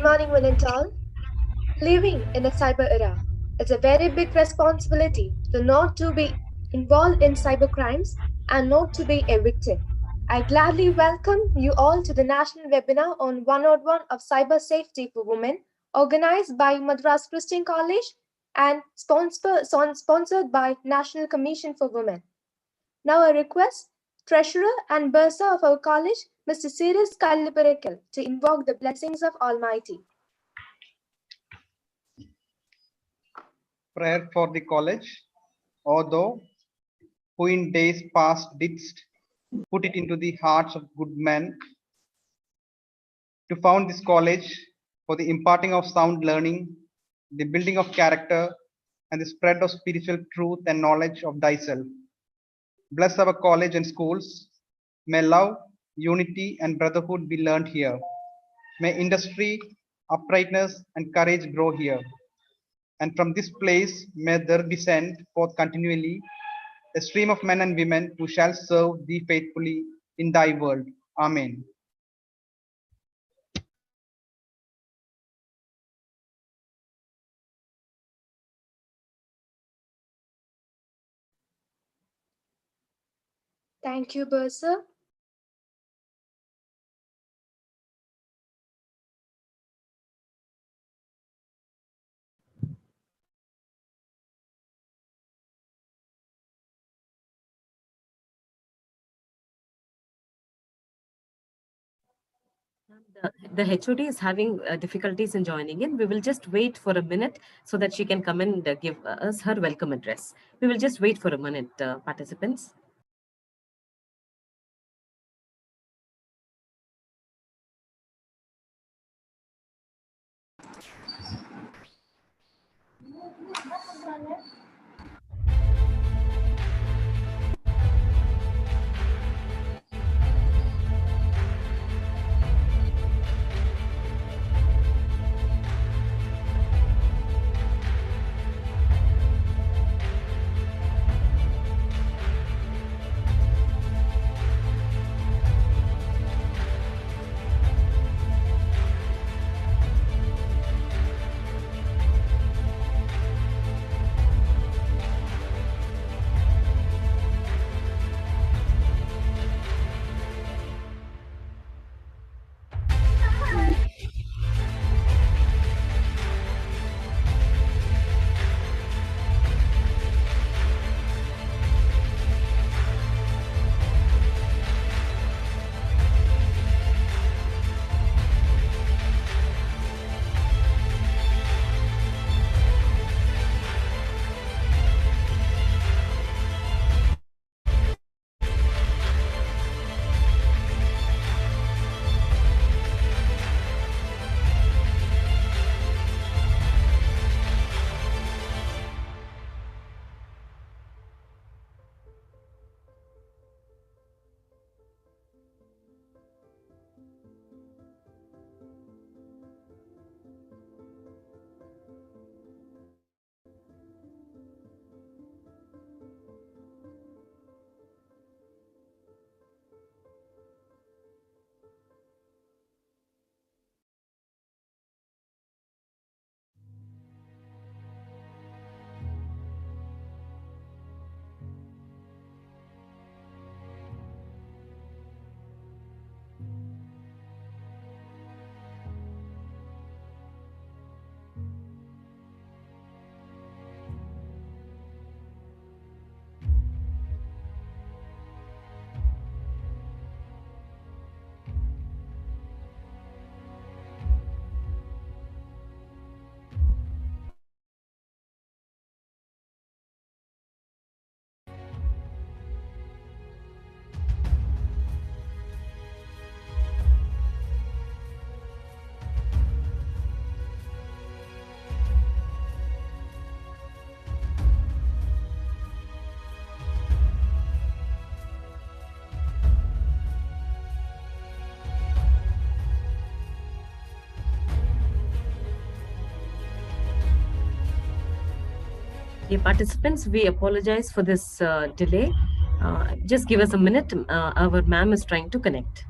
morning, one and all. Living in the cyber era, it's a very big responsibility to not to be involved in cyber crimes and not to be a victim. I gladly welcome you all to the national webinar on 101 of cyber safety for women, organized by Madras Christian College and sponsored by National Commission for Women. Now I request Treasurer and Bursar of our college, Mr. Sirius Kalliparekal, to invoke the blessings of Almighty. Prayer for the college, O thou who in days past didst put it into the hearts of good men to found this college for the imparting of sound learning, the building of character, and the spread of spiritual truth and knowledge of thyself. Bless our college and schools. May love, unity, and brotherhood be learned here. May industry, uprightness, and courage grow here. And from this place may there descend forth continually a stream of men and women who shall serve thee faithfully in thy world. Amen. Thank you, Bursar. The HOD is having difficulties in joining in. We will just wait for a minute so that she can come and give us her welcome address. We will just wait for a minute, participants. Dear participants, we apologize for this delay. Just give us a minute. Our ma'am is trying to connect.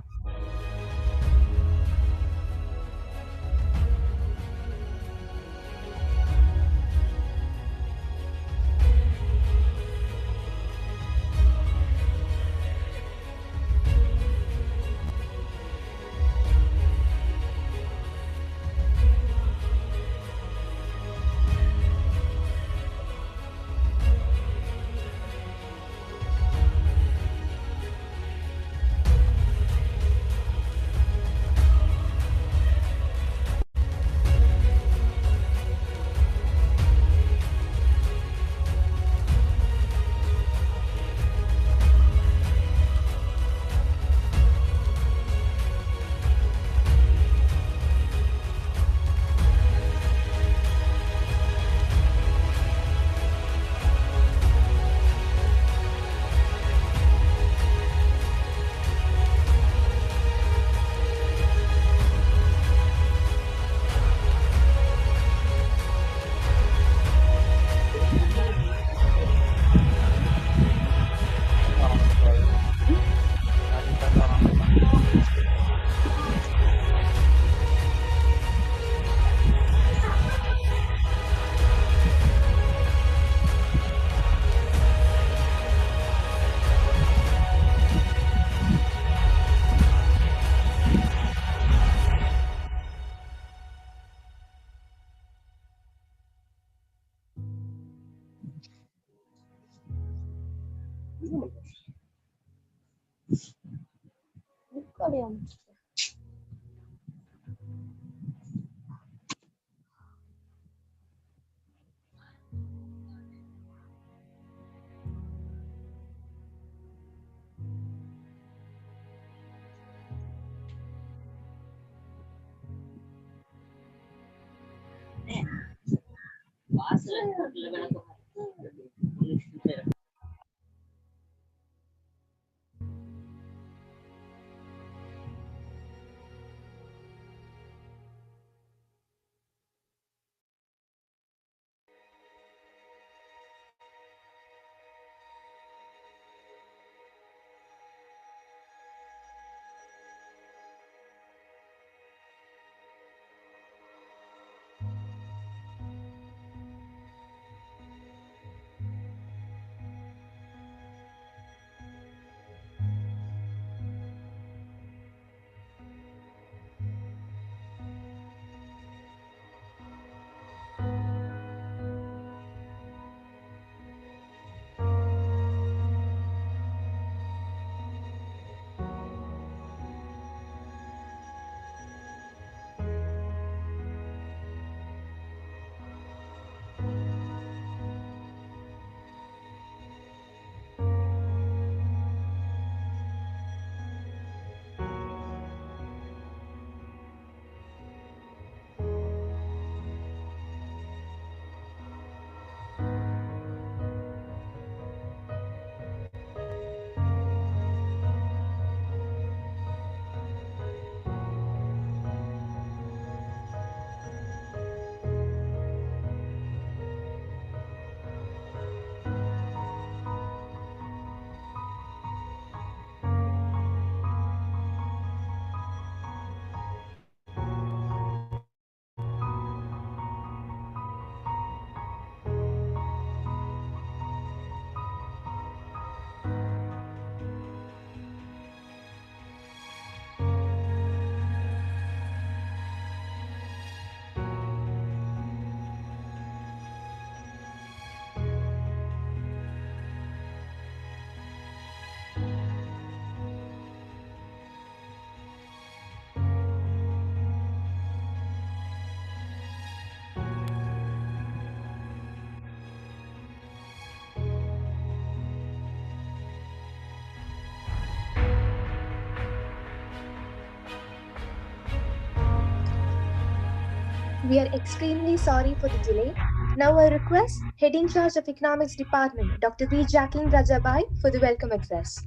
We are extremely sorry for the delay. Now I request Head in Charge of Economics Department, Dr. B. Jacqueline Rajabai, for the welcome address.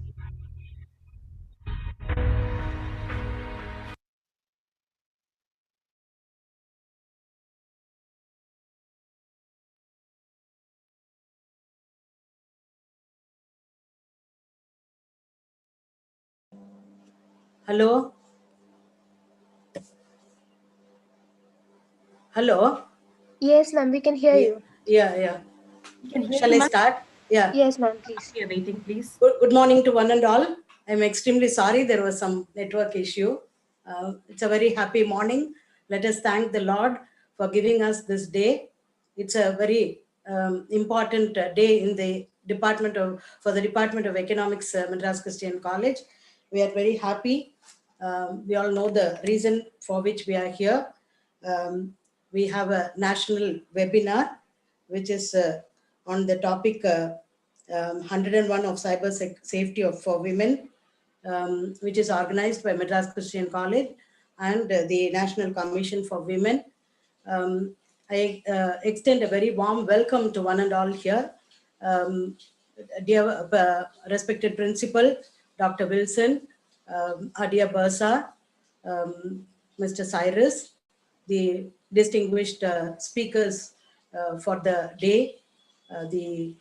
Hello? Hello? Yes, ma'am, we can hear Yeah, you. yeah. You can hear Shall you, I ma'am. start? Yeah. Yes, ma'am, please. We are waiting, please. Good morning to one and all. I'm extremely sorry there was some network issue. It's a very happy morning. Let us thank the Lord for giving us this day. It's a very important day in the for the Department of Economics, Madras Christian College. We are very happy. We all know the reason for which we are here. We have a national webinar, which is on the topic 101 of safety for women, which is organized by Madras Christian College and the National Commission for Women. I extend a very warm welcome to one and all here. Dear respected principal, Dr. Wilson, Adia Bursa, Mr. Cyrus, the distinguished speakers for the day, the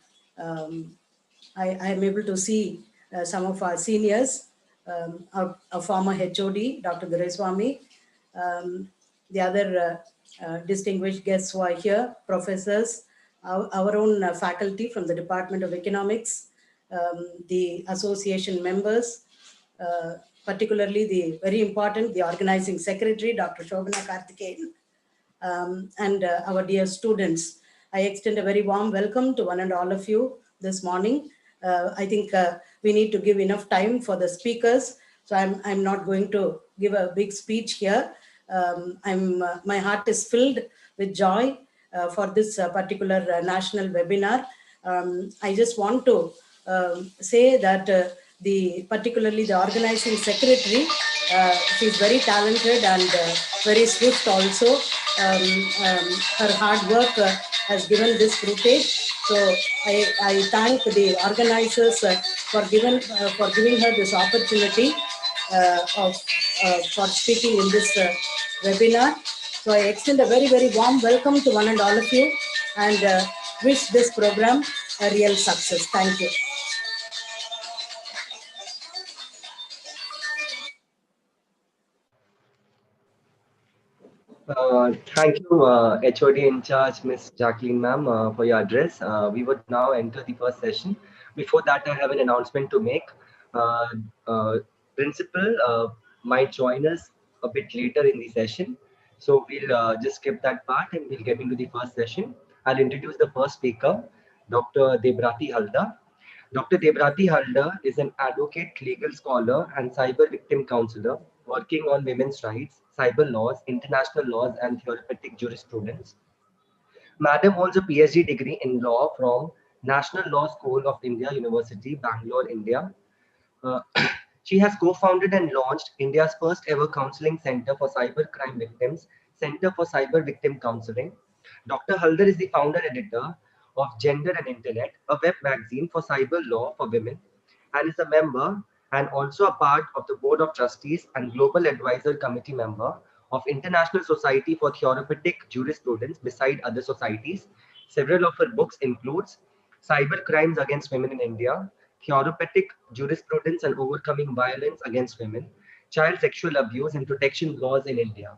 I am able to see some of our seniors, our former HOD, Dr. Dureswamy, the other distinguished guests who are here, professors, our own faculty from the Department of Economics, the association members, particularly the very important, the organizing secretary, Dr. Shobana Karthikeyan, and our dear students. I extend a very warm welcome to one and all of you this morning. I think we need to give enough time for the speakers. So I'm not going to give a big speech here. My heart is filled with joy for this particular national webinar. I just want to say that particularly the organizing secretary, she's very talented and very swift also. Her hard work has given this fruitage. So I thank the organizers for giving her this opportunity for speaking in this webinar. So I extend a very, very warm welcome to one and all of you, and wish this program a real success. Thank you. Thank you, HOD in charge, Miss Jacqueline ma'am, for your address. We would now enter the first session. Before that, I have an announcement to make. Uh, Principal might join us a bit later in the session. So we'll just skip that part and we'll get into the first session. I'll introduce the first speaker, Dr. Debrati Halda. Dr. Debrati Halda is an advocate, legal scholar, and cyber victim counselor working on women's rights, cyber laws, international laws, and therapeutic jurisprudence. Madam holds a PhD degree in law from National Law School of India University, Bangalore, India. Uh, she has co-founded and launched India's first ever counseling center for cyber crime victims, Center for Cyber Victim Counseling. Dr. Haldar is the founder editor of Gender and Internet, a web magazine for cyber law for women, and is a member and also a part of the board of trustees and global advisor committee member of International Society for Therapeutic Jurisprudence beside other societies. Several of her books includes Cyber Crimes Against Women in India, Therapeutic Jurisprudence and Overcoming Violence Against Women, Child Sexual Abuse and Protection Laws in India.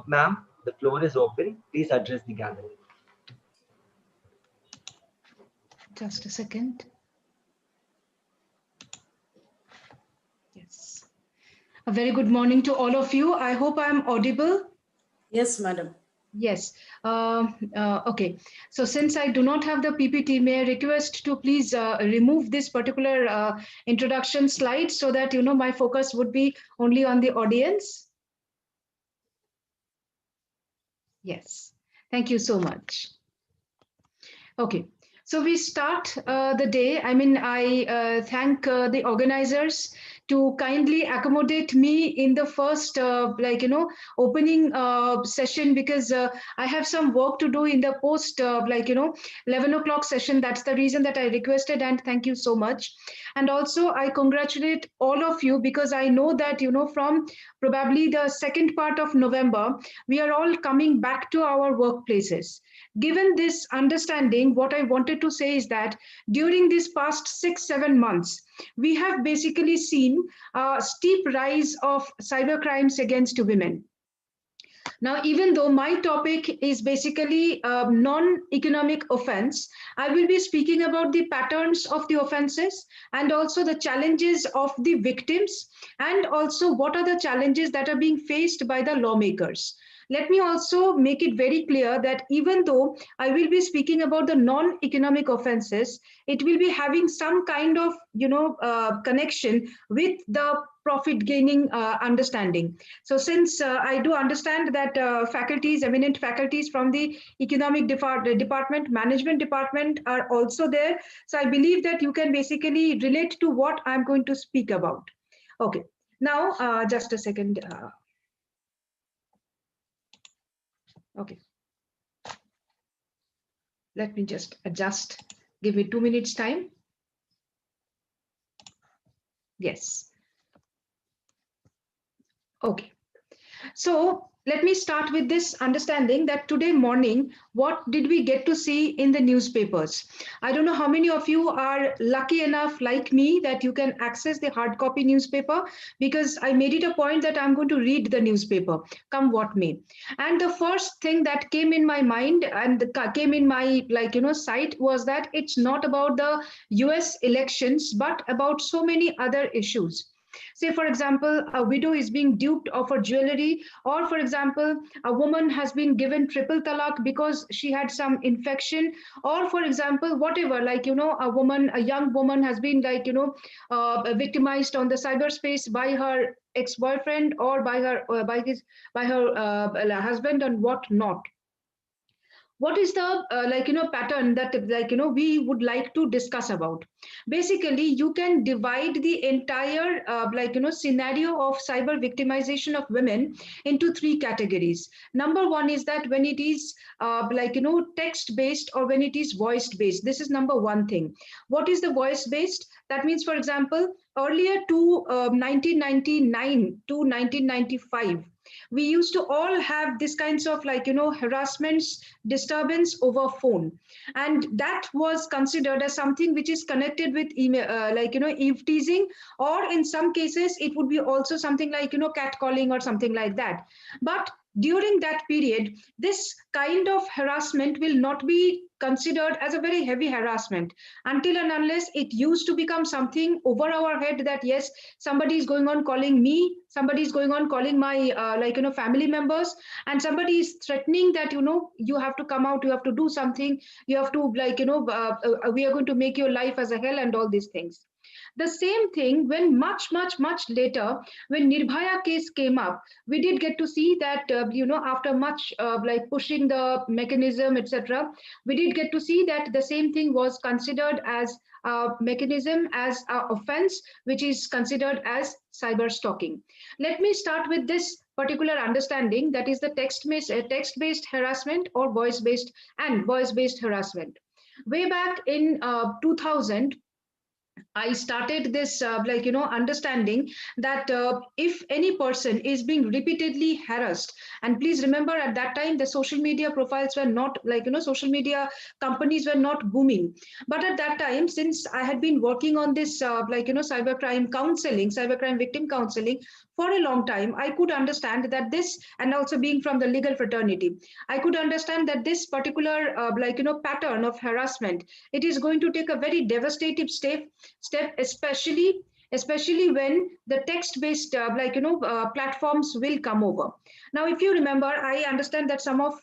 Ma'am, the floor is open. Please address the gathering. Just a second. Yes. A very good morning to all of you. I hope I'm audible. Yes, madam. Yes. Okay. So since I do not have the PPT, may I request to please remove this particular introduction slide so that, you know, my focus would be only on the audience. Yes. Thank you so much. Okay. So we start the day. I mean, I thank the organizers to kindly accommodate me in the first, opening session, because I have some work to do in the post, 11 o'clock session. That's the reason that I requested, and thank you so much. And also, I congratulate all of you, because I know that, you know, from probably the second part of November, we are all coming back to our workplaces. Given this understanding, what I wanted to say is that during these past 6-7 months, we have basically seen a steep rise of cyber crimes against women. Now, even though my topic is basically a non-economic offense, I will be speaking about the patterns of the offenses and also the challenges of the victims, and also what are the challenges that are being faced by the lawmakers. Let me also make it very clear that even though I will be speaking about the non-economic offenses, it will be having some kind of, connection with the profit gaining understanding. So since I do understand that faculties, eminent faculties from the economic department, management department are also there. So I believe that you can basically relate to what I'm going to speak about. Okay, now just a second. Okay. Let me just adjust. Give me 2 minutes time. Yes. Okay. So let me start with this understanding that today morning, what did we get to see in the newspapers? I don't know how many of you are lucky enough, like me, that you can access the hard copy newspaper, because I made it a point that I'm going to read the newspaper, come what may. And the first thing that came in my mind and came in my, sight was that it's not about the US elections, but about so many other issues. Say, for example, a widow is being duped of her jewelry, or for example, a woman has been given triple talaq because she had some infection, or for example, whatever, like, a young woman has been, like, victimized on the cyberspace by her ex-boyfriend, or by her husband and what not. What is the pattern that, we would like to discuss about? Basically, you can divide the entire scenario of cyber victimization of women into three categories. Number one is that when it is text based, or when it is voice based. This is number one thing. What is the voice based? That means, for example, earlier to 1999 to 1995, we used to all have this kinds of harassments, disturbance over phone, and that was considered as something which is connected with email, eve teasing, or in some cases it would be also something like catcalling or something like that. But during that period, this kind of harassment will not be considered as a very heavy harassment, until and unless it used to become something over our head, that yes, somebody is going on calling me, somebody is going on calling my family members, and somebody is threatening that you have to come out, you have to do something, you have to we are going to make your life as a hell, and all these things. The same thing when much later, when Nirbhaya case came up, we did get to see that after much pushing the mechanism, etc., we did get to see that the same thing was considered as a mechanism, as an offense, which is considered as cyber stalking. Let me start with this particular understanding, that is the text-based harassment, or voice-based harassment. Way back in 2000, I started this understanding that if any person is being repeatedly harassed, and please remember, at that time the social media profiles were not social media companies were not booming. But at that time, since I had been working on this cybercrime victim counseling for a long time, I could understand that this, and also being from the legal fraternity, I could understand that this particular pattern of harassment, it is going to take a very devastating step, especially when the text based platforms will come over. Now, if you remember, I understand that some of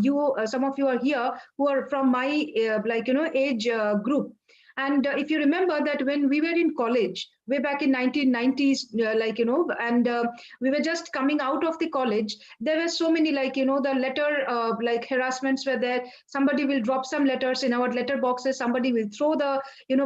you are here who are from my age group. And if you remember that when we were in college, way back in 1990s, and we were just coming out of the college, there were so many the letter harassments were there. Somebody will drop some letters in our letter boxes. Somebody will throw the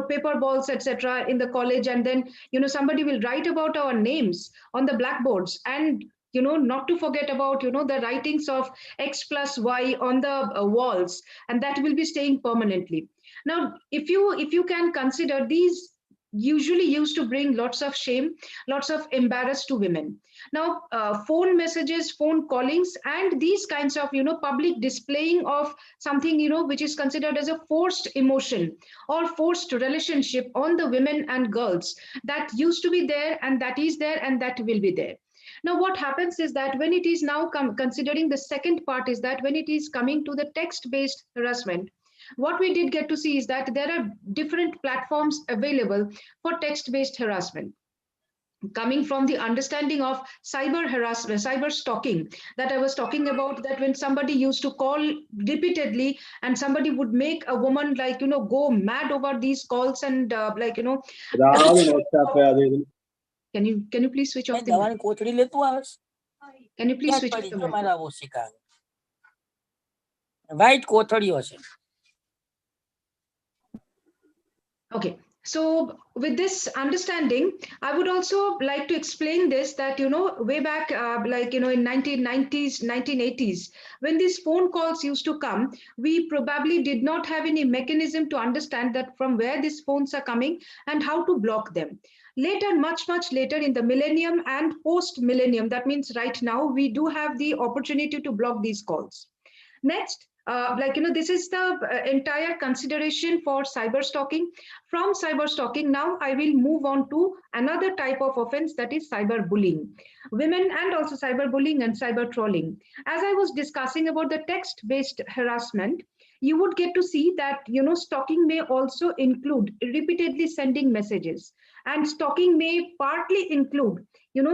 paper balls, etc., in the college, and then somebody will write about our names on the blackboards, and not to forget about the writings of X plus Y on the walls, and that will be staying permanently. Now, if you can consider, these usually used to bring lots of shame, lots of embarrass to women. Now, phone messages, phone callings, and these kinds of public displaying of something which is considered as a forced emotion or forced relationship on the women and girls, that used to be there, and that is there, and that will be there. Now, what happens is that when it is now considering the second part, is that when it is coming to the text-based harassment, what we did get to see is that there are different platforms available for text-based harassment, coming from the understanding of cyber harassment, cyber stalking that I was talking about, that when somebody used to call repeatedly, and somebody would make a woman go mad over these calls, and can you please switch off the mic? Can you please switch off the mic? White કોથળીઓ છે. Okay, so with this understanding, I would also like to explain this, that way back in 1990s, 1980s, when these phone calls used to come, we probably did not have any mechanism to understand that from where these phones are coming and how to block them. Later, much later, in the millennium and post millennium, that means right now, we do have the opportunity to block these calls. Next, this is the entire consideration for cyber stalking. From cyber stalking, now I will move on to another type of offense, that is cyber bullying. Women, and also cyber bullying and cyber trolling. As I was discussing about the text-based harassment, you would get to see that stalking may also include repeatedly sending messages. And stalking may partly include,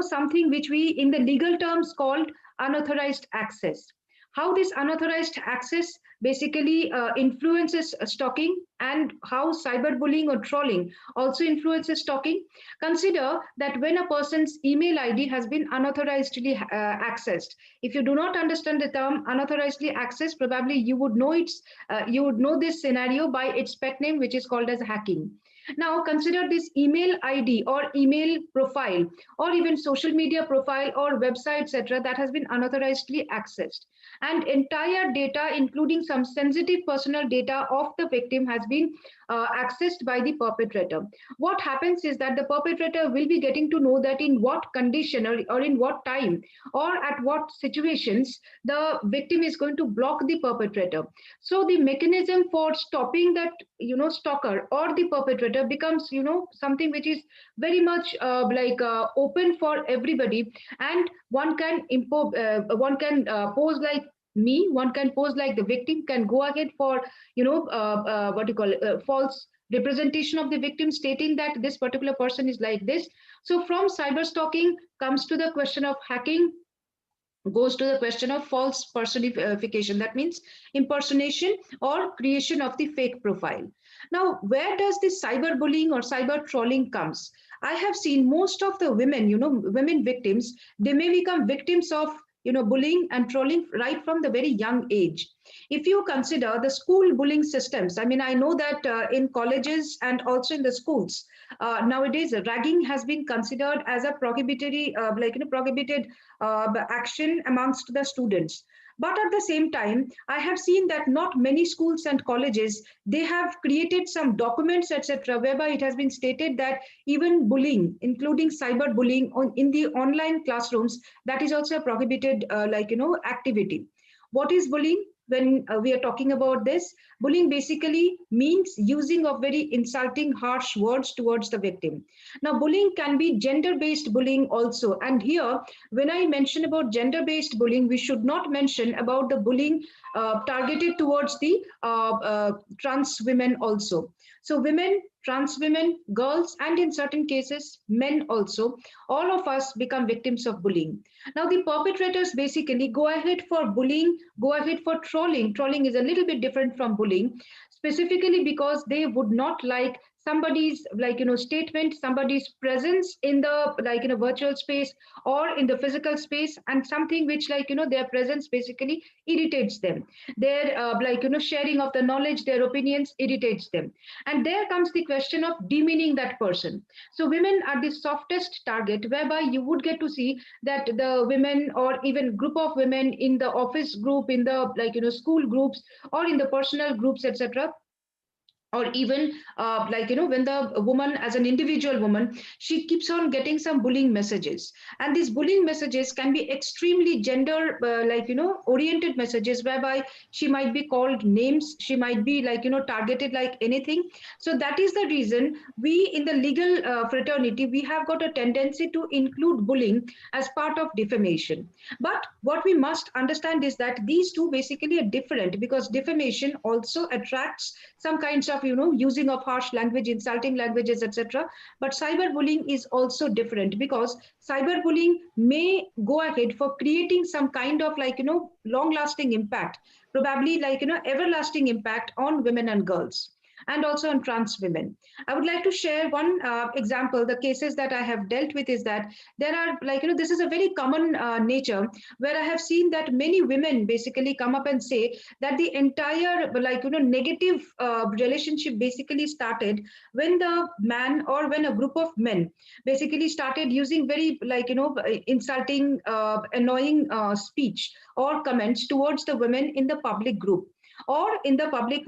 something which we in the legal terms called unauthorized access. How this unauthorized access basically influences stalking, and how cyberbullying or trolling also influences stalking. Consider that when a person's email ID has been unauthorizedly accessed. If you do not understand the term unauthorizedly accessed, probably you would know this scenario by its pet name, which is called as hacking. Now consider this email ID or email profile or even social media profile or website, etc., that has been unauthorizedly accessed, and entire data, including some sensitive personal data of the victim, has been accessed by the perpetrator. What happens is that the perpetrator will be getting to know that in what condition, or in what time, or at what situations the victim is going to block the perpetrator. So the mechanism for stopping that, stalker or the perpetrator becomes, something which is very much open for everybody. And one can pose like me, one can pose like the victim, can go ahead for, what you call false representation of the victim, stating that this particular person is like this. So from cyber stalking comes to the question of hacking, goes to the question of false personification, that means impersonation or creation of the fake profile. Now where does this cyberbullying or cyber trolling comes? I have seen most of the women, women victims, they may become victims of, bullying and trolling right from the very young age. If you consider the school bullying systems, I mean, I know that in colleges and also in the schools, nowadays ragging has been considered as a prohibitory prohibited action amongst the students. But at the same time, I have seen that not many schools and colleges, they have created some documents, etc., whereby it has been stated that even bullying, including cyber bullying in the online classrooms, that is also a prohibited activity. What is bullying? When we are talking about this, bullying basically means using of very insulting, harsh words towards the victim. Now bullying can be gender based bullying also, and here when I mention about gender based bullying, we should not mention about the bullying targeted towards the trans women also. So women, trans women, girls, and in certain cases men also, all of us become victims of bullying. Now the perpetrators basically go ahead for bullying, go ahead for trolling. Trolling is a little bit different from bullying, specifically because they would not like somebody's statement, somebody's presence in the virtual space or in the physical space, and something which their presence basically irritates them. Their sharing of the knowledge, their opinions irritates them. And there comes the question of demeaning that person. So women are the softest target, whereby you would get to see that the women or even group of women in the office group, in the school groups or in the personal groups, etc., or even when the woman as an individual woman, she keeps on getting some bullying messages, and these bullying messages can be extremely gender oriented messages, whereby she might be called names, she might be targeted like anything. So that is the reason we in the legal fraternity, we have got a tendency to include bullying as part of defamation. But what we must understand is that these two basically are different, because defamation also attracts some kinds of using of harsh language, insulting languages, etc. But cyberbullying is also different, because cyberbullying may go ahead for creating some kind of long lasting impact, probably everlasting impact on women and girls, and also on trans women. I would like to share one example. The cases that I have dealt with is that there are this is a very common nature, where I have seen that many women basically come up and say that the entire negative relationship basically started when the man or when a group of men basically started using very insulting, annoying speech or comments towards the women in the public group or in the public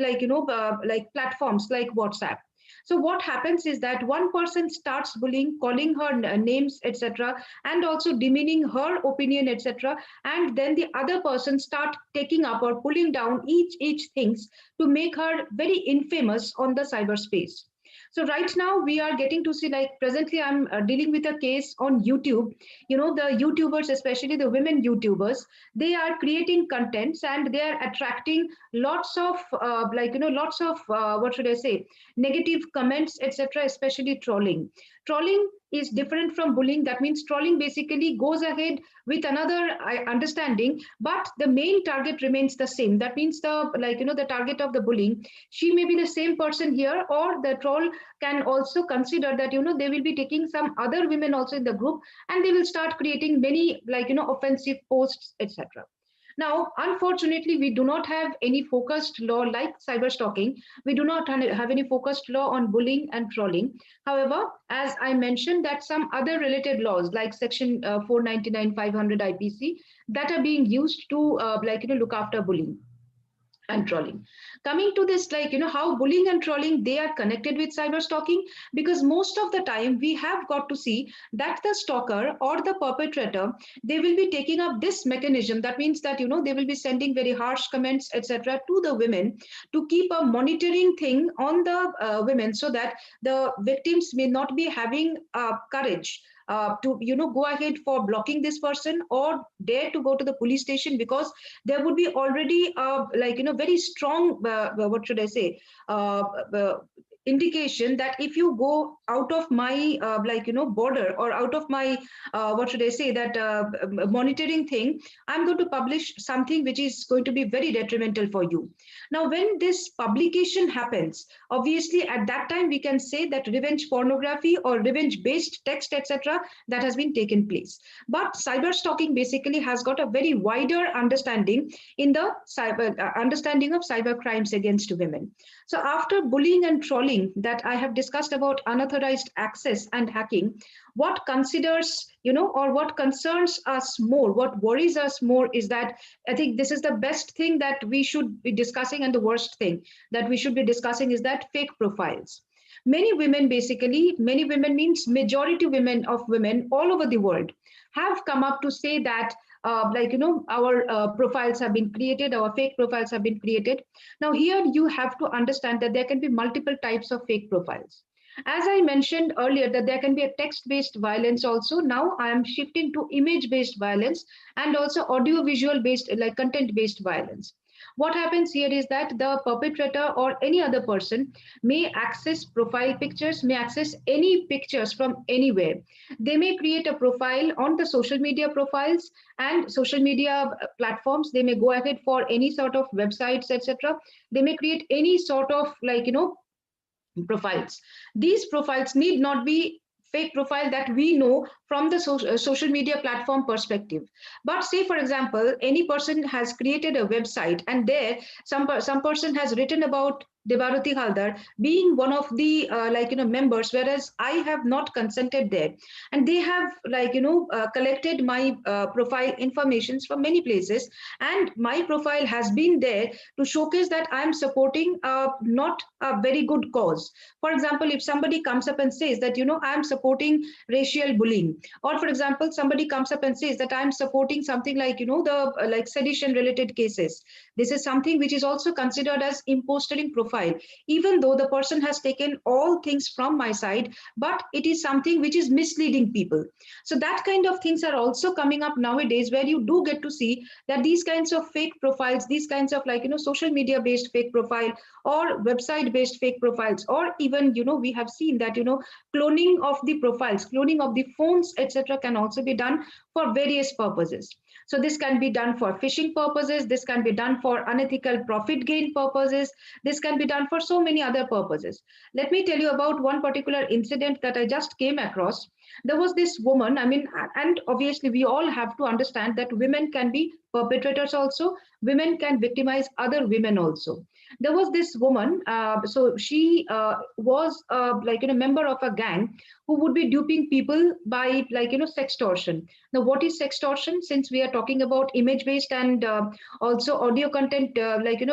platforms like WhatsApp. So what happens is that one person starts bullying, calling her names, etc., and also demeaning her opinion, etc., and then the other person start taking up or pulling down each things to make her very infamous on the cyberspace. So right now we are getting to see, like presently I'm dealing with a case on YouTube. The YouTubers, especially the women YouTubers, they are creating contents and they are attracting lots of lots of what should I say, negative comments, etc., especially trolling. Trolling is different from bullying. That means trolling basically goes ahead with another understanding, but the main target remains the same. That means the target of the bullying, she may be the same person here, or the troll can also consider that they will be taking some other women also in the group, and they will start creating many offensive posts, etc. Now, unfortunately, we do not have any focused law like cyber stalking. We do not have any focused law on bullying and trolling. However, as I mentioned, that some other related laws like Section 499, 500 IPC, that are being used to look after bullying and trolling. Coming to this, how bullying and trolling, they are connected with cyber stalking, because most of the time we have got to see that the stalker or the perpetrator, they will be taking up this mechanism. That means that they will be sending very harsh comments, etc., to the women, to keep a monitoring thing on the women, so that the victims may not be having courage to go ahead for blocking this person or dare to go to the police station, because there would be already very strong what should I say, uh, indication that if you go out of my border, or out of my what should I say, that monitoring thing, I'm going to publish something which is going to be very detrimental for you. Now when this publication happens, obviously at that time we can say that revenge pornography or revenge based text, etc., that has been taken place. But cyber stalking basically has got a very wider understanding in the cyber understanding of cyber crimes against women. So after bullying and trolling that I have discussed about unauthorized access and hacking, what considers, or what concerns us more, what worries us more, is that I think this is the best thing that we should be discussing, and the worst thing that we should be discussing is that fake profiles. Many women, basically many women means majority women of women all over the world, have come up to say that our profiles have been created, our fake profiles have been created. Now here you have to understand that there can be multiple types of fake profiles. As I mentioned earlier, that there can be a text based violence also. Now I am shifting to image based violence, and also audio visual based, like content based violence. What happens here is that the perpetrator or any other person may access profile pictures, may access any pictures from anywhere. They may create a profile on the social media profiles and social media platforms. They may go ahead for any sort of websites, etc. They may create any sort of profiles. These profiles need not be fake profile that we know from the social media platform perspective. But say for example, any person has created a website, and there some person has written about Devaruti Haldar being one of the members, whereas I have not consented there, and they have collected my profile informations from many places, and my profile has been there to showcase that I am supporting not a very good cause. For example, if somebody comes up and says that I am supporting racial bullying, or for example somebody comes up and says that I am supporting something like the sedition related cases, this is something which is also considered as impostering profile, even though the person has taken all things from my side, but it is something which is misleading people. So that kind of things are also coming up nowadays, where you do get to see that these kinds of fake profiles, these kinds of social media based fake profile, or website based fake profiles, or even we have seen that cloning of the profiles, cloning of the phones, etc., can also be done for various purposes. So this can be done for phishing purposes, this can be done for unethical profit gain purposes, this can be done for so many other purposes. Let me tell you about one particular incident that I just came across. There was this woman, and obviously we all have to understand that women can be perpetrators also, women can victimize other women also. There was this woman, so she was a member of a gang who would be duping people by sextortion. Now what is sextortion? Since we are talking about image based and also audio content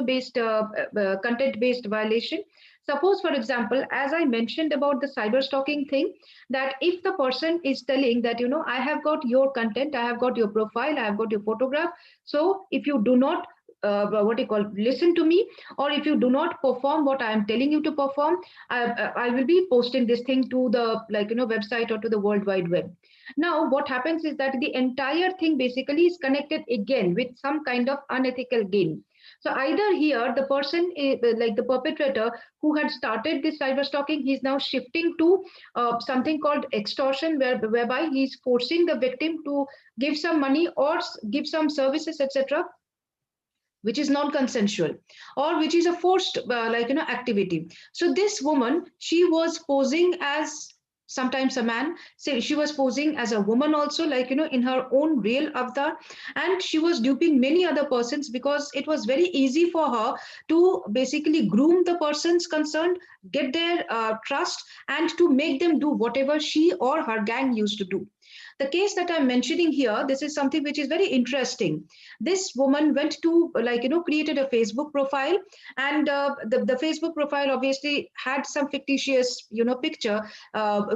based content based violation. Suppose, for example, as I mentioned about the cyber stalking thing, that if the person is telling that I have got your content, I have got your profile, I have got your photograph, so if you do not what you call, listen to me, or if you do not perform what I am telling you to perform, I will be posting this thing to the, website or to the World Wide Web. Now what happens is that the entire thing basically is connected again with some kind of unethical gain. So either here the person is, like the perpetrator who had started this cyber stalking, he's now shifting to something called extortion, whereby he's forcing the victim to give some money or give some services, etc., which is non-consensual, or which is a forced activity. So this woman, she was posing as sometimes a man, say she was posing as a woman also, in her own real avatar, and she was duping many other persons because it was very easy for her to basically groom the persons concerned, get their trust, and to make them do whatever she or her gang used to do. The case that I'm mentioning here, this is something which is very interesting. This woman went to, created a Facebook profile, and the Facebook profile obviously had some fictitious, picture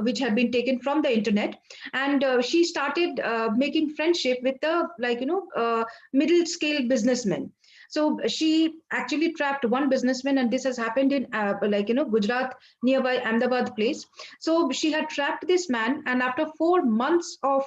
which had been taken from the internet, and she started making friendship with the, middle scale businessmen. So she actually trapped one businessman, and this has happened in Gujarat, nearby Ahmedabad place. So she had trapped this man, and after 4 months of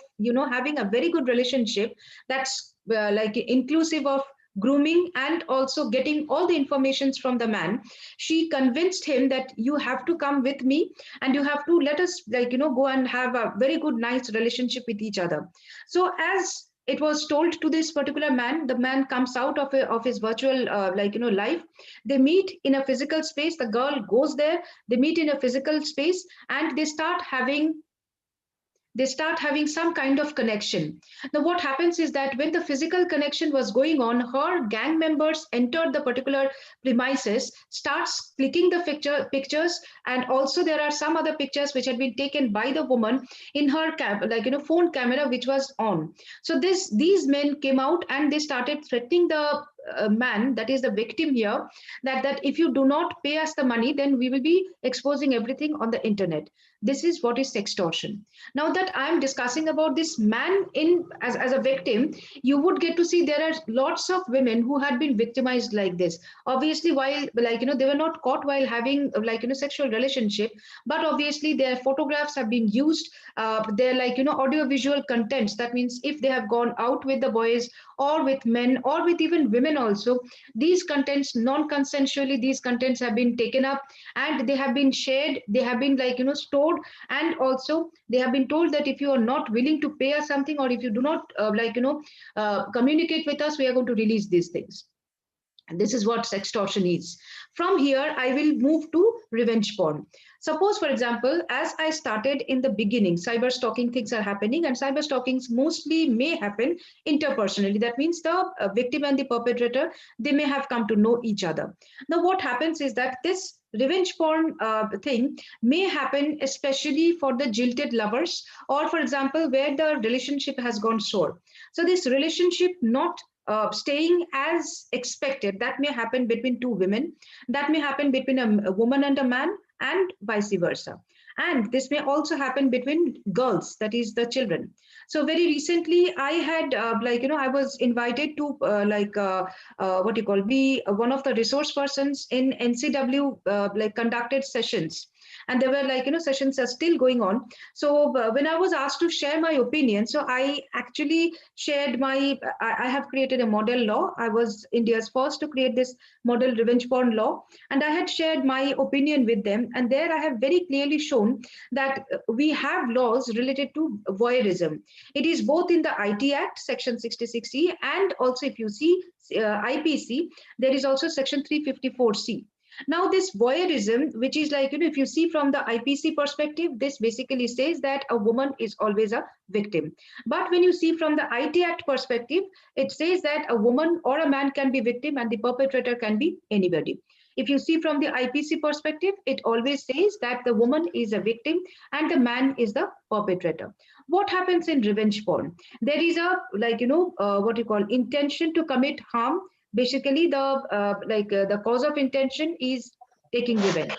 having a very good relationship, that's inclusive of grooming and also getting all the informations from the man, she convinced him that you have to come with me and you have to let us go and have a very good nice relationship with each other. So as it was told to this particular man, the man comes out of his virtual life. They meet in a physical space, the girl goes there, they meet in a physical space, and they start having some kind of connection. Now, what happens is that when the physical connection was going on, her gang members entered the particular premises, starts clicking the pictures, and also there are some other pictures which had been taken by the woman in her phone camera, which was on. So these men came out and they started threatening the man, that is the victim here, that if you do not pay us the money, then we will be exposing everything on the internet. This is what is sextortion. Now that I'm discussing about this man as a victim, you would get to see there are lots of women who had been victimized like this. Obviously, while they were not caught while having sexual relationship, but obviously their photographs have been used. They're audio visual contents. That means if they have gone out with the boys or with men or with even women also, these contents non-consensually, these contents have been taken up and they have been shared, they have been stored, and also they have been told that if you are not willing to pay us something, or if you do not communicate with us, we are going to release these things. And this is what sextortion is. From here, I will move to revenge porn. Suppose, for example, as I started in the beginning, cyber stalking things are happening, and cyber stalkings mostly may happen interpersonally. That means the victim and the perpetrator, they may have come to know each other. Now, what happens is that this revenge porn thing may happen especially for the jilted lovers, or for example, where the relationship has gone sour. So this relationship not staying as expected, that may happen between two women, that may happen between a woman and a man, and vice versa. And this may also happen between girls, that is the children. So very recently I had I was invited to be one of the resource persons in Ncw conducted sessions, and there were sessions are still going on. So when I was asked to share my opinion, so I actually shared I have created a model law. I was India's first to create this model revenge porn law, and I had shared my opinion with them, and there I have very clearly shown that we have laws related to voyeurism. It is both in the IT Act section 66E, and also if you see IPC, there is also section 354C. Now, this voyeurism, which is if you see from the IPC perspective, this basically says that a woman is always a victim. But when you see from the IT Act perspective, it says that a woman or a man can be victim and the perpetrator can be anybody. If you see from the IPC perspective, it always says that the woman is a victim and the man is the perpetrator. What happens in revenge porn? There is a intention to commit harm. Basically, the cause of intention is taking revenge,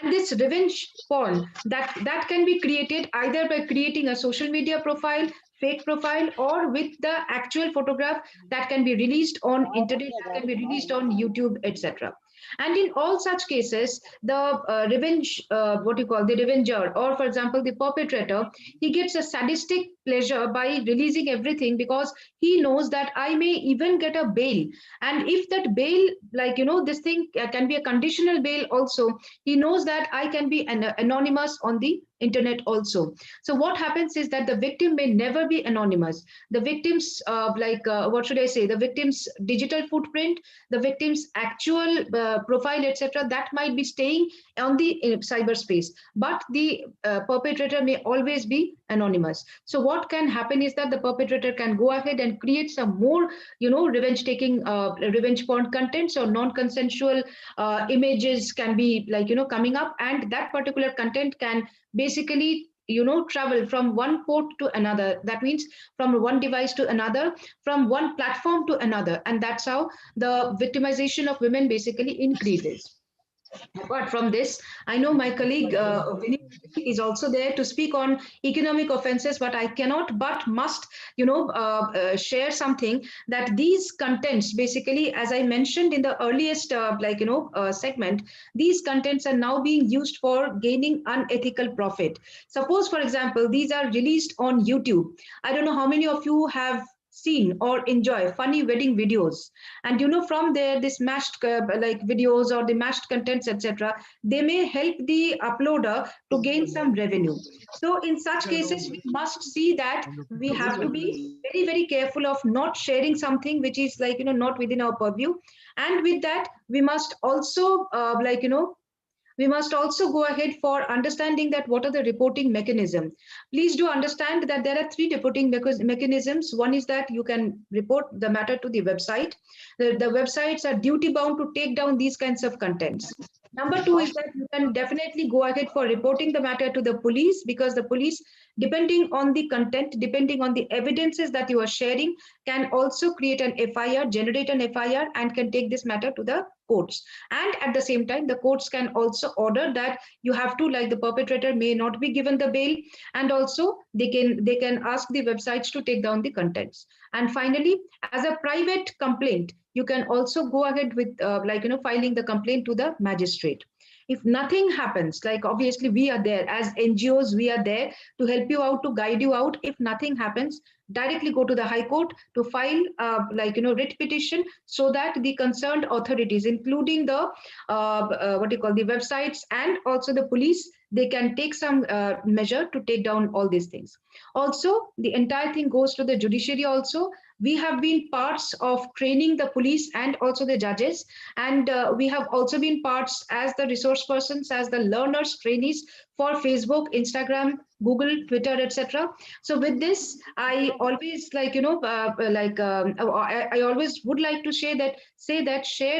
and this revenge porn that can be created either by creating a social media profile, fake profile or with the actual photograph that can be released on internet, that can be released on YouTube, etc. And in all such cases, the revenge, what you call the revenger, or for example, the perpetrator, he gets a sadistic pleasure by releasing everything because he knows that I may even get a bail. And if that bail, like, this thing can be a conditional bail also, he knows that I can be anonymous on the internet also. So what happens is that the victim may never be anonymous. The victim's, what should I say, the victim's digital footprint, the victim's actual profile, etc., that might be staying on the cyberspace, but the perpetrator may always be anonymous. So what can happen is that the perpetrator can go ahead and create some more, revenge taking, revenge porn contents or non-consensual images can be, like, coming up, and that particular content can basically, travel from one port to another. That means from one device to another, from one platform to another, and that's how the victimization of women basically increases. Apart from this, I know my colleague Vinny is also there to speak on economic offenses, but I cannot but must, share something that these contents basically, as I mentioned in the earliest, segment, these contents are now being used for gaining unethical profit. Suppose, for example, these are released on YouTube. I don't know how many of you have seen or enjoy funny wedding videos, and from there, this mashed videos or the mashed contents, etc., they may help the uploader to gain some revenue. So in such cases, we must see that we have to be very, very careful of not sharing something which is, like, not within our purview. And with that, we must also we must also go ahead for understanding that what are the reporting mechanism. Please do understand that there are three reporting mechanisms. One is that you can report the matter to the website. The websites are duty bound to take down these kinds of contents. Number two is that you can definitely go ahead for reporting the matter to the police, because the police, depending on the content, depending on the evidences that you are sharing, can also create an FIR, generate an FIR, and can take this matter to the courts. And at the same time, the courts can also order that you have to, like, the perpetrator may not be given the bail, and also they can ask the websites to take down the contents. And finally, as a private complaint, you can also go ahead with filing the complaint to the magistrate. If nothing happens, like, obviously we are there as NGOs, we are there to help you out, to guide you out. If nothing happens, directly go to the High Court to file writ petition, so that the concerned authorities, including the the websites and also the police, they can take some measure to take down all these things. Also, the entire thing goes to the judiciary also. We have been parts of training the police and also the judges, and we have also been parts as the resource persons, as the learners, trainees for Facebook, Instagram, Google, Twitter, etc. So with this, I always I always would like to share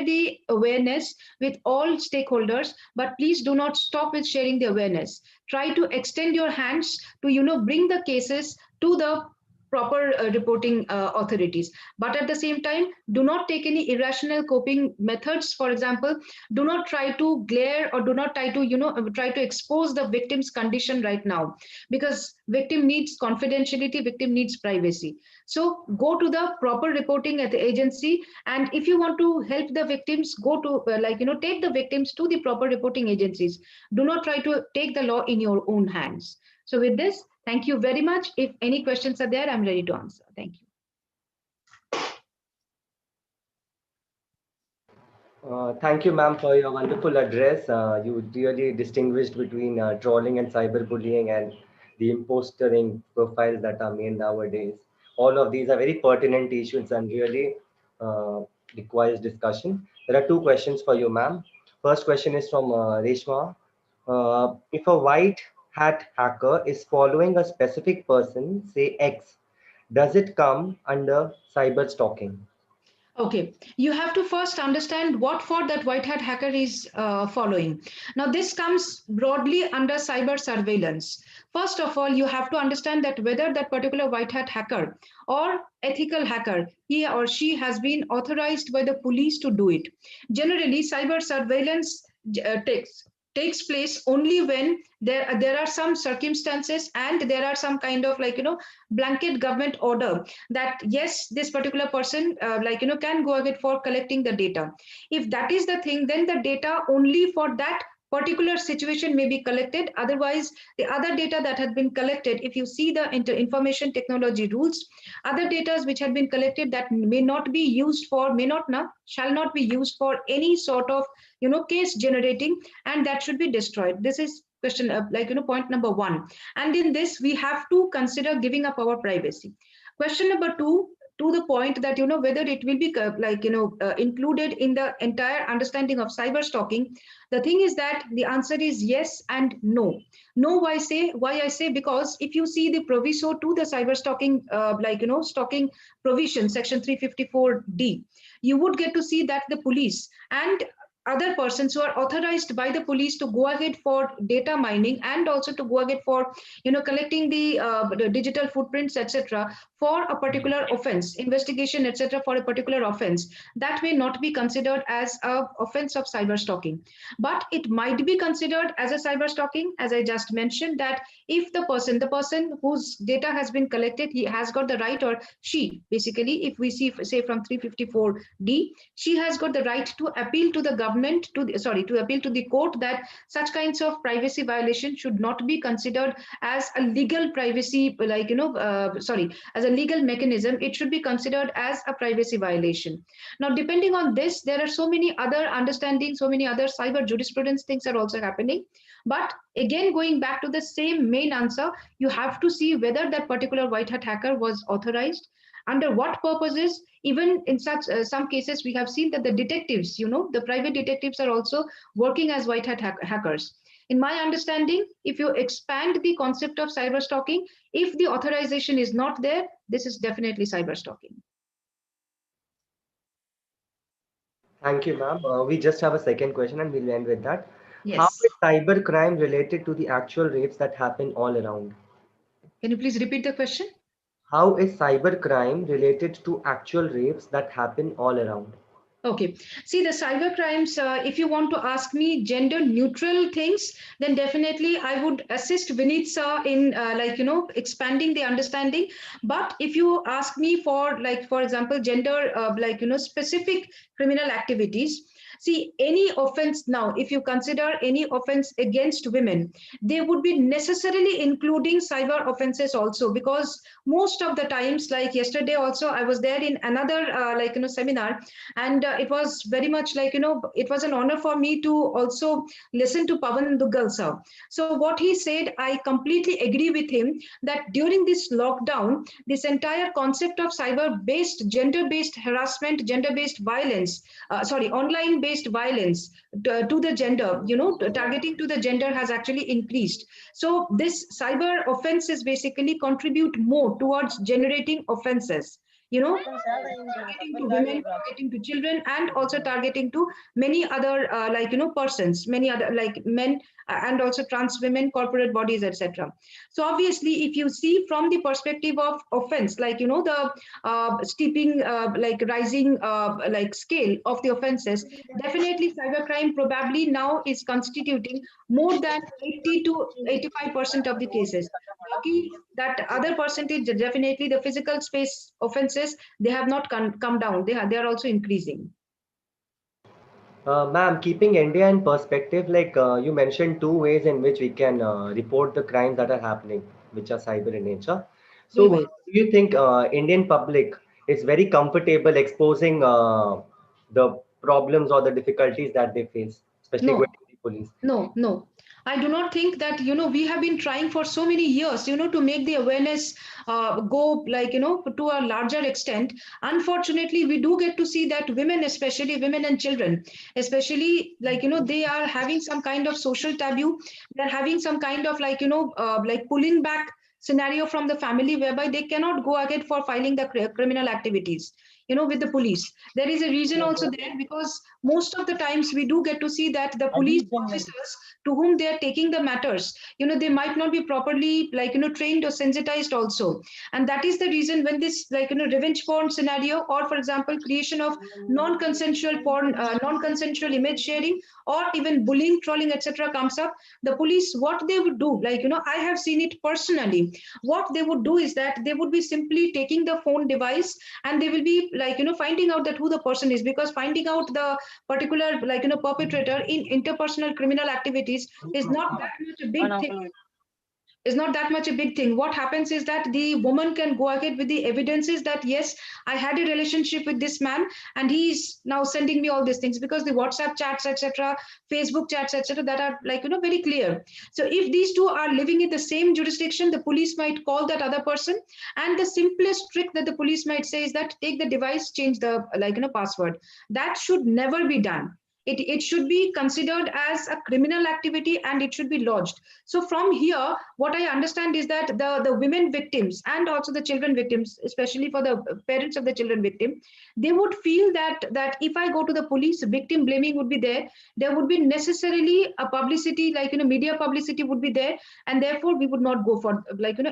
the awareness with all stakeholders, but please do not stop with sharing the awareness. Try to extend your hands to bring the cases to the proper reporting authorities. But at the same time, do not take any irrational coping methods. For example, do not try to glare, or do not try to try to expose the victim's condition right now, because victim needs confidentiality, victim needs privacy. So go to the proper reporting at the agency, and if you want to help the victims, go to take the victims to the proper reporting agencies. Do not try to take the law in your own hands. So with this, thank you very much. If any questions are there, I'm ready to answer. Thank you. Thank you, ma'am, for your wonderful address. You really distinguished between trolling and cyberbullying and the impostering profiles that are made nowadays. All of these are very pertinent issues and really requires discussion. There are two questions for you, ma'am. First question is from Reshma. If a white hat hacker is following a specific person, say X, does it come under cyber stalking? Okay, you have to first understand what for that white hat hacker is following. Now, this comes broadly under cyber surveillance. First of all, you have to understand that whether that particular white hat hacker or ethical hacker, he or she has been authorized by the police to do it. Generally, cyber surveillance takes place only when there are some circumstances and there are some kind of blanket government order that yes, this particular person can go ahead for collecting the data. If that is the thing, then the data only for that particular situation may be collected. Otherwise, the other data that had been collected, if you see the information technology rules, other data which had been collected that may not be used for, shall not be used for any sort of case generating, and that should be destroyed. This is question point number one. And in this we have to consider giving up our privacy. Question number two, to the point that whether it will be included in the entire understanding of cyber stalking. The thing is that the answer is yes and no. No, why I say, because if you see the proviso to the cyber stalking stalking provision, section 354D, you would get to see that the police and other persons who are authorized by the police to go ahead for data mining and also to go ahead for collecting the digital footprints, etc., for a particular offense, investigation, etc., for a particular offense, that may not be considered as a offense of cyber stalking, but it might be considered as a cyber stalking, as I just mentioned, that if the person whose data has been collected, he has got the right, or she, basically, if we see, say, from 354D, she has got the right to appeal to the government, to appeal to the court, that such kinds of privacy violation should not be considered as a legal privacy, as a legal mechanism. It should be considered as a privacy violation. Now, depending on this, there are so many other understandings, so many other cyber jurisprudence things are also happening. But again, going back to the same main answer, you have to see whether that particular white hat hacker was authorized, under what purposes. Even in such some cases, we have seen that the detectives, the private detectives, are also working as white hat hackers. In my understanding, if you expand the concept of cyber stalking, if the authorization is not there, this is definitely cyber stalking. Thank you, ma'am. We just have a second question and we'll end with that. How Yes. is cyber crime related to the actual rapes that happen all around? Can you please repeat the question? How is cyber crime related to actual rapes that happen all around? Okay. See, the cyber crimes, if you want to ask me gender neutral things, then definitely I would assist Vineet sir in expanding the understanding. But if you ask me for, for example, gender, specific criminal activities, see, any offense now, if you consider any offense against women, they would be necessarily including cyber offenses also, because most of the times, like yesterday also, I was there in another seminar, and it was very much it was an honor for me to also listen to Pavan Duggal sir. So what he said, I completely agree with him, that during this lockdown, this entire concept of cyber based, gender based harassment, gender based violence, online based violence to the gender, targeting to the gender, has actually increased. So this cyber offenses basically contribute more towards generating offenses, targeting to women, targeting to children, and also targeting to many other persons, many other like men, and also trans women, corporate bodies, etc. So obviously, if you see from the perspective of offense, the steeping rising scale of the offenses, definitely cybercrime probably now is constituting more than 80 to 85% of the cases. Lucky that other percentage, definitely the physical space offenses, they have not come down. They are also increasing. Ma'am, keeping India in perspective, you mentioned two ways in which we can report the crimes that are happening, which are cyber in nature. So, Right. do you think Indian public is very comfortable exposing the problems or the difficulties that they face, especially going No, to the police? no. I do not think that, we have been trying for so many years, to make the awareness go to a larger extent. Unfortunately, we do get to see that women, especially women and children, especially they are having some kind of social taboo. They're having some kind of pulling back scenario from the family, whereby they cannot go ahead for filing the criminal activities, with the police. There is a reason also there, because most of the times we do get to see that the police officers, to whom they are taking the matters, they might not be properly trained or sensitized also. And that is the reason when this revenge porn scenario, or for example creation of non-consensual porn, non-consensual image sharing, or even bullying, trolling, etc. comes up, the police, what they would do, I have seen it personally, what they would do is that they would be simply taking the phone device, and they will be finding out that who the person is, because finding out the particular perpetrator in interpersonal criminal activities is not that much a big thing, is not that much a big thing. What happens is that the woman can go ahead with the evidences that yes, I had a relationship with this man, and he's now sending me all these things, because the WhatsApp chats, etc., Facebook chats, etc., that are very clear. So if these two are living in the same jurisdiction, the police might call that other person, and the simplest trick that the police might say is that take the device, change the password. That should never be done. It should be considered as a criminal activity, and it should be lodged. So from here, what I understand is that the women victims and also the children victims, especially for the parents of the children victim, they would feel that if I go to the police, victim blaming would be there. There would be necessarily a publicity, media publicity would be there, and therefore we would not go for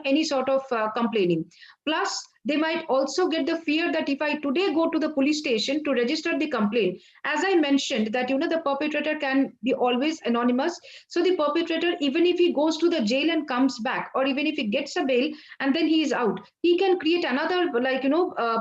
any sort of complaining. Plus, they might also get the fear that if I today go to the police station to register the complaint, as I mentioned, that the perpetrator can be always anonymous. So the perpetrator, even if he goes to the jail and comes back, or even if he gets a bail and then he is out, he can create another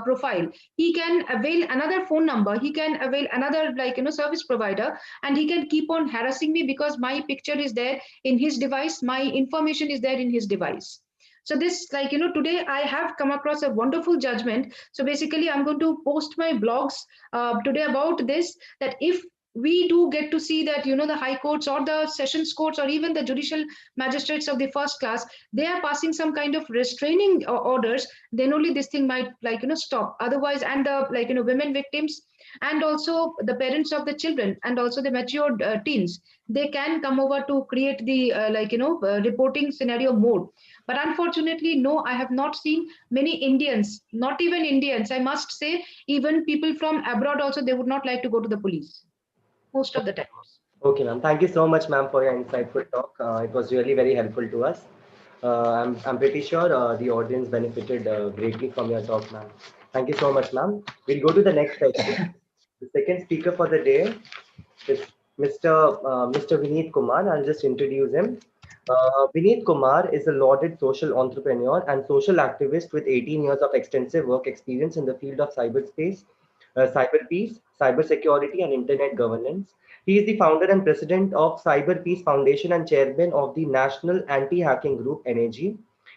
profile. He can avail another phone number. He can avail another service provider, and he can keep on harassing me because my picture is there in his device, my information is there in his device. So this, today I have come across a wonderful judgment. So basically, I'm going to post my blogs today about this, that if we do get to see that, the high courts or the sessions courts or even the judicial magistrates of the first class, they are passing some kind of restraining orders, then only this thing might stop. Otherwise, and the women victims, and also the parents of the children, and also the matured teens, they can come over to create the reporting scenario mode. But unfortunately, no, I have not seen many Indians, not even Indians, I must say, even people from abroad also, they would not like to go to the police most of the times. Okay, ma'am. Thank you so much, ma'am, for your insightful talk. It was really very helpful to us. I'm pretty sure the audience benefited greatly from your talk, ma'am. Thank you so much, ma'am. We'll go to the next session. The second speaker for the day is Mr. Vineet Kumar. I'll just introduce him. Vineet Kumar is a lauded social entrepreneur and social activist with 18 years of extensive work experience in the field of cyberspace, cyber peace, cyber security, and internet governance. He is the founder and president of Cyber Peace Foundation and chairman of the National Anti-Hacking Group, NAG.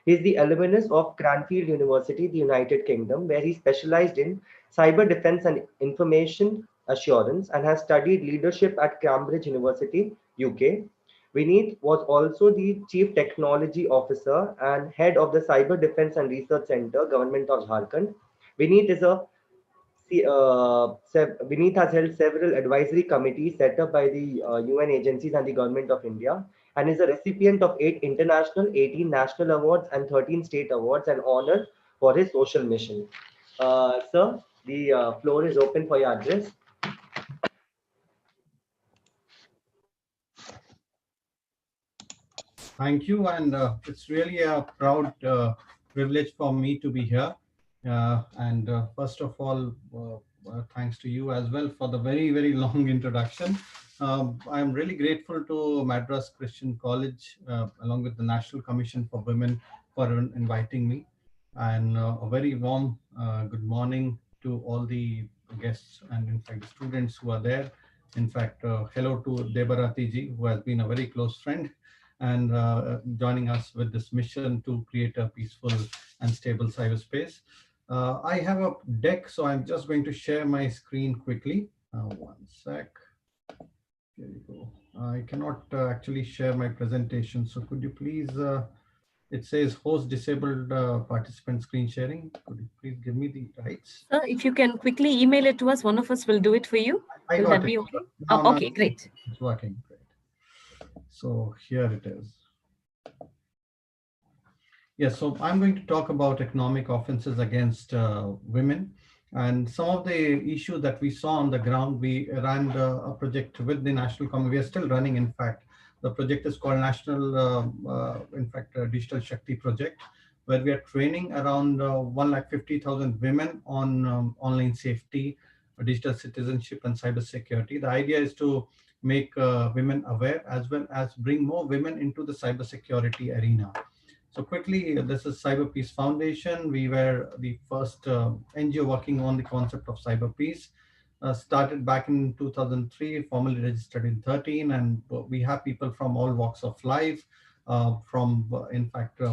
He is the alumnus of Cranfield University, the United Kingdom, where he specialized in cyber defense and information assurance and has studied leadership at Cambridge University, UK. Vineet was also the Chief Technology Officer and head of the Cyber Defense and Research Center, Government of Jharkhand. Vineet is a Vineet has held several advisory committees set up by the UN agencies and the Government of India, and is a recipient of 8 international, 18 national awards, and 13 state awards, and honored for his social mission. Sir, the floor is open for your address. Thank you, and it's really a proud privilege for me to be here. And first of all, thanks to you as well for the very, very long introduction. I'm really grateful to Madras Christian College, along with the National Commission for Women, for inviting me. And a very warm good morning to all the guests and, in fact, students who are there. In fact, hello to Debarati ji, who has been a very close friend, and joining us with this mission to create a peaceful and stable cyberspace. I have a deck, so I'm just going to share my screen quickly. One sec. Here you go. I cannot actually share my presentation, so could you please, it says host disabled participant screen sharing. Could you please give me the rights? If you can quickly email it to us, one of us will do it for you. Will that be okay? No, oh, okay, great. It's working, great. So here it is. Yes, so I'm going to talk about economic offenses against women. And some of the issues that we saw on the ground, we ran a project with the National Commission. We are still running, in fact, The project is called Digital Shakti Project, where we are training around 150,000 women on online safety, digital citizenship, and cybersecurity. The idea is to make women aware as well as bring more women into the cybersecurity arena. So quickly, this is Cyber Peace Foundation. We were the first NGO working on the concept of cyber peace. Started back in 2003, formally registered in 13, and we have people from all walks of life, from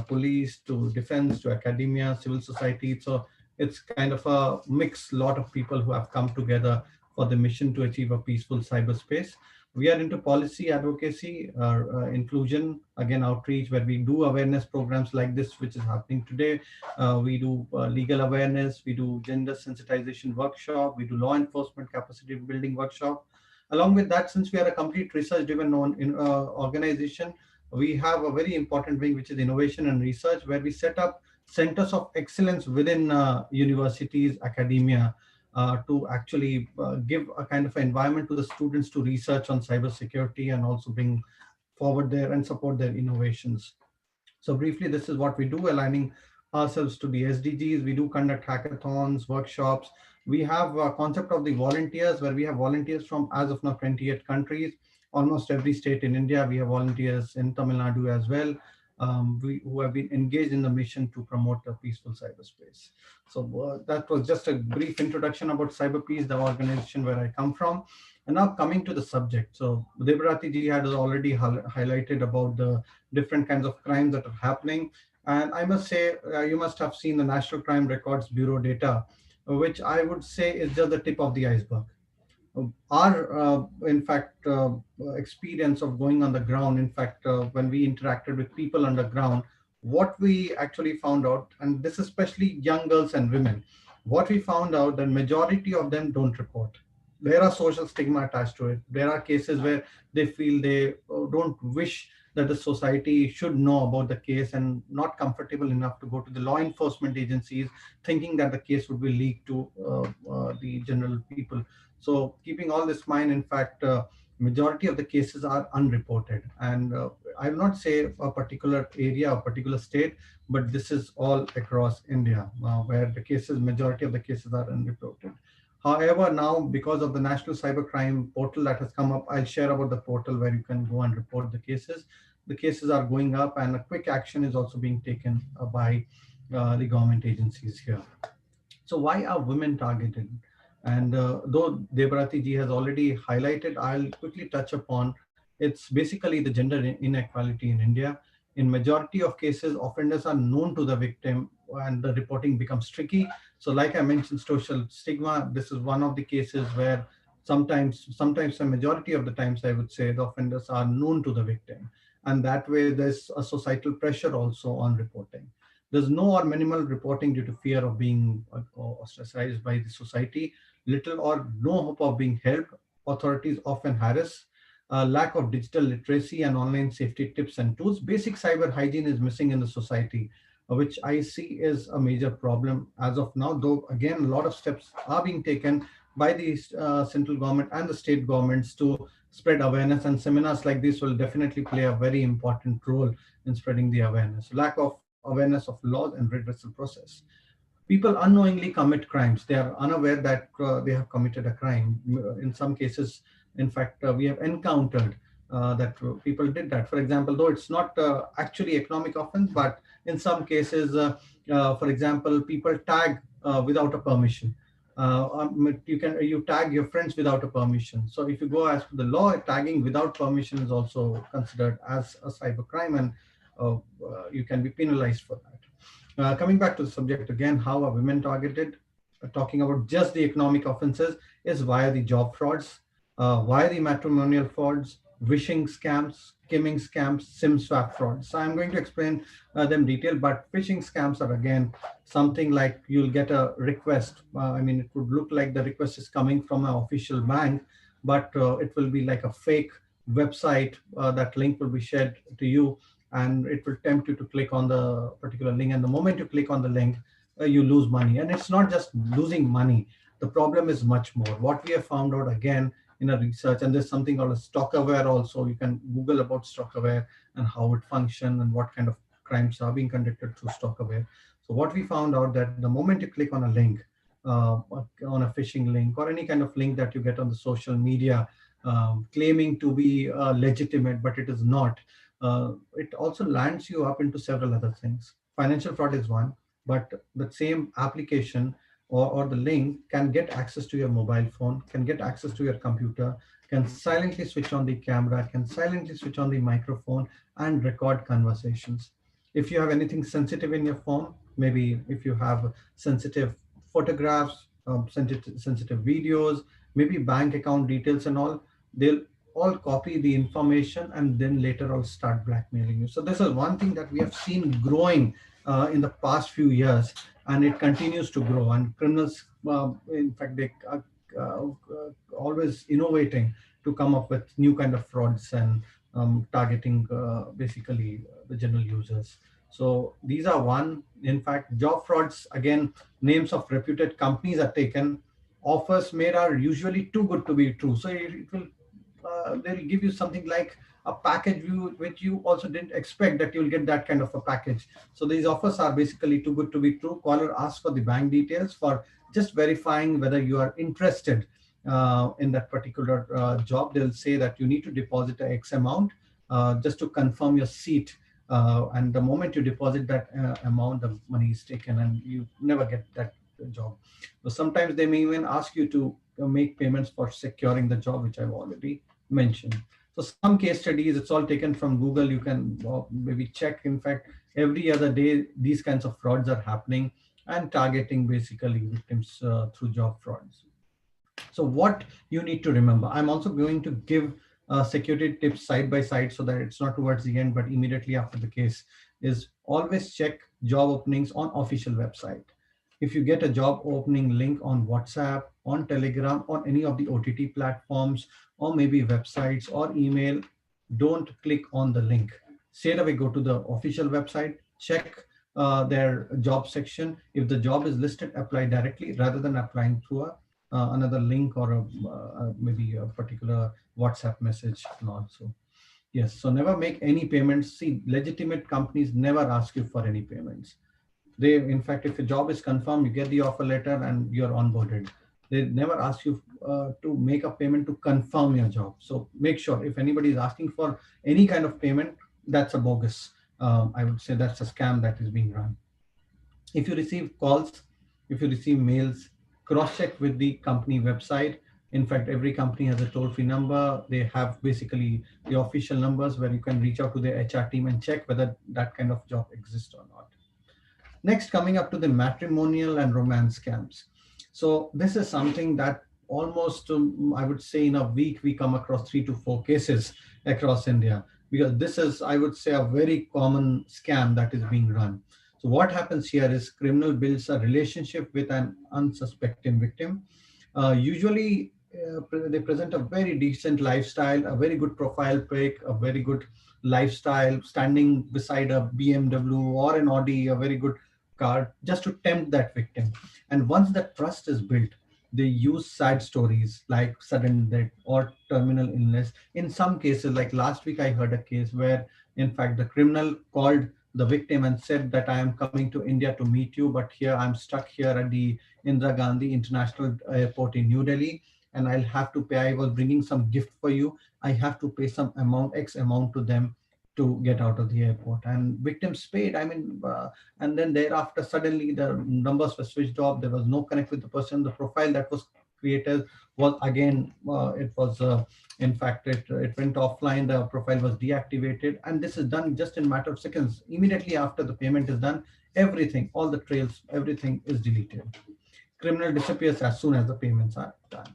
police to defense to academia, civil society. So it's kind of a mix, lot of people who have come together for the mission to achieve a peaceful cyberspace. We are into policy advocacy, inclusion, again, outreach, where we do awareness programs like this, which is happening today. We do legal awareness, we do gender sensitization workshop, we do law enforcement capacity building workshop. Along with that, since we are a complete research-driven organization, we have a very important wing, which is innovation and research, where we set up centers of excellence within universities, academia, to actually give a kind of environment to the students to research on cybersecurity and also bring forward there and support their innovations. So briefly, this is what we do, aligning ourselves to the SDGs. We do conduct hackathons, workshops. We have a concept of the volunteers, where we have volunteers from, as of now, 28 countries, almost every state in India. We have volunteers in Tamil Nadu as well, who have been engaged in the mission to promote a peaceful cyberspace. So that was just a brief introduction about Cyber Peace, the organization where I come from. And now coming to the subject. So Debarati ji had already highlighted about the different kinds of crimes that are happening. And I must say, you must have seen the National Crime Records Bureau data, which I would say is just the tip of the iceberg. Our, experience of going on the ground, when we interacted with people on the ground, what we actually found out, and this is especially young girls and women, what we found out that majority of them don't report. There are social stigma attached to it. There are cases where they feel they don't wish that the society should know about the case and not comfortable enough to go to the law enforcement agencies, thinking that the case would be leaked to the general people. So keeping all this in mind, majority of the cases are unreported. And I will not say a particular area, a particular state, but this is all across India, where the cases, majority of the cases are unreported. However, now because of the National Cybercrime Portal that has come up, I'll share about the portal where you can go and report the cases. The cases are going up, and a quick action is also being taken by the government agencies here. So why are women targeted? And though Debarati ji has already highlighted, I'll quickly touch upon, it's basically the gender inequality in India. In majority of cases, offenders are known to the victim and the reporting becomes tricky. So like I mentioned, social stigma, this is one of the cases where sometimes a majority of the times, I would say, the offenders are known to the victim. And that way there's a societal pressure also on reporting. There's no or minimal reporting due to fear of being ostracized by the society, little or no hope of being helped. Authorities often harass, lack of digital literacy and online safety tips and tools. Basic cyber hygiene is missing in the society, which I see is a major problem as of now, though again, a lot of steps are being taken by the central government and the state governments to spread awareness, and seminars like this will definitely play a very important role in spreading the awareness. Lack of awareness of laws and redressal process. People unknowingly commit crimes. They are unaware that they have committed a crime. In some cases, we have encountered that people did that. For example, though it's not actually economic offense, but in some cases, for example, people tag without a permission. You tag your friends without a permission. So if you go as to the law, tagging without permission is also considered as a cyber crime, and you can be penalized for that. Coming back to the subject again, how are women targeted? Talking about just the economic offenses is via the job frauds, via the matrimonial frauds, wishing scams, skimming scams, SIM swap frauds. So I'm going to explain them detail, but phishing scams are again something like you'll get a request. It would look like the request is coming from an official bank, but it will be like a fake website. That link will be shared to you, and it will tempt you to click on the particular link. And the moment you click on the link, you lose money. And it's not just losing money. The problem is much more. What we have found out again in a research, and there's something called a stock aware also. You can Google about stock aware and how it function and what kind of crimes are being conducted through stock aware. So what we found out that the moment you click on a link, on a phishing link or any kind of link that you get on the social media, claiming to be legitimate, but it is not. It also lands you up into several other things. Financial fraud is one, but the same application or the link can get access to your mobile phone, can get access to your computer, can silently switch on the camera, can silently switch on the microphone and record conversations. If you have anything sensitive in your phone, maybe if you have sensitive photographs, sensitive videos, maybe bank account details and all, they'll all copy the information and then later on start blackmailing you. So this is one thing that we have seen growing in the past few years, and it continues to grow. And criminals, in fact, they are always innovating to come up with new kind of frauds and targeting basically the general users. So these are one. In fact, job frauds, again, names of reputed companies are taken. Offers made are usually too good to be true. So it will they'll give you something like a package view which you also didn't expect that you'll get that kind of a package. So these offers are basically too good to be true. Caller asks for the bank details for just verifying whether you are interested in that particular job. They'll say that you need to deposit a X amount just to confirm your seat. And the moment you deposit that amount, the money is taken and you never get that job. So sometimes they may even ask you to make payments for securing the job, which I've already mentioned. So some case studies, it's all taken from Google. You can maybe check. In fact, every other day, these kinds of frauds are happening and targeting basically victims through job frauds. So what you need to remember, I'm also going to give security tips side by side so that it's not towards the end, but immediately after the case, is always check job openings on official website. If you get a job opening link on WhatsApp, on Telegram, on any of the OTT platforms, or maybe websites or email, don't click on the link. Straight away go to the official website, check their job section. If the job is listed, apply directly rather than applying through another link or maybe a particular WhatsApp message and also. Yes, so never make any payments. See, legitimate companies never ask you for any payments. They, in fact, if a job is confirmed, you get the offer letter and you're onboarded. They never ask you to make a payment to confirm your job. So make sure if anybody is asking for any kind of payment, that's a bogus. I would say that's a scam that is being run. If you receive calls, if you receive mails, cross-check with the company website. In fact, every company has a toll-free number. They have basically the official numbers where you can reach out to their HR team and check whether that kind of job exists or not. Next, coming up to the matrimonial and romance scams. So this is something that almost, I would say in a week, we come across 3 to 4 cases across India, because this is, I would say, a very common scam that is being run. So what happens here is criminal builds a relationship with an unsuspecting victim. Usually, they present a very decent lifestyle, a very good profile pic, a very good lifestyle, standing beside a BMW or an Audi, a very good car, just to tempt that victim. And once the trust is built, they use sad stories like sudden death or terminal illness. In some cases, like last week, I heard a case where, in fact, the criminal called the victim and said that I am coming to India to meet you, but here I'm stuck here at the Indira Gandhi International Airport in New Delhi, and I'll have to pay. I was bringing some gift for you. I have to pay some amount, X amount to them to get out of the airport. And victims paid. I mean, and then thereafter, suddenly the numbers were switched off. There was no connect with the person. The profile that was created was again, it was, in fact, it went offline. The profile was deactivated. And this is done just in a matter of seconds. Immediately after the payment is done, everything, all the trails, everything is deleted. Criminal disappears as soon as the payments are done.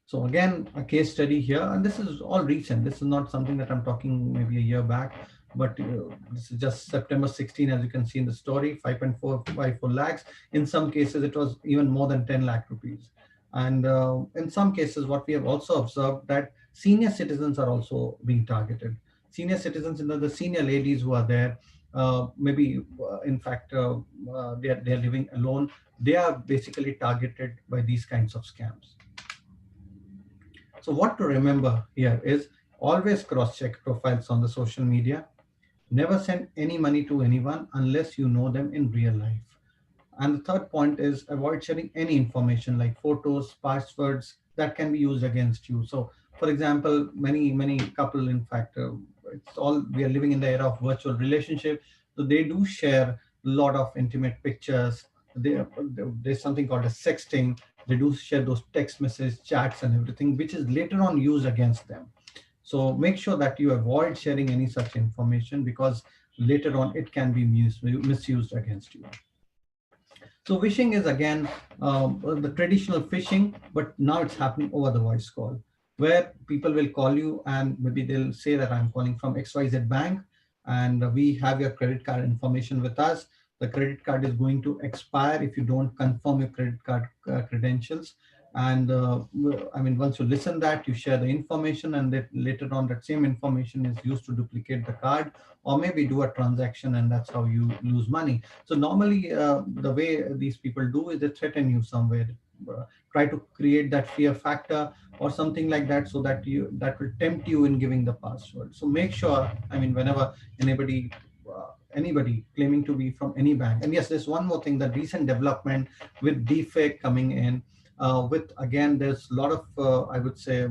So again, a case study here, and this is all recent. This is not something that I'm talking maybe a year back, but this is just September 16, as you can see in the story, 5.454 lakhs. In some cases, it was even more than 10 lakh rupees. And in some cases, what we have also observed that senior citizens are also being targeted. Senior citizens, the senior ladies who are there, maybe in fact, they are living alone. They are basically targeted by these kinds of scams. So what to remember here is always cross-check profiles on the social media. Never send any money to anyone unless you know them in real life. And the third point is avoid sharing any information like photos, passwords that can be used against you. So, for example, many couple, in fact, it's all we are living in the era of virtual relationship. So they do share a lot of intimate pictures. There's something called as sexting. They do share those text messages, chats, and everything, which is later on used against them. So make sure that you avoid sharing any such information because later on it can be misused against you. So phishing is again the traditional phishing, but now it's happening over the voice call, where people will call you and maybe they'll say that I'm calling from XYZ bank and we have your credit card information with us. The credit card is going to expire if you don't confirm your credit card credentials. And I mean, once you listen that, you share the information and that later on that same information is used to duplicate the card or maybe do a transaction and that's how you lose money. So normally, the way these people do is they threaten you somewhere, try to create that fear factor or something like that, so that will tempt you in giving the password. So make sure, I mean, whenever anybody claiming to be from any bank, and yes, there's one more thing: the recent development with deepfake coming in. With again, there's a lot of I would say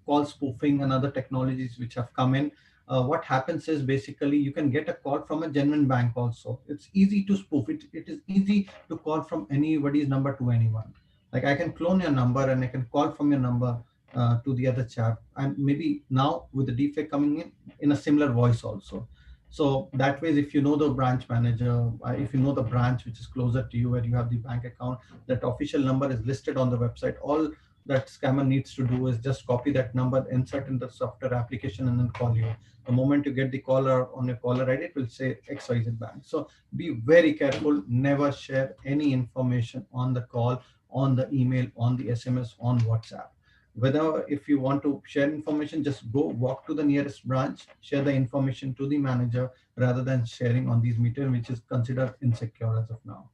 call spoofing and other technologies which have come in. What happens is basically you can get a call from a genuine bank also. It's easy to spoof it. It is easy to call from anybody's number to anyone. Like I can clone your number and I can call from your number to the other chap. And maybe now with the deepfake coming in a similar voice also. So that way, if you know the branch manager, if you know the branch which is closer to you where you have the bank account, that official number is listed on the website. All that scammer needs to do is just copy that number, insert in the software application, and then call you. The moment you get the caller on your caller ID, it will say XYZ bank. So be very careful. Never share any information on the call, on the email, on the SMS, on WhatsApp. Whether if you want to share information, just go walk to the nearest branch, share the information to the manager rather than sharing on these meter, which is considered insecure as of now.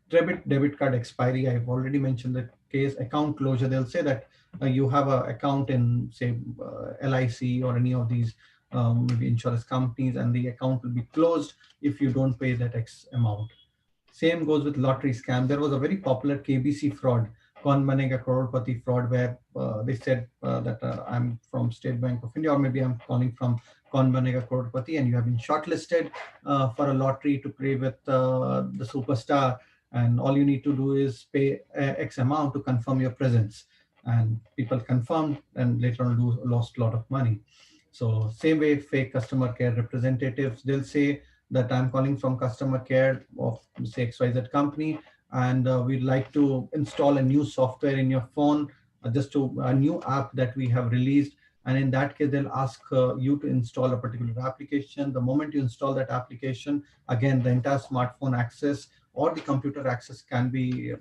Debit card expiry, I've already mentioned the case. Account closure, they'll say that you have an account in say LIC or any of these maybe insurance companies, and the account will be closed if you don't pay that X amount. Same goes with lottery scam. There was a very popular KBC fraud, Kaun Banega Crorepati fraud, where they said that I'm from State Bank of India, or maybe I'm calling from Kaun Banega Crorepati, and you have been shortlisted for a lottery to play with the superstar, and all you need to do is pay X amount to confirm your presence. And people confirmed, and later on lost a lot of money. So same way, fake customer care representatives, they'll say that I'm calling from customer care of say XYZ company, and we'd like to install a new software in your phone, just to a new app that we have released. And in that case, they'll ask you to install a particular application. The moment you install that application, again, the entire smartphone access or the computer access can be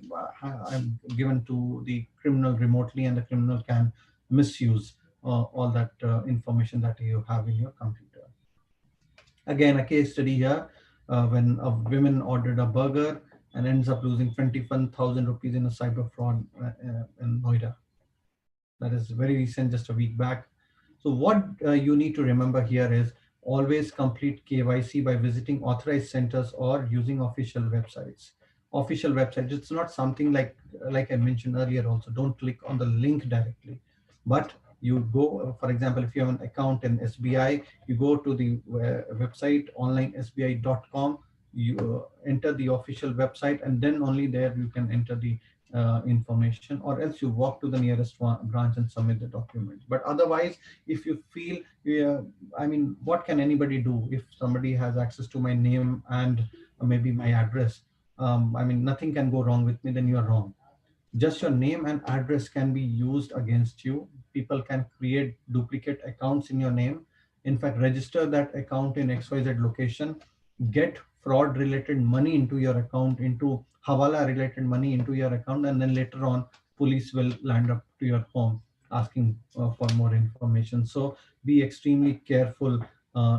given to the criminal remotely, and the criminal can misuse all that information that you have in your computer. Again, a case study here, when a woman ordered a burger and ends up losing 21,000 rupees in a cyber fraud in Noida. That is very recent, just a week back. So what you need to remember here is always complete KYC by visiting authorized centers or using official websites. Official websites, it's not something like I mentioned earlier also, don't click on the link directly, but you go, for example, if you have an account in SBI, you go to the website onlinesbi.com, you enter the official website, and then only there you can enter the information, or else you walk to the nearest branch and submit the documents. But otherwise, if you feel, I mean, what can anybody do if somebody has access to my name and maybe my address? I mean, nothing can go wrong with me, then you are wrong. Just your name and address can be used against you. People can create duplicate accounts in your name. In fact, register that account in XYZ location, get fraud related money into your account, into Hawala related money into your account, and then later on, police will land up to your home asking for more information. So be extremely careful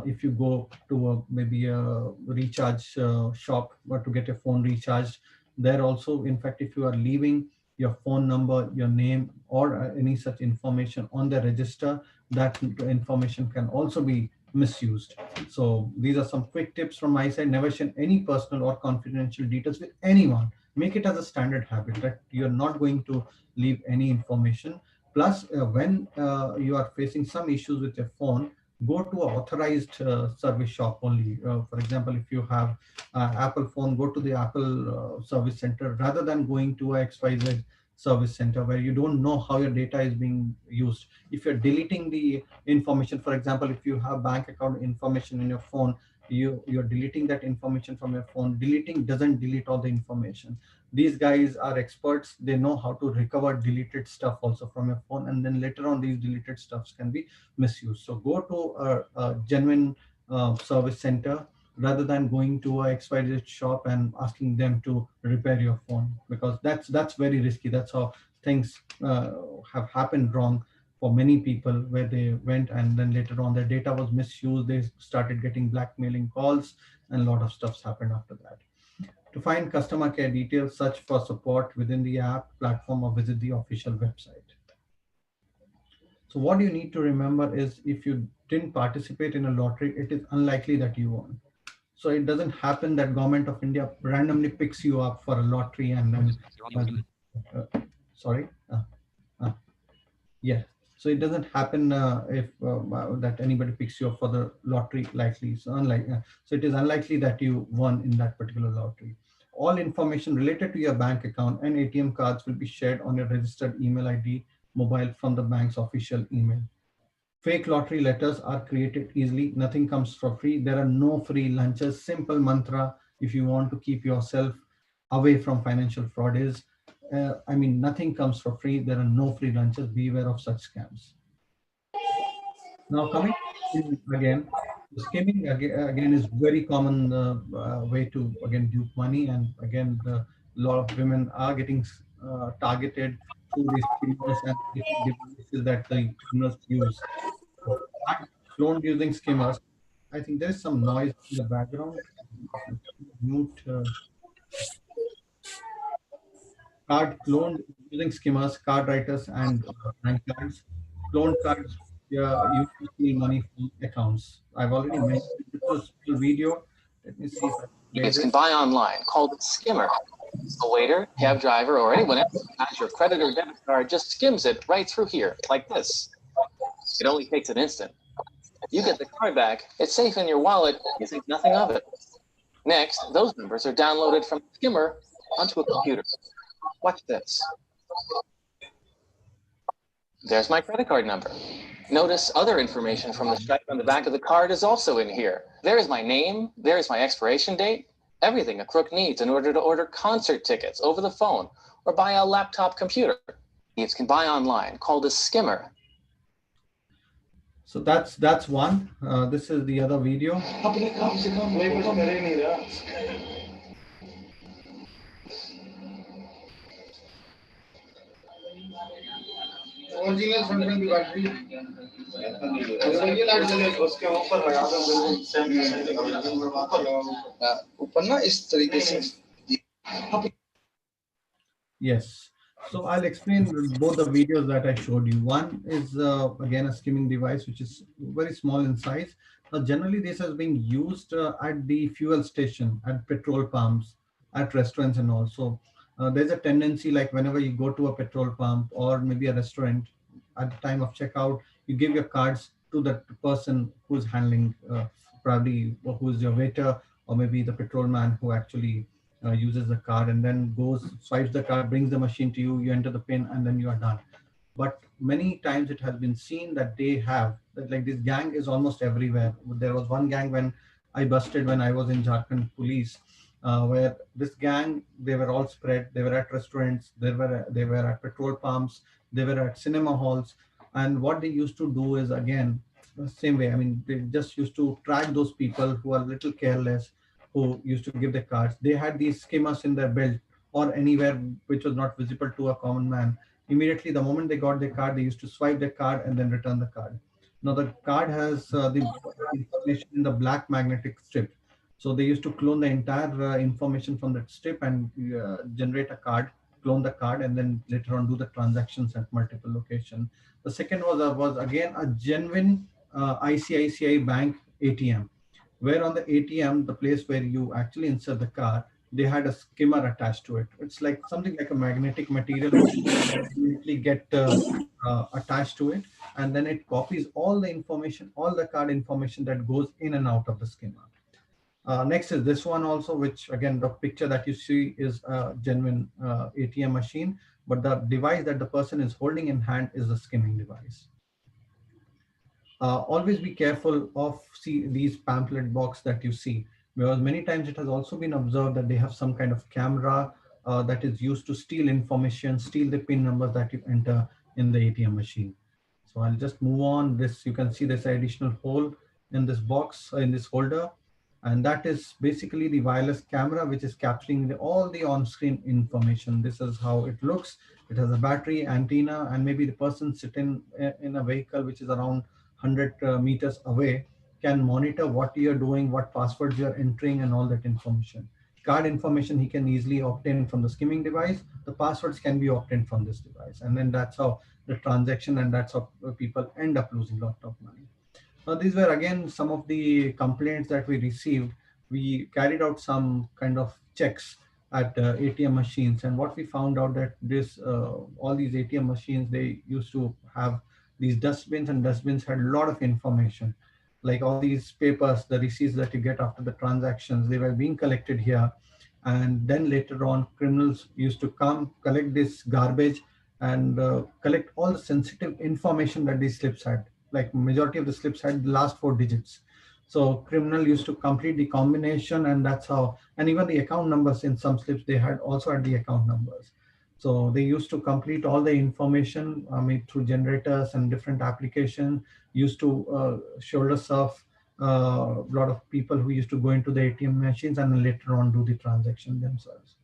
if you go to maybe a recharge shop or to get a phone recharged. There also, in fact, if you are leaving your phone number, your name, or any such information on the register, that information can also be misused. So these are some quick tips from my side. Never share any personal or confidential details with anyone. Make it as a standard habit that you're not going to leave any information. Plus, when you are facing some issues with your phone, go to an authorized service shop only. For example, if you have Apple phone, go to the Apple service center rather than going to a XYZ service center where you don't know how your data is being used. If you're deleting the information, for example, if you have bank account information in your phone, you're deleting that information from your phone. Deleting doesn't delete all the information. These guys are experts. They know how to recover deleted stuff also from your phone, and then later on these deleted stuffs can be misused. So go to a genuine service center rather than going to a XYZ shop and asking them to repair your phone, because that's very risky. That's how things have happened wrong for many people, where they went and then later on their data was misused. They started getting blackmailing calls, and a lot of stuffs happened after that. To find customer care details, search for support within the app platform or visit the official website. So what you need to remember is, if you didn't participate in a lottery, it is unlikely that you won. So it doesn't happen that government of India randomly picks you up for a lottery and then, sorry, yeah. So it doesn't happen if that anybody picks you up for the lottery likely. So so it is unlikely that you won in that particular lottery. All information related to your bank account and ATM cards will be shared on your registered email ID mobile from the bank's official email. Fake lottery letters are created easily. Nothing comes for free. There are no free lunches. Simple mantra if you want to keep yourself away from financial fraud is, I mean, nothing comes for free. There are no free lunches. Beware of such scams. Now coming in again, skimming again is very common way to again dupe money, and again a lot of women are getting targeted through these skimmers and different devices that the criminals use. So, card cloned using skimmers. I think there is some noise in the background. Mute. Card cloned using skimmers, card writers, and bank cards. Cloned cards used to steal money from accounts. I've already mentioned this was a video. Let me see if I can play Tickets can this. buy online called Skimmer. A waiter, cab driver, or anyone else who has your credit or debit card just skims it right through here, like this. It only takes an instant. You get the card back, it's safe in your wallet, you think nothing of it. Next, those numbers are downloaded from the skimmer onto a computer. Watch this. There's my credit card number. Notice other information from the stripe on the back of the card is also in here. There's my name, there's my expiration date, everything a crook needs in order to order concert tickets over the phone or buy a laptop computer. Thieves can buy online, called a skimmer. So that's one. This is the other video. Original Samsung की battery उसके ऊपर लगा दो ऊपर ना इस तरीके से. Yes. So I'll explain both the videos that I showed you. One is again a skimming device, which is very small in size. Now, generally, this has been used at the fuel station, at petrol pumps, at restaurants, and also there's a tendency, like whenever you go to a petrol pump or maybe a restaurant, at the time of checkout, you give your cards to the person who's handling, probably who's your waiter, or maybe the petrol man who actually uses the card, and then goes, swipes the card, brings the machine to you, you enter the pin, and then you are done. But many times it has been seen that they have, that like this gang is almost everywhere. There was one gang when I busted when I was in Jharkhand police, where this gang, they were all spread. They were at restaurants, they were at petrol pumps, they were at cinema halls. And what they used to do is, again, the same way. I mean, they just used to track those people who are a little careless, who used to give the cards. They had these skimmers in their belt or anywhere which was not visible to a common man. Immediately, the moment they got their card, they used to swipe their card and then return the card. Now, the card has the information in the black magnetic strip. So they used to clone the entire information from that strip and generate a card. clone the card and then later on do the transactions at multiple locations. The second was again a genuine ICICI Bank ATM, where on the ATM, the place where you actually insert the card, they had a skimmer attached to it. It's like something like a magnetic material which immediately get attached to it, and then it copies all the information, all the card information that goes in and out of the skimmer. Next is this one also, which again, the picture that you see is a genuine ATM machine, but the device that the person is holding in hand is the skimming device. Always be careful of these pamphlet box that you see, because many times it has also been observed that they have some kind of camera that is used to steal information, steal the PIN numbers that you enter in the ATM machine. So I'll just move on. This, you can see this additional hole in this box, in this holder, and that is basically the wireless camera which is capturing all the on-screen information. This is how it looks. It has a battery, antenna, and maybe the person sitting in a vehicle which is around 100 meters away can monitor what you're doing, what passwords you're entering, and all that information. Card information he can easily obtain from the skimming device. The passwords can be obtained from this device. And then that's how the transaction, and that's how people end up losing a lot of money. Now, these were again some of the complaints that we received. We carried out some kind of checks at ATM machines, and what we found out that this all these ATM machines, they used to have these dustbins, and dustbins had a lot of information, like all these papers, the receipts that you get after the transactions, they were being collected here. And then later on, criminals used to come collect this garbage and collect all the sensitive information that these slips had. Like majority of the slips had the last 4 digits. So criminal used to complete the combination, and that's how, and even the account numbers in some slips, they had also had the account numbers. So they used to complete all the information, through generators and different applications, used to shoulder surf a lot of people who used to go into the ATM machines and then later on do the transaction themselves.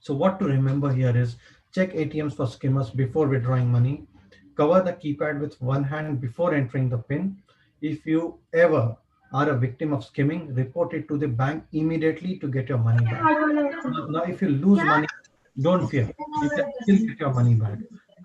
So what to remember here is check ATMs for skimmers before withdrawing money. Cover the keypad with one hand before entering the PIN. If you ever are a victim of skimming, report it to the bank immediately to get your money back. Now, if you lose money, don't fear. You can still get your money back.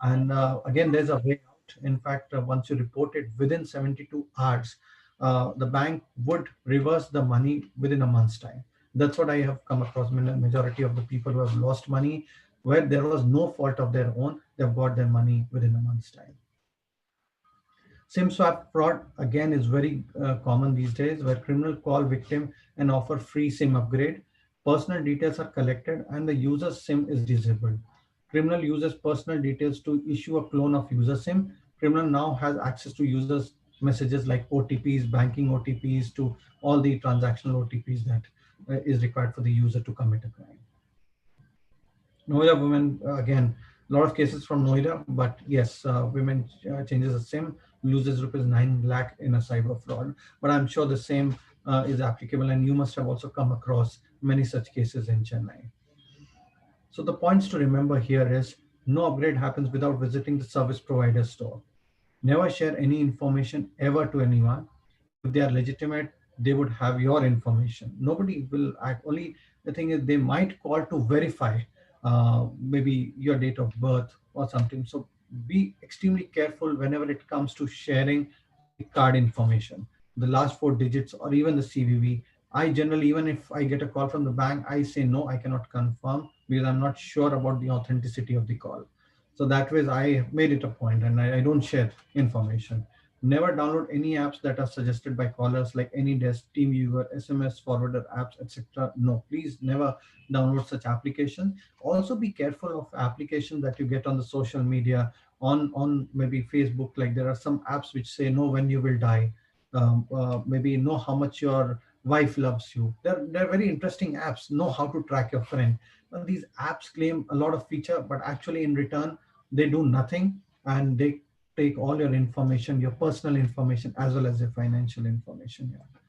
And again, there's a way out. In fact, once you report it within 72 hours, the bank would reverse the money within a month's time. That's what I have come across. Majority of the people who have lost money, where there was no fault of their own, they've got their money within a month's time. SIM swap fraud again is very common these days, where criminal call victim and offer free SIM upgrade. Personal details are collected and the user's SIM is disabled. Criminal uses personal details to issue a clone of user SIM. Criminal now has access to users' messages like OTPs, banking OTPs, to all the transactional OTPs that is required for the user to commit a crime. Noida women, again, a lot of cases from Noida, but yes, women changes a SIM, loses rupees 9 lakh in a cyber fraud. But I'm sure the same is applicable, and you must have also come across many such cases in Chennai. So the points to remember here is no upgrade happens without visiting the service provider store. Never share any information ever to anyone. If they are legitimate, they would have your information. Nobody will act. Only the thing is they might call to verify maybe your date of birth or something. So be extremely careful whenever it comes to sharing the card information, the last 4 digits or even the CVV. I generally, even if I get a call from the bank, I say no, I cannot confirm because I'm not sure about the authenticity of the call. So that way I made it a point, and I don't share information. Never download any apps that are suggested by callers like AnyDesk, TeamViewer, SMS forwarder apps, etc. No, please never download such applications. Also be careful of applications that you get on the social media, on maybe Facebook. Like there are some apps which say know when you will die, maybe know how much your wife loves you. They're very interesting apps. Know how to track your friend. These apps claim a lot of feature, but actually in return they do nothing, and they take all your information, your personal information, as well as your financial information. Yeah.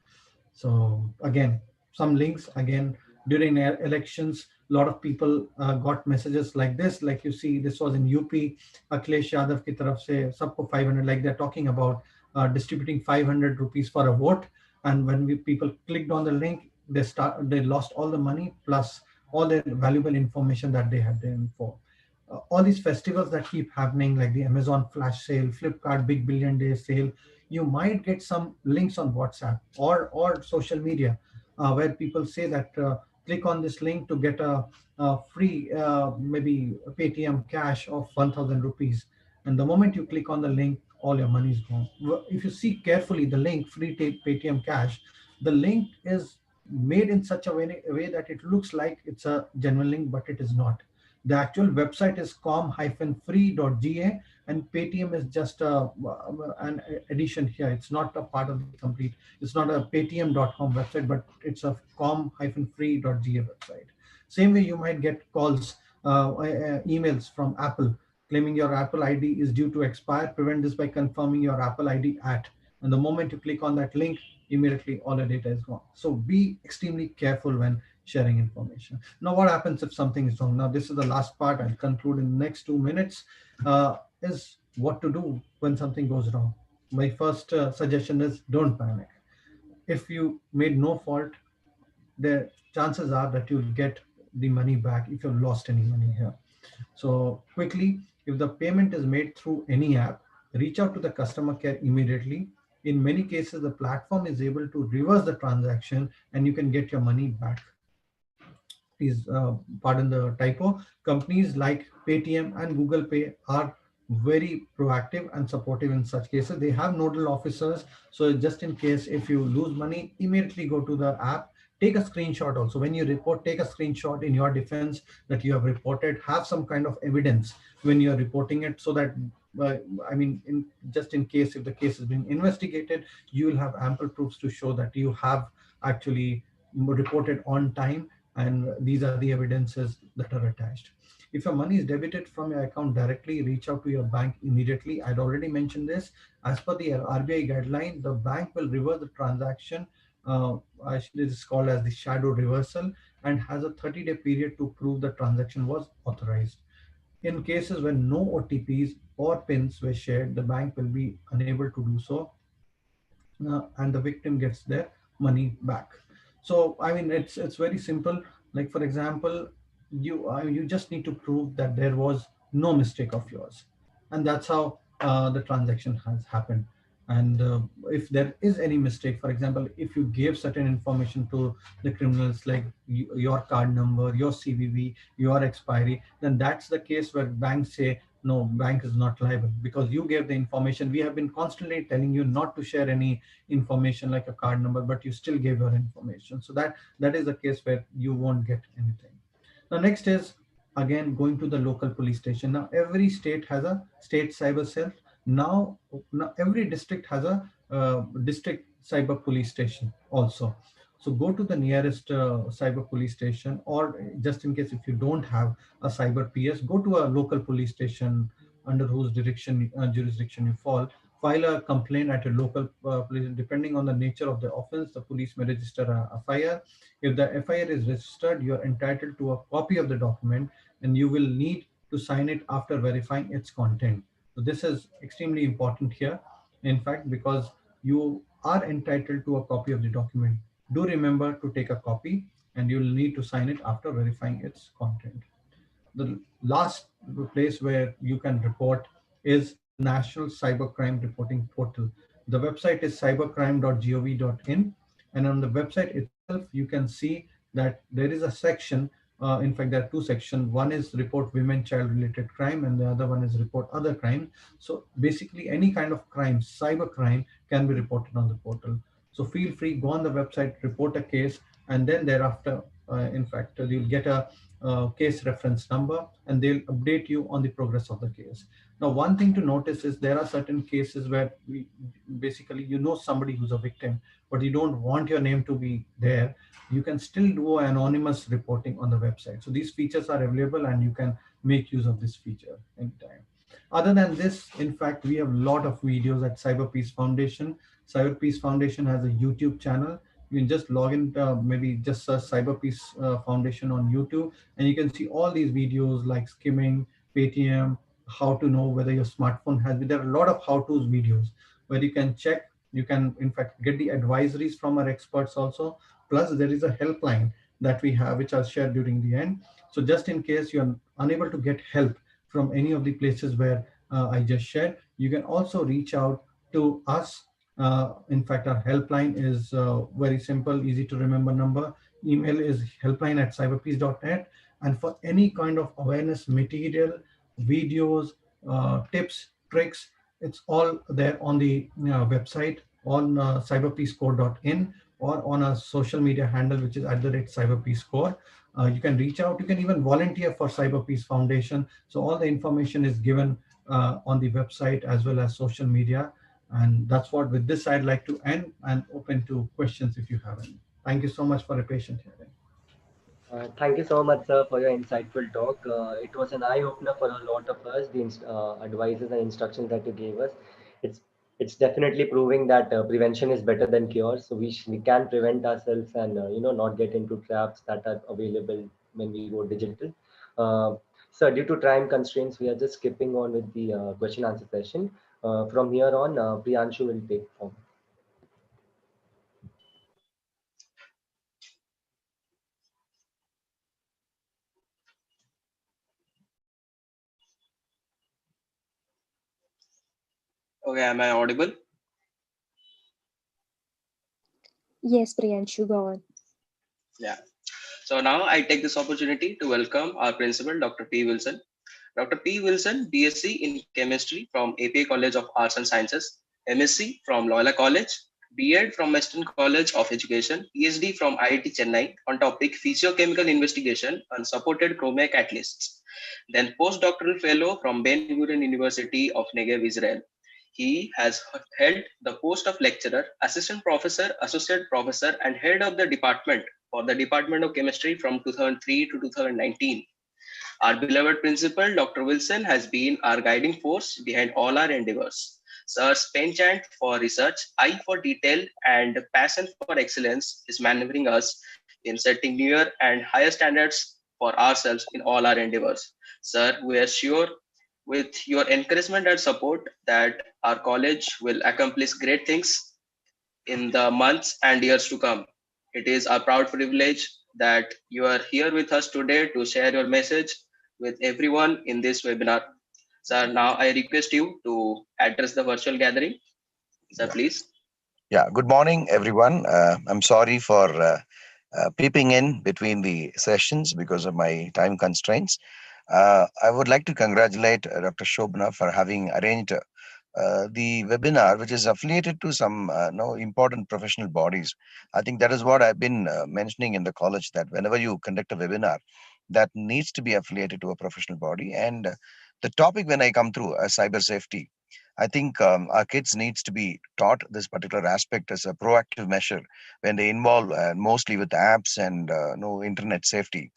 So again, some links again during elections, a lot of people got messages like this. Like you see, this was in UP. Akhilesh Yadav ki taraf se sabko 500. Like they're talking about distributing 500 rupees for a vote. And when people clicked on the link, they lost all the money plus all the valuable information that they had there for. All these festivals that keep happening, like the Amazon flash sale, Flipkart Big Billion Day sale, you might get some links on WhatsApp or social media where people say that click on this link to get a free maybe a Paytm cash of 1,000 rupees. And the moment you click on the link, all your money is gone. If you see carefully the link, free Paytm cash, the link is made in such a way that it looks like it's a genuine link, but it is not. The actual website is com-free.ga, and Paytm is just an addition here. It's not a part of the complete. It's not a paytm.com website, but it's a com-free.ga website. Same way you might get calls, emails from Apple claiming your Apple ID is due to expire. Prevent this by confirming your Apple ID at. And the moment you click on that link, immediately all the data is gone. So be extremely careful when sharing information. Now, what happens if something is wrong? Now, this is the last part. I'll conclude in the next 2 minutes. Is what to do when something goes wrong. My first suggestion is don't panic. If you made no fault, the chances are that you'll get the money back if you've lost any money here. So quickly, if the payment is made through any app, reach out to the customer care immediately. In many cases, the platform is able to reverse the transaction and you can get your money back. Please pardon the typo. Companies like Paytm and Google Pay are very proactive and supportive in such cases. They have nodal officers. So just in case if you lose money, immediately go to the app. Take a screenshot also. When you report, take a screenshot in your defense that you have reported. Have some kind of evidence when you're reporting it so that, I mean, just in case if the case is being investigated, you will have ample proofs to show that you have actually reported on time, and these are the evidences that are attached. If your money is debited from your account directly, reach out to your bank immediately. I'd already mentioned this. As per the RBI guideline, the bank will reverse the transaction. Actually, this is called as the shadow reversal and has a 30-day period to prove the transaction was authorized. In cases where no OTPs or PINs were shared, the bank will be unable to do so, and the victim gets their money back. So I mean, it's very simple. Like for example, you just need to prove that there was no mistake of yours, and that's how the transaction has happened. And if there is any mistake, for example, if you gave certain information to the criminals, like your card number, your CVV, your expiry, then that's the case where banks say no, bank is not liable because you gave the information. We have been constantly telling you not to share any information like a card number, but you still gave your information. So that is the case where you won't get anything. Now next is again going to the local police station. Now every state has a state cyber cell. Now every district has a district cyber police station also. So go to the nearest cyber police station, or just in case if you don't have a cyber PS, go to a local police station under whose jurisdiction you fall. File a complaint at a local police. Depending on the nature of the offense, the police may register a FIR. If the FIR is registered, you are entitled to a copy of the document, and you will need to sign it after verifying its content. So this is extremely important here, in fact, because you are entitled to a copy of the document. Do remember to take a copy, and you'll need to sign it after verifying its content. The last place where you can report is the National Cybercrime Reporting Portal. The website is cybercrime.gov.in, and on the website itself, you can see that there is a section. In fact, there are two sections. One is report women child related crime, and the other one is report other crime. So basically any kind of crime, cyber crime, can be reported on the portal. So feel free, go on the website, report a case, and then thereafter, in fact, you'll get a case reference number, and they'll update you on the progress of the case. Now, one thing to notice is there are certain cases where basically somebody who's a victim, but you don't want your name to be there. You can still do anonymous reporting on the website. So these features are available, and you can make use of this feature anytime. Other than this, in fact, we have a lot of videos at Cyber Peace Foundation. Cyber Peace Foundation has a YouTube channel. You can just log in, maybe just search Cyber Peace Foundation on YouTube, and you can see all these videos like skimming, Paytm, how to know whether your smartphone has. There are a lot of how-tos videos where you can check. You can, in fact, get the advisories from our experts also. Plus, there is a helpline that we have, which I'll share during the end. So just in case you're unable to get help from any of the places where I just shared, you can also reach out to us. In fact, our helpline is very simple, easy to remember number. Email is helpline@cyberpeace.net. And for any kind of awareness material, videos, tips, tricks, it's all there on the website on cyberpeacecore.in, or on our social media handle, which is @cyberpeacecore. You can reach out. You can even volunteer for Cyber Peace Foundation. So all the information is given on the website as well as social media. And that's what, with this, I'd like to end and open to questions if you have any. Thank you so much for a patient hearing. Thank you so much, sir, for your insightful talk. It was an eye-opener for a lot of us, the advices and instructions that you gave us. It's it's definitely proving that prevention is better than cure. So we can prevent ourselves and not get into traps that are available when we go digital. Uh, so due to time constraints, we are just skipping on with the question answer session. From here on, Priyanshu will take form. Okay, am I audible? Yes, Priyanshu, go on. Yeah. So now I take this opportunity to welcome our principal, Dr. P. Wilson. Dr. P. Wilson, BSc in Chemistry from APA College of Arts and Sciences, MSc from Loyola College, B.Ed from Western College of Education, PhD from IIT Chennai on topic Physiochemical Investigation and Supported Chromic Catalysts. Then postdoctoral fellow from Ben Gurion University of Negev, Israel. He has held the post of lecturer, assistant professor, associate professor, and head of the department for the Department of Chemistry from 2003 to 2019. Our beloved principal, Dr. Wilson, has been our guiding force behind all our endeavors. Sir's penchant for research, eye for detail, and passion for excellence is maneuvering us in setting newer and higher standards for ourselves in all our endeavors. Sir, we are sure with your encouragement and support that our college will accomplish great things in the months and years to come. It is a proud privilege that you are here with us today to share your message with everyone in this webinar. Sir, now I request you to address the virtual gathering. Sir, Yeah. please. Yeah. Good morning, everyone. I'm sorry for peeping in between the sessions because of my time constraints. I would like to congratulate Dr. Shobna for having arranged the webinar, which is affiliated to some no important professional bodies. I think that is what I've been mentioning in the college, that whenever you conduct a webinar, that needs to be affiliated to a professional body. And the topic when I come through, cyber safety, I think our kids needs to be taught this particular aspect as a proactive measure when they involve mostly with apps and no internet safety.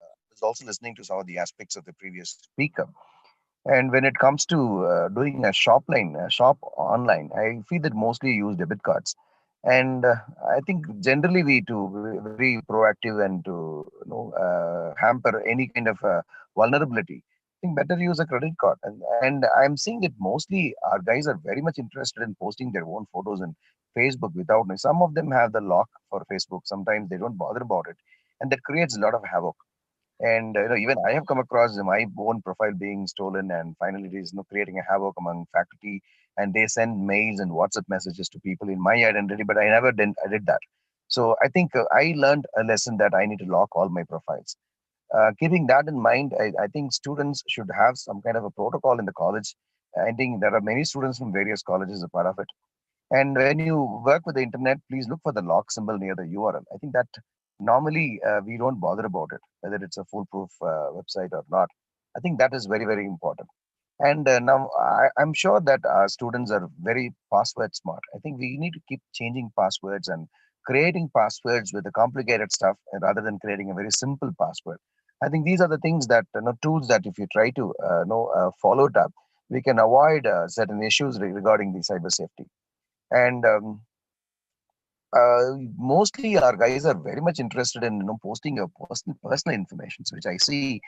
I was also listening to some of the aspects of the previous speaker. And when it comes to doing a shop online, I feel that mostly use debit cards. And I think generally we to very proactive and to hamper any kind of vulnerability. I think better use a credit card. And I'm seeing that mostly our guys are very much interested in posting their own photos in Facebook without. Some of them have the lock for Facebook. Sometimes they don't bother about it, and that creates a lot of havoc. And even I have come across my own profile being stolen, and finally it is creating a havoc among faculty, and they send mails and WhatsApp messages to people in my identity, but I did that. So I think I learned a lesson that I need to lock all my profiles. Keeping that in mind, I think students should have some kind of a protocol in the college. I think there are many students from various colleges a part of it. And when you work with the internet, please look for the lock symbol near the URL. I think that normally we don't bother about it, whether it's a foolproof website or not. I think that is very, very important. And now I'm sure that our students are very password smart. I think we need to keep changing passwords and creating passwords with the complicated stuff rather than creating a very simple password. I think these are the things that tools that if you try to follow it up, we can avoid certain issues regarding the cyber safety. And mostly our guys are very much interested in posting your personal information, which I see,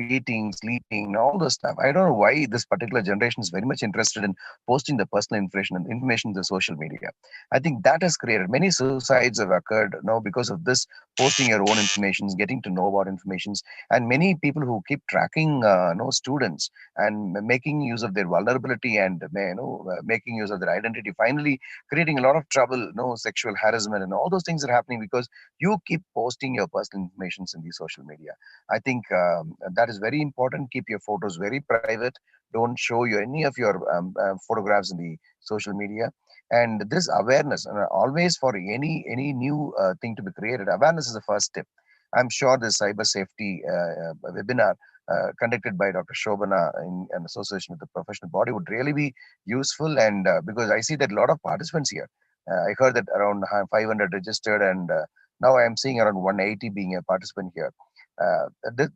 eating, sleeping, all this stuff. I don't know why this particular generation is very much interested in posting the personal information in the social media. I think that has created many suicides have occurred because of this, posting your own informations, getting to know about informations, and many people who keep tracking students and making use of their vulnerability and making use of their identity, finally creating a lot of trouble, sexual harassment and all those things are happening because you keep posting your personal information in the social media. I think that is very important. Keep your photos very private. Don't show you any of your photographs in the social media. And this awareness, always for any new thing to be created, awareness is the first step. I'm sure this cyber safety webinar conducted by Dr. Shobana in an association with the professional body would really be useful. And because I see that a lot of participants here, I heard that around 500 registered, and now I am seeing around 180 being a participant here.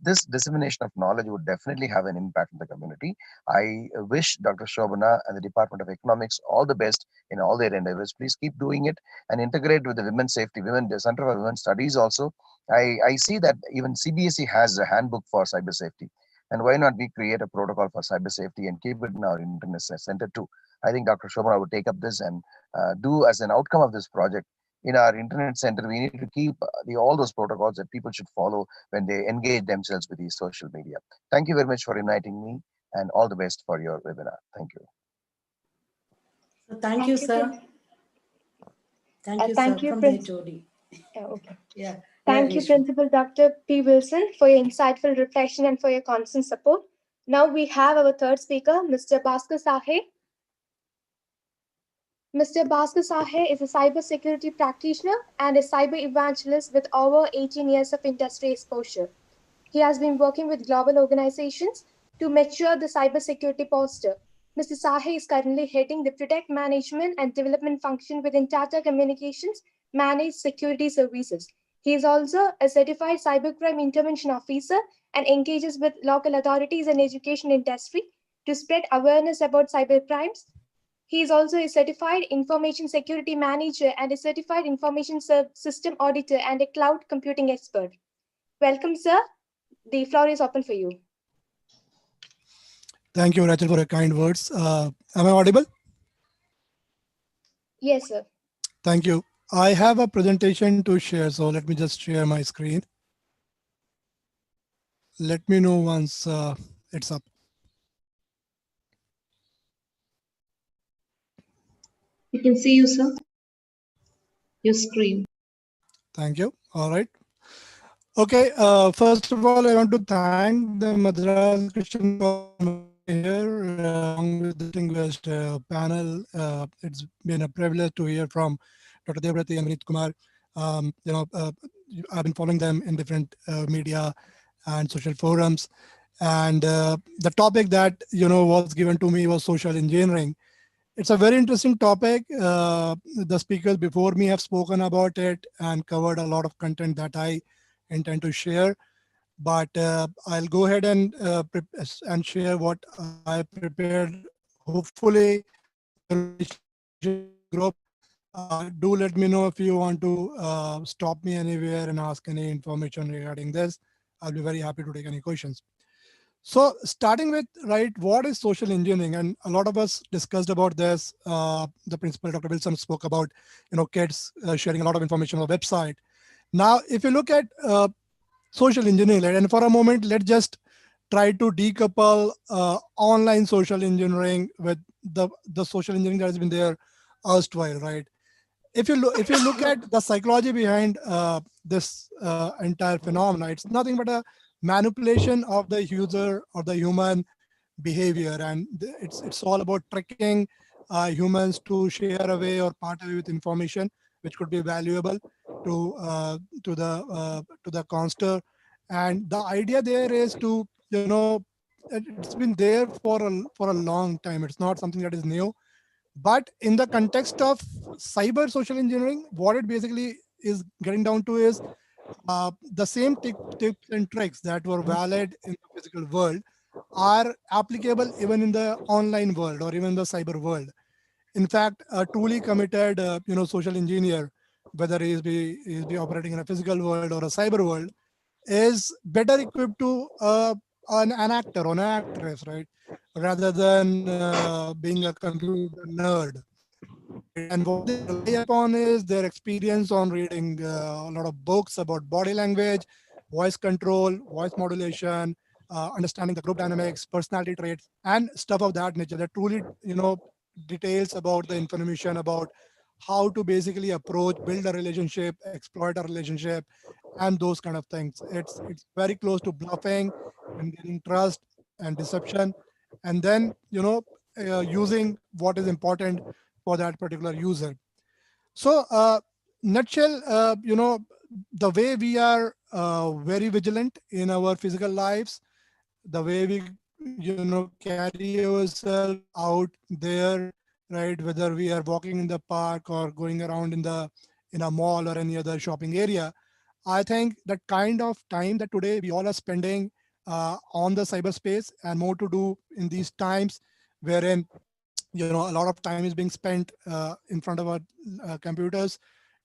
This dissemination of knowledge would definitely have an impact in the community. I wish Dr. Shobana and the Department of Economics all the best in all their endeavors. Please keep doing it and integrate with the Women's Safety, the Center for Women's Studies also. I see that even CBSE has a handbook for cyber safety. And why not we create a protocol for cyber safety and keep it in our internet center too? I think Dr. Shobana would take up this and do as an outcome of this project. In our internet center, we need to keep all those protocols that people should follow when they engage themselves with these social media. Thank you very much for inviting me, and all the best for your webinar. Thank you. So thank you, Thank you, sir. Thank you, sir, thank you, from the Prince. HOD. Okay. Yeah, Thank you, Reshma. Principal Dr. P. Wilson, for your insightful reflection and for your constant support. Now we have our third speaker, Mr. Bhaskar Sahe. Mr. Bhaskar Sahe is a cybersecurity practitioner and a cyber evangelist with over 18 years of industry exposure. He has been working with global organizations to mature the cybersecurity posture. Mr. Sahe is currently heading the product management and development function within Tata Communications Managed Security Services. He is also a certified cybercrime intervention officer and engages with local authorities and education industry to spread awareness about cybercrimes. He is also a certified information security manager and a certified information system auditor and a cloud computing expert. Welcome, sir. The floor is open for you. Thank you, Rachel, for your kind words. Am I audible? Yes, sir. Thank you. I have a presentation to share, so let me just share my screen. Let me know once it's up. We can see you, sir. Your screen. Thank you. All right. Okay. First of all, I want to thank the Madras Christian College here, along with the distinguished panel. It's been a privilege to hear from Dr. Devrati and Vineet Kumar. I've been following them in different media and social forums. And the topic that, was given to me was social engineering. It's a very interesting topic. The speakers before me have spoken about it and covered a lot of content that I intend to share. But I'll go ahead and share what I prepared. Hopefully, group. Do let me know if you want to stop me anywhere and ask any information regarding this. I'll be very happy to take any questions. So starting with, right, what is social engineering? And a lot of us discussed about this. The principal, Dr. Wilson, spoke about, kids sharing a lot of information on the website. Now, if you look at social engineering, right, and for a moment, let's just try to decouple online social engineering with the social engineering that has been there erstwhile, right? If you look at the psychology behind this entire phenomena, it's nothing but a manipulation of the user or the human behavior, and it's all about tricking humans to share away or part away with information which could be valuable to the conster. And the idea there is to, it's been there for a long time. It's not something that is new. But in the context of cyber social engineering, what it basically is getting down to is the same tips and tricks that were valid in the physical world are applicable even in the online world or even the cyber world. In fact, a truly committed, social engineer whether he is be operating in a physical world or a cyber world, is better equipped to an actor or an actress, right? Rather than being a computer nerd, right? And what they rely upon is their experience on reading a lot of books about body language, voice control, voice modulation, understanding the group dynamics, personality traits, and stuff of that nature. That truly, details about the information about how to basically approach, build a relationship, exploit a relationship, and those kind of things. It's very close to bluffing and getting trust and deception, and then using what is important for that particular user. So, nutshell, the way we are very vigilant in our physical lives, the way we carry ourselves out there, right? Whether we are walking in the park or going around in a mall or any other shopping area, I think that kind of time that today we all are spending on the cyberspace, and more to do in these times wherein a lot of time is being spent in front of our computers.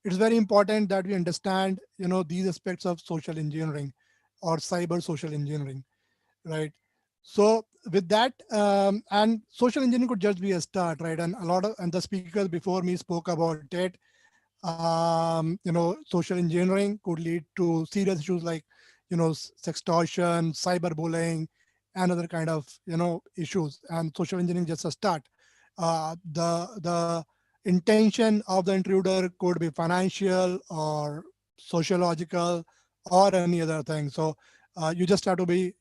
It's very important that we understand these aspects of social engineering or cyber social engineering, right? So with that, and social engineering could just be a start, right? And a lot of, and the speakers before me spoke about it. Social engineering could lead to serious issues like sextortion, cyberbullying, and other kind of issues. And social engineering just a start. The intention of the intruder could be financial or sociological or any other thing. So you just have to be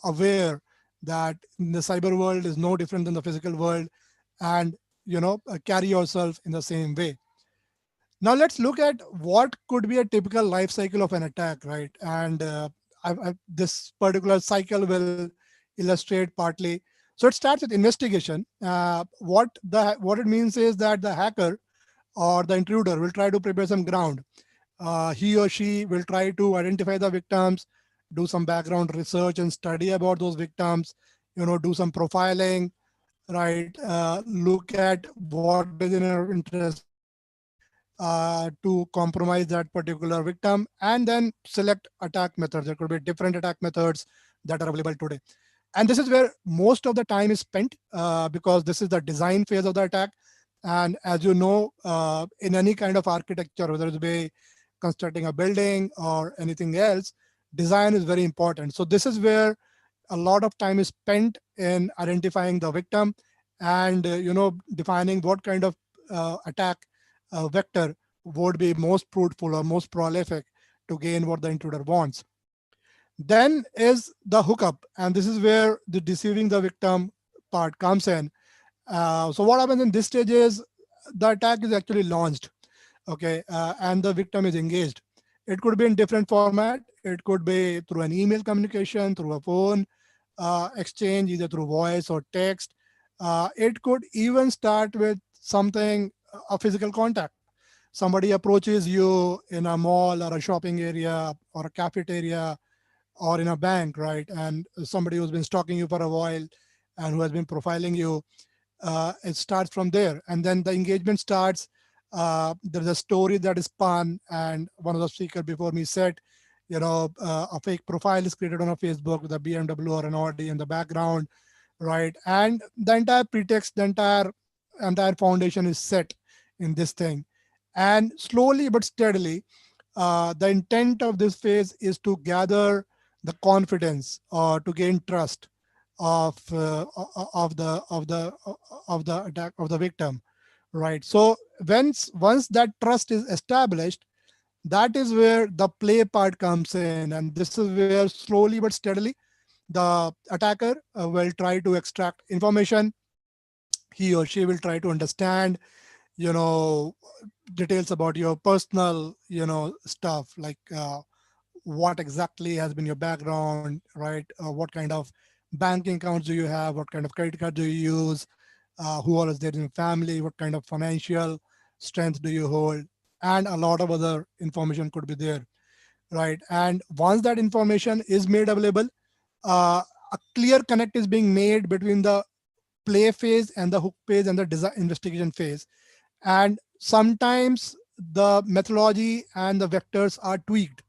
aware that the cyber world is no different than the physical world, and carry yourself in the same way. Now let's look at what could be a typical life cycle of an attack, right? And this particular cycle will illustrate partly. So it starts with investigation. What it means is that the hacker or the intruder will try to prepare some ground. He or she will try to identify the victims, do some background research and study about those victims, do some profiling, right? Look at what is in our interest to compromise that particular victim, and then select attack methods. There could be different attack methods that are available today. And this is where most of the time is spent because this is the design phase of the attack. And as you know, in any kind of architecture, whether it's be constructing a building or anything else, design is very important. So this is where a lot of time is spent in identifying the victim and defining what kind of attack vector would be most fruitful or most prolific to gain what the intruder wants. Then is the hookup, and this is where the deceiving the victim part comes in. So what happens in this stage is the attack is actually launched, okay, and the victim is engaged. It could be in different format. It could be through an email communication, through a phone exchange, either through voice or text. It could even start with something, a physical contact. Somebody approaches you in a mall or a shopping area or a cafeteria or in a bank, right? And somebody who's been stalking you for a while and who has been profiling you, it starts from there. And then the engagement starts. There's a story that is spun, and one of the speakers before me said, a fake profile is created on a Facebook with a BMW or an Audi in the background, right? And the entire pretext, the entire foundation is set in this thing. And slowly but steadily, the intent of this phase is to gather the confidence or to gain trust of the attack of the victim, right? So once that trust is established, that is where the play part comes in, and this is where slowly but steadily the attacker will try to extract information. He or she will try to understand you know details about your personal stuff, like what exactly has been your background, right? What kind of banking accounts do you have, what kind of credit card do you use, who all is there in your family, what kind of financial strength do you hold, and a lot of other information could be there, right? And once that information is made available, a clear connect is being made between the play phase and the hook phase and the design investigation phase. And sometimes the methodology and the vectors are tweaked.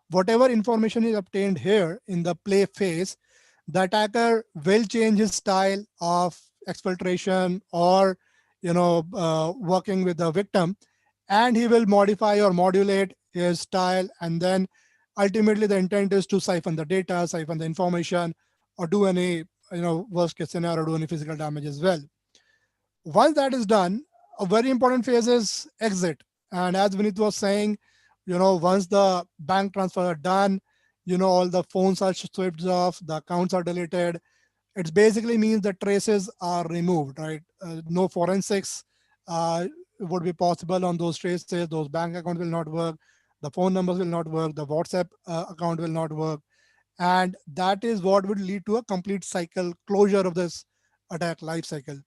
Whatever information is obtained here in the play phase, the attacker will change his style of exfiltration or working with the victim, and he will modify or modulate his style, and then ultimately the intent is to siphon the data, siphon the information, or do any worst case scenario, do any physical damage as well. Once that is done, a very important phase is exit. And as Vinith was saying, once the bank transfer are done, all the phones are switched off, the accounts are deleted. It basically means the traces are removed, right? No forensics would be possible on those traces. Those bank accounts will not work. The phone numbers will not work. The WhatsApp account will not work. And that is what would lead to a complete cycle closure of this attack life cycle.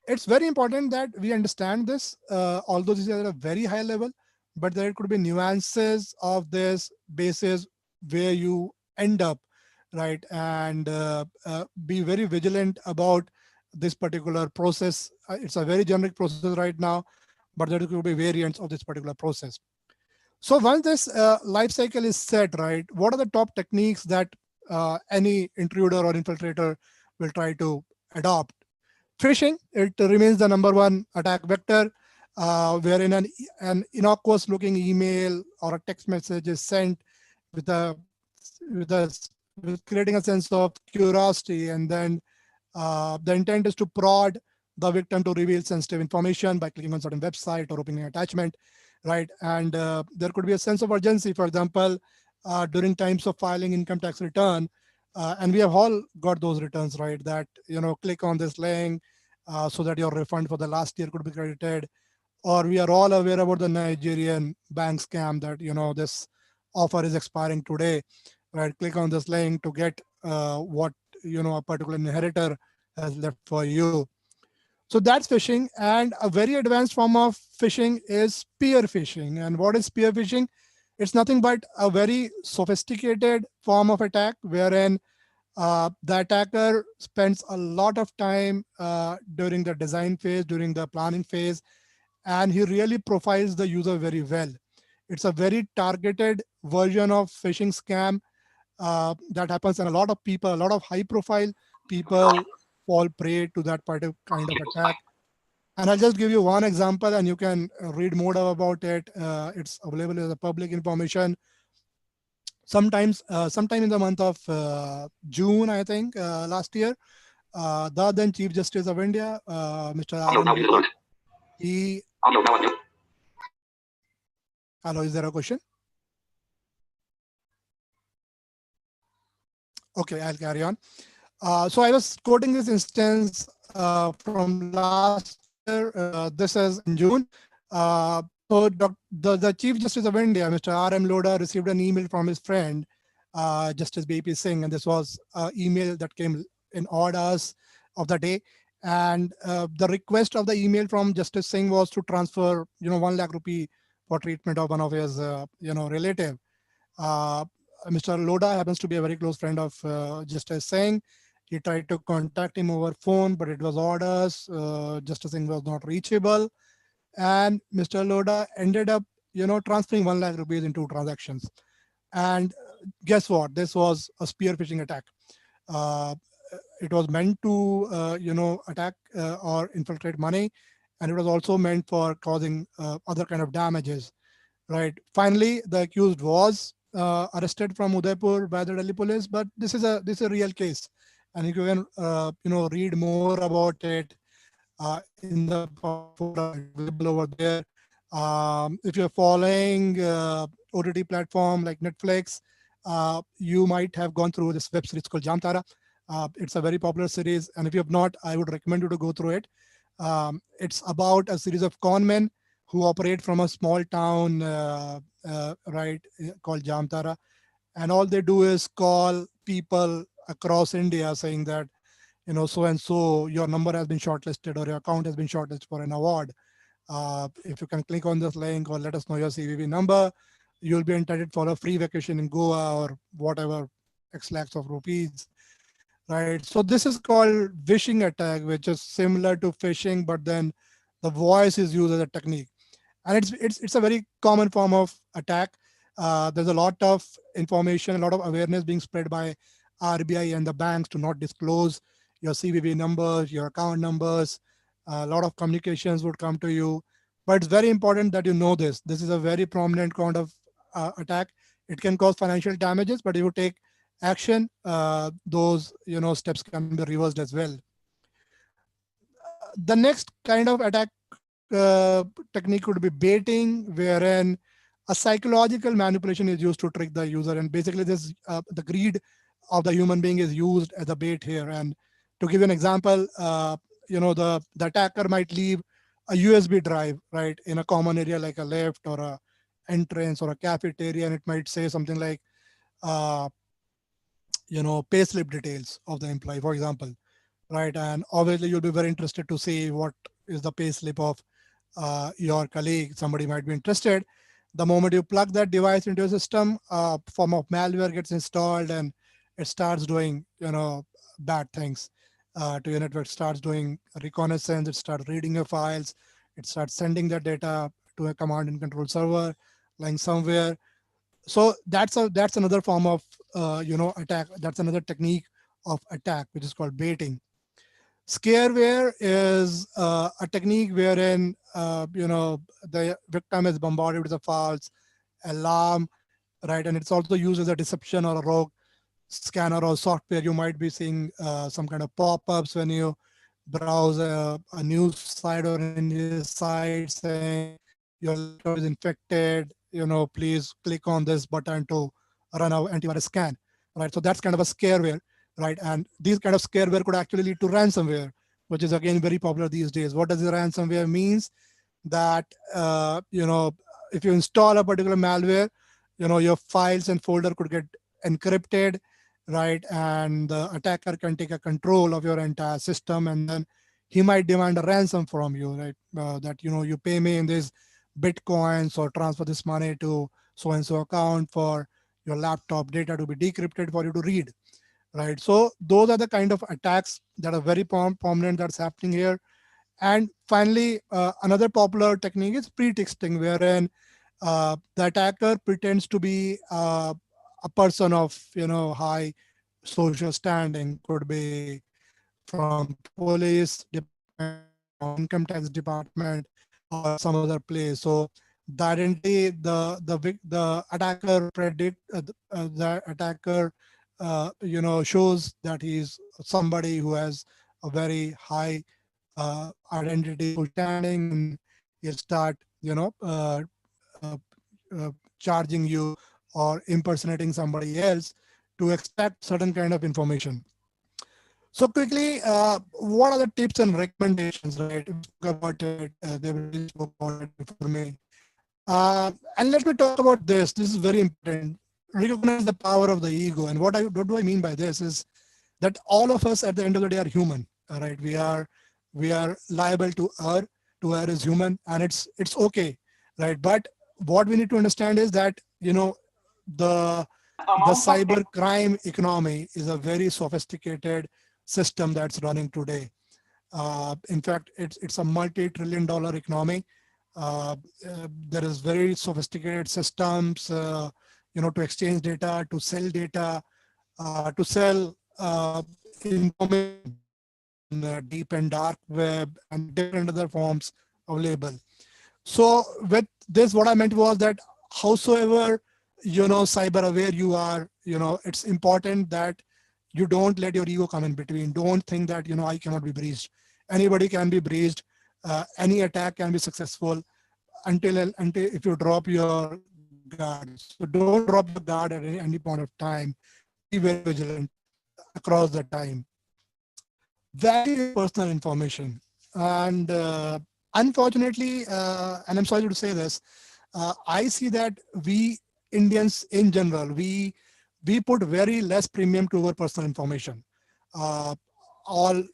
It's very important that we understand this, although this is at a very high level, but there could be nuances of this basis where you end up, right? And be very vigilant about this particular process. It's a very generic process right now, but there could be variants of this particular process. So once this life cycle is set, right, what are the top techniques that any intruder or infiltrator will try to adopt? Phishing, it remains the number one attack vector, wherein an innocuous looking email or a text message is sent with with creating a sense of curiosity, and then the intent is to prod the victim to reveal sensitive information by clicking on certain website or opening an attachment, right? And there could be a sense of urgency, for example, during times of filing income tax return, and we have all got those returns, right? That click on this link so that your refund for the last year could be credited. Or we are all aware about the Nigerian bank scam that this offer is expiring today, right? Click on this link to get what a particular inheritor has left for you. So that's phishing. And a very advanced form of phishing is spear phishing. And what is spear phishing? It's nothing but a very sophisticated form of attack wherein the attacker spends a lot of time during the design phase, during the planning phase, and he really profiles the user very well. It's a very targeted version of phishing scam that happens, and a lot of people, a lot of high profile people fall prey to that kind of attack. And I'll just give you one example, and you can read more about it. It's available as a public information. Sometime in the month of June, I think, last year, the then Chief Justice of India, Mr. R.M. Lodha, he... Hello, is there a question? Okay, I'll carry on. So I was quoting this instance from last year. This is in June. So the Chief Justice of India, Mr. R.M. Lodha, received an email from his friend, Justice B.P. Singh, and this was an email that came in odd hours of the day. And the request of the email from Justice Singh was to transfer, 1 lakh rupee for treatment of one of his, relative. Mr. Lodha happens to be a very close friend of Justice Singh. He tried to contact him over phone, but it was orders. Justice Singh was not reachable. And Mr. Lodha ended up, transferring 1 lakh rupees in 2 transactions. And guess what? This was a spear phishing attack. It was meant to, attack or infiltrate money. And it was also meant for causing other kind of damages, right? Finally, the accused was arrested from Udaipur by the Delhi police, but this is a real case. And you can, read more about it in the public forum. It's available over there. If you're following OTT platform like Netflix, you might have gone through this web series called Jamtara. It's a very popular series, and if you have not, I would recommend you to go through it. It's about a series of con men who operate from a small town, right, called Jamtara, and all they do is call people across India saying that, so and so, your number has been shortlisted or your account has been shortlisted for an award. If you can click on this link or let us know your CVV number, you'll be entitled for a free vacation in Goa or whatever X lakhs of rupees, right? So this is called phishing attack, which is similar to phishing, but then the voice is used as a technique. And it's a very common form of attack. There's a lot of information, a lot of awareness being spread by RBI and the banks to not disclose your CVV numbers, your account numbers. A lot of communications would come to you, but it's very important that you know this. This is a very prominent kind of attack. It can cause financial damages, but if you take action, those steps can be reversed as well. The next kind of attack technique could be baiting, wherein a psychological manipulation is used to trick the user, and basically this the greed of the human being is used as a bait here. And to give you an example, the attacker might leave a USB drive right in a common area like a lift or a entrance or a cafeteria, and it might say something like uh, payslip details of the employee, for example, right? And obviously you'll be very interested to see what is the payslip of your colleague. Somebody might be interested. The moment you plug that device into a system, a form of malware gets installed, and it starts doing bad things to your network. It starts doing reconnaissance. It starts reading your files. It starts sending that data to a command and control server lying somewhere. So that's another form of attack. That's another technique of attack, which is called baiting. Scareware is a technique wherein the victim is bombarded with a false alarm, right? And it's also used as a deception or a rogue scanner or software. You might be seeing some kind of pop-ups when you browse a news site or any site saying your laptop is infected. Please click on this button to run our antivirus scan, right? So that's kind of a scareware, right? And these kind of scareware could actually lead to ransomware, which is again very popular these days. What does the ransomware means? That if you install a particular malware, your files and folder could get encrypted, right? And the attacker can take a control of your entire system, and then he might demand a ransom from you, right? That you pay me in this bitcoins or transfer this money to so and so account for your laptop data to be decrypted for you to read, right? So those are the kind of attacks that are very prominent that's happening here. And finally, another popular technique is pretexting, wherein the attacker pretends to be a person of high social standing, could be from police department, from income tax department, or some other place. So the identity, the attacker predict the attacker shows that he's somebody who has a very high identity, social standing, and he'll start uh, charging you or impersonating somebody else to extract certain kind of information. So quickly, what are the tips and recommendations, right? We spoke about it. They already spoke about it before me. And let me talk about this. This is very important. Recognize the power of the ego. And what do I mean by this is that all of us at the end of the day are human, right? We are liable to err. To err is human, and it's okay, right? But what we need to understand is that the cyber crime economy is a very sophisticated system that's running today. In fact, it's a multi-trillion-dollar economy. There is very sophisticated systems, to exchange data, to sell data, to sell information on deep and dark web and different other forms available. So with this, what I meant was that howsoever cyber aware you are, it's important that you don't let your ego come in between. Don't think that I cannot be breached. Anybody can be breached. Any attack can be successful until if you drop your guard. So don't drop your guard at any point of time. Be very vigilant across the time. Value your personal information. And unfortunately, and I'm sorry to say this, I see that we Indians in general, we put very less premium to our personal information. Uh, all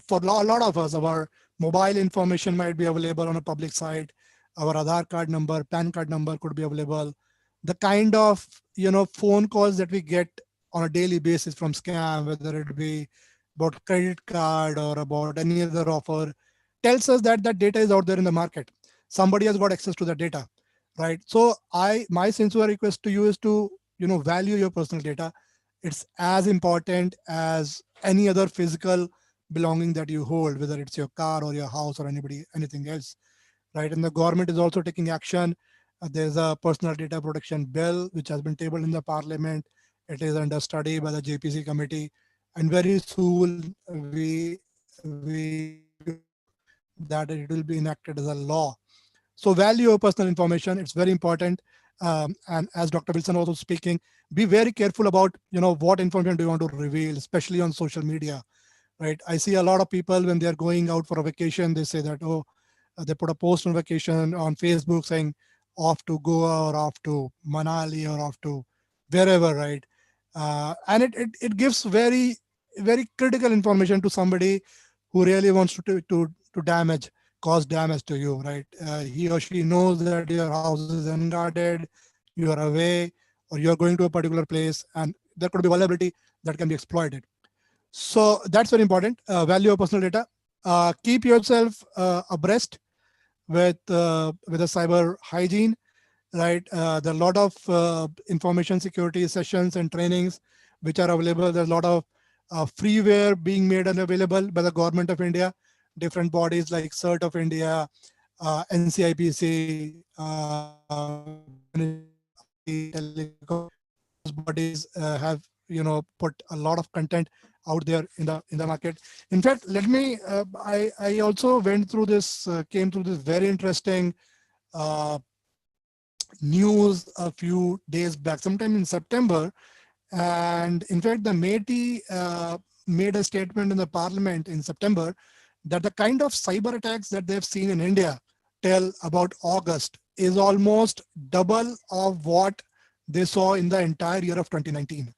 for a lot of us, our mobile information might be available on a public site. Our Aadhaar card number, PAN card number could be available. The kind of phone calls that we get on a daily basis from scam, whether it be about credit card or about any other offer, tells us that that data is out there in the market. somebody has got access to the data, right? So my sincere request to you is to, value your personal data. It's as important as any other physical belonging that you hold, whether it's your car or your house or anything else, right? And the government is also taking action. There's a personal data protection bill which has been tabled in the parliament. It is under study by the JPC committee, and very soon we hope that it will be enacted as a law. So value of personal information, it's very important. And as Dr. Wilson also speaking, be very careful about, what information do you want to reveal, especially on social media, right? I see a lot of people when they're going out for a vacation, they say that, they put a post on vacation on Facebook saying off to Goa or off to Manali or off to wherever, right? And it gives very critical information to somebody who really wants to cause damage to you, right? He or she knows that your house is unguarded, you are away, or you are going to a particular place, and there could be vulnerability that can be exploited. So that's very important. Value of personal data. Keep yourself abreast with a cyber hygiene, right? There are a lot of information security sessions and trainings which are available. There's a lot of freeware being made and available by the government of India, different bodies like CERT of India, NCIPC, Telecom. Those bodies have put a lot of content out there in the market. In fact, let me I also went through this came through this very interesting uh, news a few days back, sometime in September. And in fact, the MeitY made a statement in the parliament in September that the kind of cyber attacks that they've seen in India till about August is almost double of what they saw in the entire year of 2019.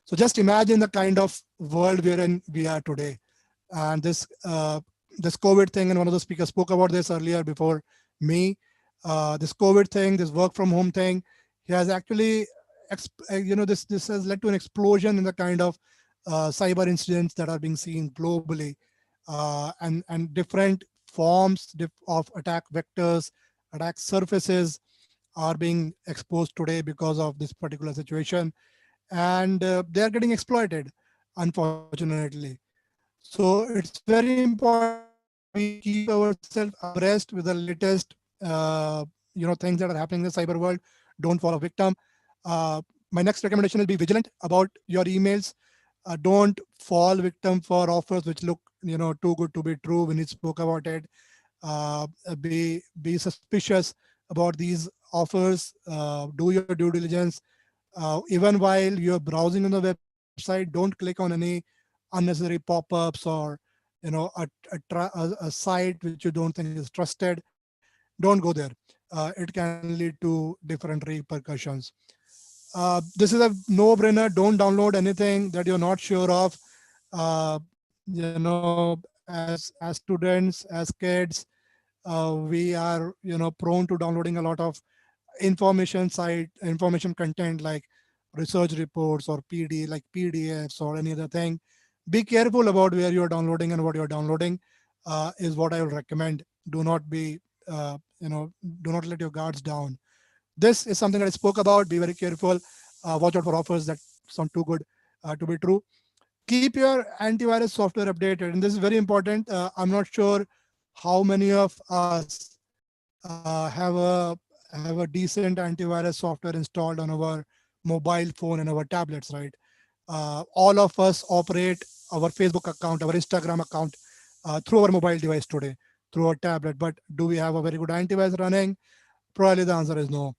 So just imagine the kind of world wherein we are today. And this COVID thing, and one of the speakers spoke about this earlier before me. This COVID thing, this work from home thing, he has actually, this has led to an explosion in the kind of cyber incidents that are being seen globally, and different forms of attack vectors, attack surfaces are being exposed today because of this particular situation, and they are getting exploited, unfortunately. So it's very important that we keep ourselves abreast with the latest, things that are happening in the cyber world. Don't fall a victim. Uh, my next recommendation is be vigilant about your emails. Don't fall victim for offers which look, too good to be true. When you spoke about it, be suspicious about these offers. Do your due diligence. Even while you're browsing on the website, don't click on any unnecessary pop-ups or a site which you don't think is trusted. Don't go there. It can lead to different repercussions. This is a no-brainer. Don't download anything that you're not sure of. As students, as kids, we are prone to downloading a lot of information content like research reports or like PDFs or any other thing. Be careful about where you're downloading and what you're downloading, is what I will recommend. Do not be, do not let your guards down. This is something that I spoke about. Be very careful. Watch out for offers that sound too good to be true. Keep your antivirus software updated, and this is very important. I'm not sure how many of us have a decent antivirus software installed on our mobile phone and our tablets, right? All of us operate our Facebook account, our Instagram account through our mobile device today, through our tablet. But do we have a very good antivirus running? Probably the answer is no.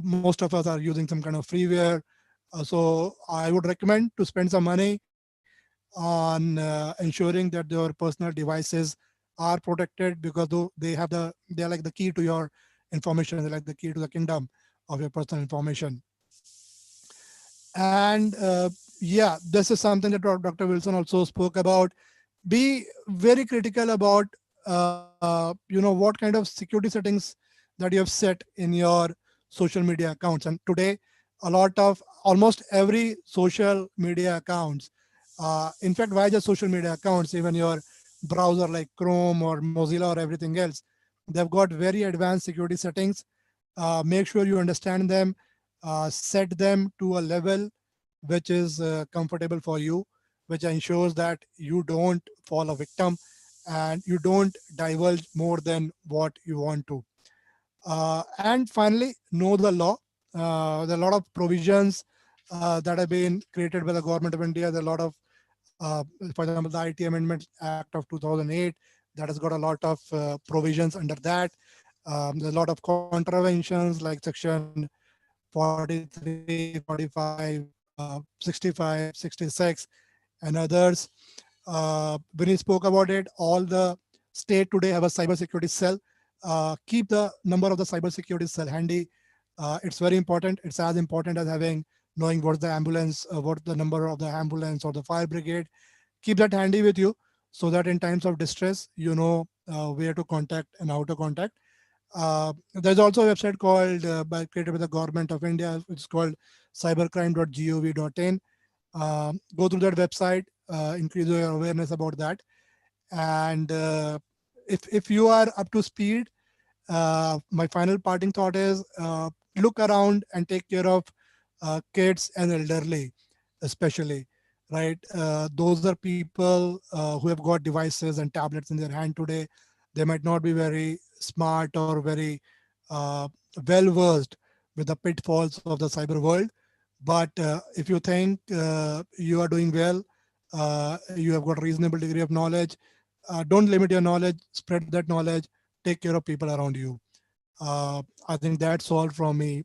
Most of us are using some kind of freeware. So I would recommend to spend some money on ensuring that your personal devices are protected, because though they're like the key to your information, they're like the key to the kingdom of your personal information. And yeah, this is something that Dr. Wilson also spoke about. Be very critical about what kind of security settings that you have set in your social media accounts. And today, almost every social media accounts, in fact, why just social media accounts, even your browser like Chrome or Mozilla or everything else, They've got very advanced security settings. Make sure you understand them, set them to a level which is comfortable for you, which ensures that you don't fall a victim and you don't divulge more than what you want to. And finally, know the law. There are a lot of provisions that have been created by the government of India. There are a lot of, for example, the IT Amendment Act of 2008 that has got a lot of provisions under that. There's a lot of contraventions like section 43, 45, 65, 66, and others. When we spoke about it, all the state today have a cybersecurity cell. Keep the number of the cybersecurity cell handy. It's very important. It's as important as having knowing what's the ambulance, what the number of the ambulance or the fire brigade. Keep that handy with you so that in times of distress, you know where to contact and how to contact. There's also a website called created by the government of India. It's called cybercrime.gov.in. Go through that website, increase your awareness about that. And if you are up to speed, my final parting thought is look around and take care of kids and elderly, especially, right? Those are people who have got devices and tablets in their hand today. They might not be very smart or very uh, well versed with the pitfalls of the cyber world. But if you think you are doing well, you have got a reasonable degree of knowledge, don't limit your knowledge, spread that knowledge, take care of people around you. I think that's all from me,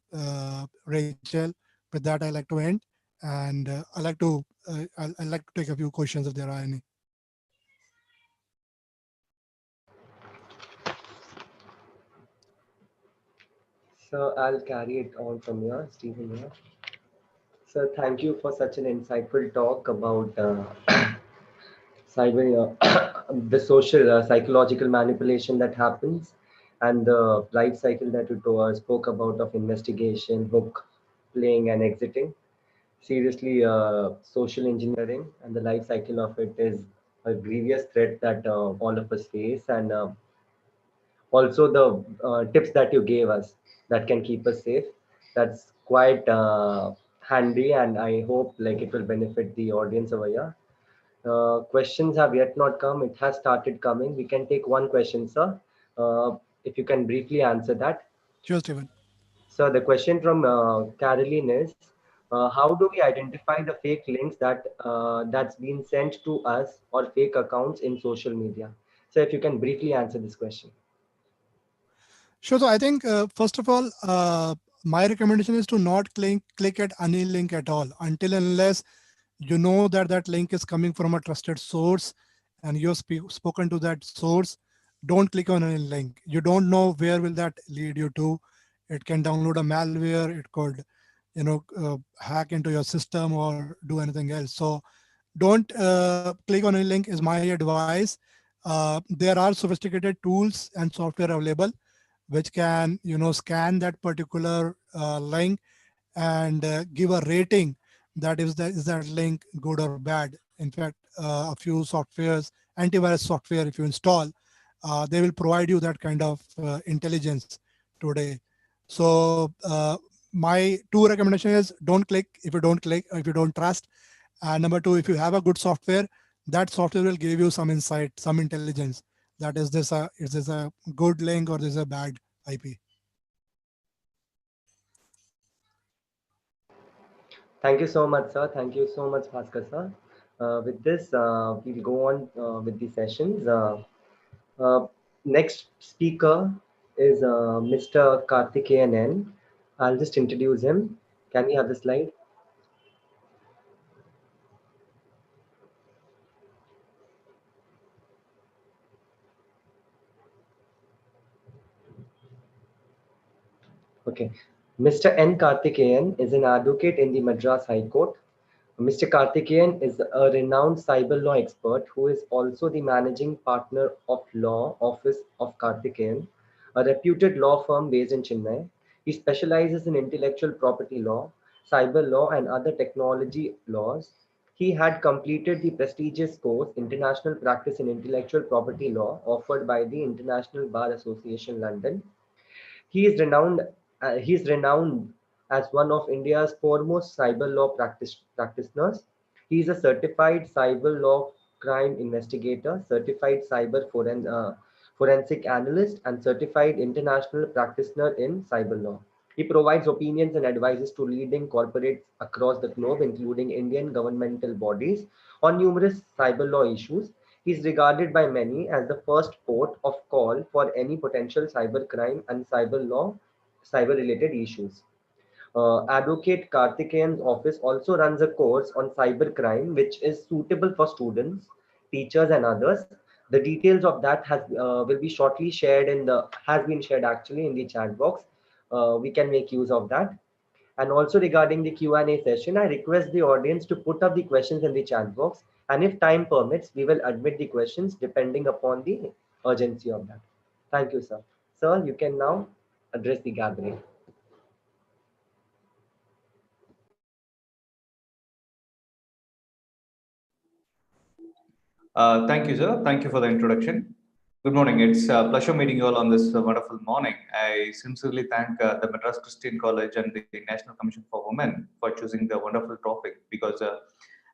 Rachel. With that, I like to end, and I like to take a few questions if there are any. So I'll carry it on from here, Stephen here. So thank you for such an insightful talk about cyber, the social, psychological manipulation that happens, and the life cycle that you spoke about of investigation, hook, playing, and exiting. Seriously, social engineering and the life cycle of it is a grievous threat that all of us face, and also the tips that you gave us that can keep us safe. That's quite handy, and I hope like it will benefit the audience over here. Questions have yet not come. It has started coming. We can take one question, sir. If you can briefly answer that. Sure, Stephen. So the question from Caroline is, how do we identify the fake links that's been sent to us or fake accounts in social media? So if you can briefly answer this question. Sure. So I think first of all, my recommendation is to not click at any link at all until and unless you know that that link is coming from a trusted source and you've spoken to that source. Don't click on any link. You don't know where will that lead you to. It can download a malware. It could, hack into your system or do anything else. So don't click on any link is my advice. There are sophisticated tools and software available which can scan that particular link and give a rating that is that link good or bad. In fact, a few softwares, antivirus software, if you install, they will provide you that kind of intelligence today. So my two recommendation is don't click if you don't trust. And number two, if you have a good software, that software will give you some insight, some intelligence, that is this a good link or this is a bad IP. Thank you so much, sir. Thank you so much, Bhaskar, sir. With this, we'll go on with the sessions. Uh, Next speaker is Mr. Karthikeyan N. I'll just introduce him. Can we have the slide? Okay. Mr. N. Karthikeyan is an advocate in the Madras High Court. Mr. Karthikeyan is a renowned cyber law expert who is also the managing partner of Law Office of Karthikeyan, a reputed law firm based in Chennai. He specializes in intellectual property law, cyber law, and other technology laws. He had completed the prestigious course International Practice in Intellectual Property Law offered by the International Bar Association London. He is renowned as one of India's foremost cyber law practitioners. He is a certified cyber law crime investigator, certified forensic analyst, and certified international practitioner in cyber law. He provides opinions and advices to leading corporates across the globe, including Indian governmental bodies, on numerous cyber law issues. He is regarded by many as the first port of call for any potential cybercrime and cyber-related issues. Advocate Karthikeyan's office also runs a course on cybercrime, which is suitable for students, teachers, and others. The details of that will be shortly shared has been shared actually in the chat box. We can make use of that. And also regarding the Q&A session, I request the audience to put up the questions in the chat box. And if time permits, we will admit the questions depending upon the urgency of that. Thank you, sir. Sir, you can now address the gathering. Thank you, sir. Thank you for the introduction. Good morning. It's a pleasure meeting you all on this wonderful morning. I sincerely thank the Madras Christian College and the National Commission for Women for choosing the wonderful topic, because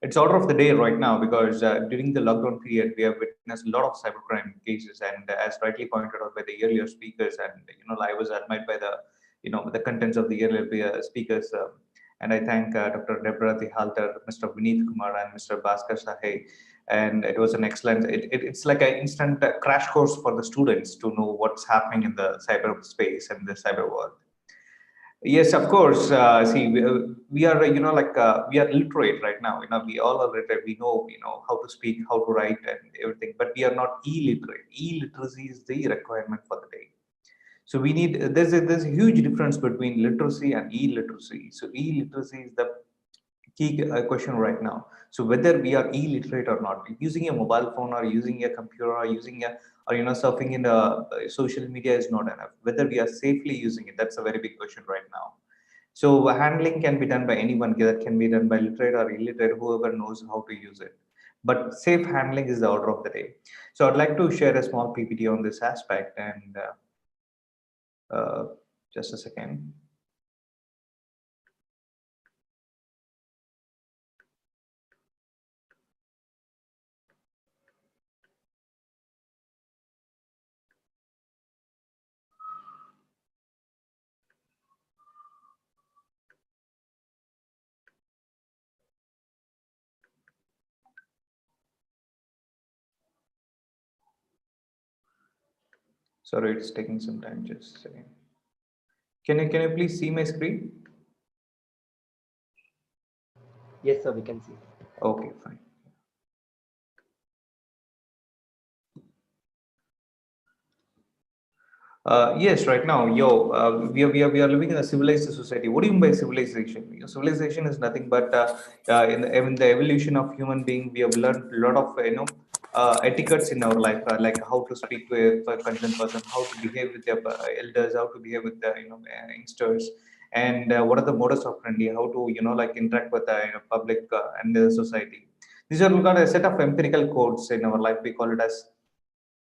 it's order of the day right now, because during the lockdown period, we have witnessed a lot of cybercrime cases, and as rightly pointed out by the earlier speakers, and I was admired by the contents of the earlier speakers. And I thank Dr. Deborah Halter, Mr. Vineet Kumar, and Mr. Bhaskar Sahay. And it was an excellent, it's like an instant crash course for the students to know what's happening in the cyberspace and the cyber world. Yes, of course. See, we are, we are literate right now. We all are literate. We know, how to speak, how to write, and everything. But we are not illiterate. Illiteracy is the requirement for the day. So we need. There's a huge difference between literacy and illiteracy. So illiteracy is the key question right now. So whether we are illiterate or not, using a mobile phone or using a computer or using a or surfing in the social media is not enough. Whether we are safely using it, that's a very big question right now. So handling can be done by anyone. That can be done by literate or illiterate, whoever knows how to use it. But safe handling is the order of the day. So I'd like to share a small PPT on this aspect, and just a second. Sorry, it's taking some time. Just a second. Can you please see my screen? Yes, sir, we can see. Okay, fine. Yes, right now, we are living in a civilized society. What do you mean by civilization? Civilization is nothing but in the evolution of human being, we have learned a lot of etiquettes in our life, like how to speak to a concerned person, how to behave with your elders, how to behave with the youngsters, and what are the modus operandi, how to interact with the public and the society. These are got a set of empirical codes in our life. We call it as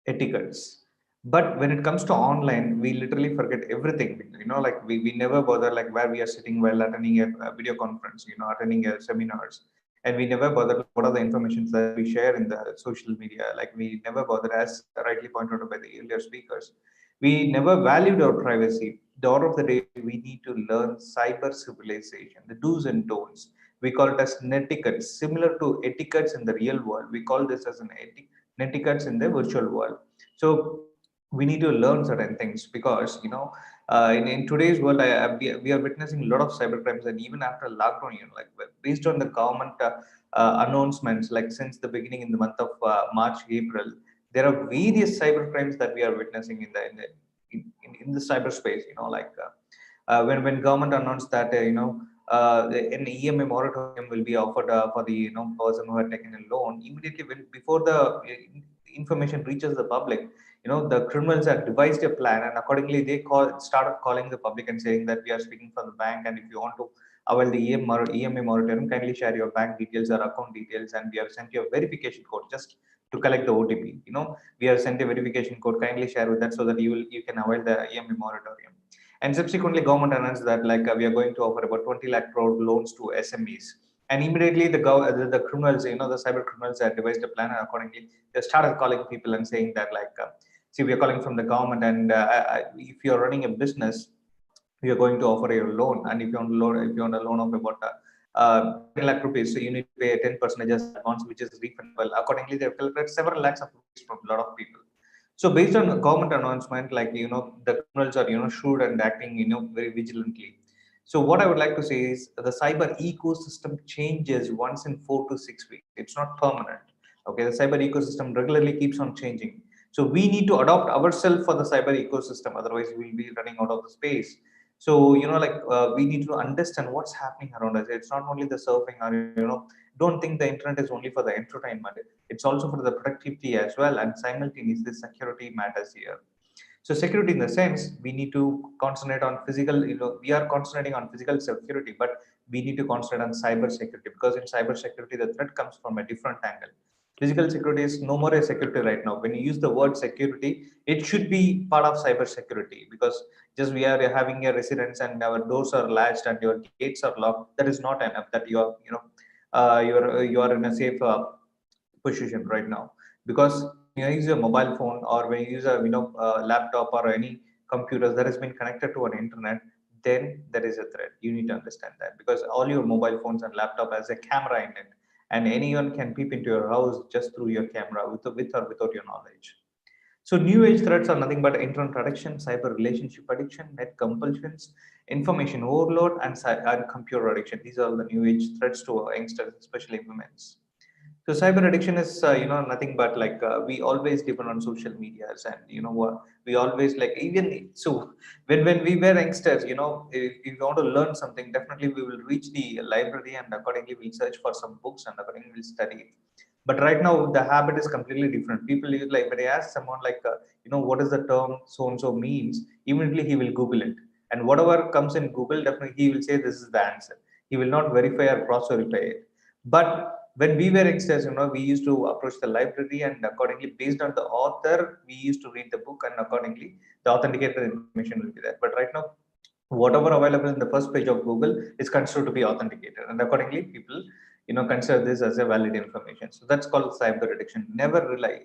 etiquettes. But when it comes to online, we literally forget everything. Like we never bother like where we are sitting while attending a video conference, attending a seminars. And we never bother what are the informations that we share in the social media. Like we never bother, as rightly pointed out by the earlier speakers. We never valued our privacy. The order of the day, we need to learn cyber civilization, the do's and don'ts. We call it as netiquette, similar to etiquettes in the real world. We call this as an netiquettes in the virtual world. So we need to learn certain things, because in today's world, we are witnessing a lot of cyber crimes, and even after lockdown, like based on the government announcements, like since the beginning in the month of March, April, there are various cyber crimes that we are witnessing in the cyberspace. When government announced that an EMI moratorium will be offered for the person who had taken a loan, immediately before the information reaches the public, the criminals had devised a plan, and accordingly they started calling the public and saying that we are speaking from the bank, and if you want to avail the EMI moratorium, kindly share your bank details or account details, and we have sent you a verification code just to collect the OTP. We have sent a verification code, kindly share with that so that you can avail the EMI moratorium. And subsequently, government announced that we are going to offer about 20 lakh crore loans to SMEs. And immediately the criminals, the cyber criminals had devised a plan, and accordingly they started calling people and saying that see, we are calling from the government, and if you are running a business, we are going to offer you a loan, and if you want a loan of about 10 lakh rupees, so you need to pay a 10% as advance, which is refundable. Accordingly, they have collected several lakhs of rupees from a lot of people. So based on the government announcement, the criminals are shrewd and acting very vigilantly. So what I would like to say is the cyber ecosystem changes once in 4 to 6 weeks. It's not permanent. Okay, the cyber ecosystem regularly keeps on changing. So we need to adopt ourselves for the cyber ecosystem. Otherwise, we'll be running out of the space. So we need to understand what's happening around us. It's not only the surfing, or don't think the internet is only for the entertainment. It's also for the productivity as well, and simultaneously security matters here. So security in the sense, we need to concentrate on physical, we are concentrating on physical security, but we need to concentrate on cyber security, because in cyber security, the threat comes from a different angle. Physical security is no more a security right now. When you use the word security, it should be part of cyber security, because just we are having a residence and our doors are latched and your gates are locked. That is not enough. That you are, you are in a safe position right now, because when you use a mobile phone, or when you use a laptop or any computers that has been connected to an internet, then there is a threat. You need to understand that, because all your mobile phones and laptop has a camera in it, and anyone can peep into your house just through your camera with or without your knowledge. So new age threats are nothing but internet addiction, cyber relationship addiction, net compulsions, information overload, and computer addiction. These are the new age threats to youngsters, especially women's. So cyber addiction is nothing but we always depend on social medias, and what we always even so when we were youngsters, if you want to learn something, definitely we will reach the library, and accordingly we'll search for some books, and accordingly we'll study it. But right now the habit is completely different. People use, when I ask someone what is the term so and so means, immediately he will Google it, and whatever comes in Google, definitely he will say this is the answer. He will not verify or cross verify it. But when we were youngsters, we used to approach the library, and accordingly, based on the author, we used to read the book, and accordingly, the authenticated information will be there. But right now, whatever available in the first page of Google is considered to be authenticated, and accordingly, people consider this as a valid information. So that's called cyber addiction. Never rely.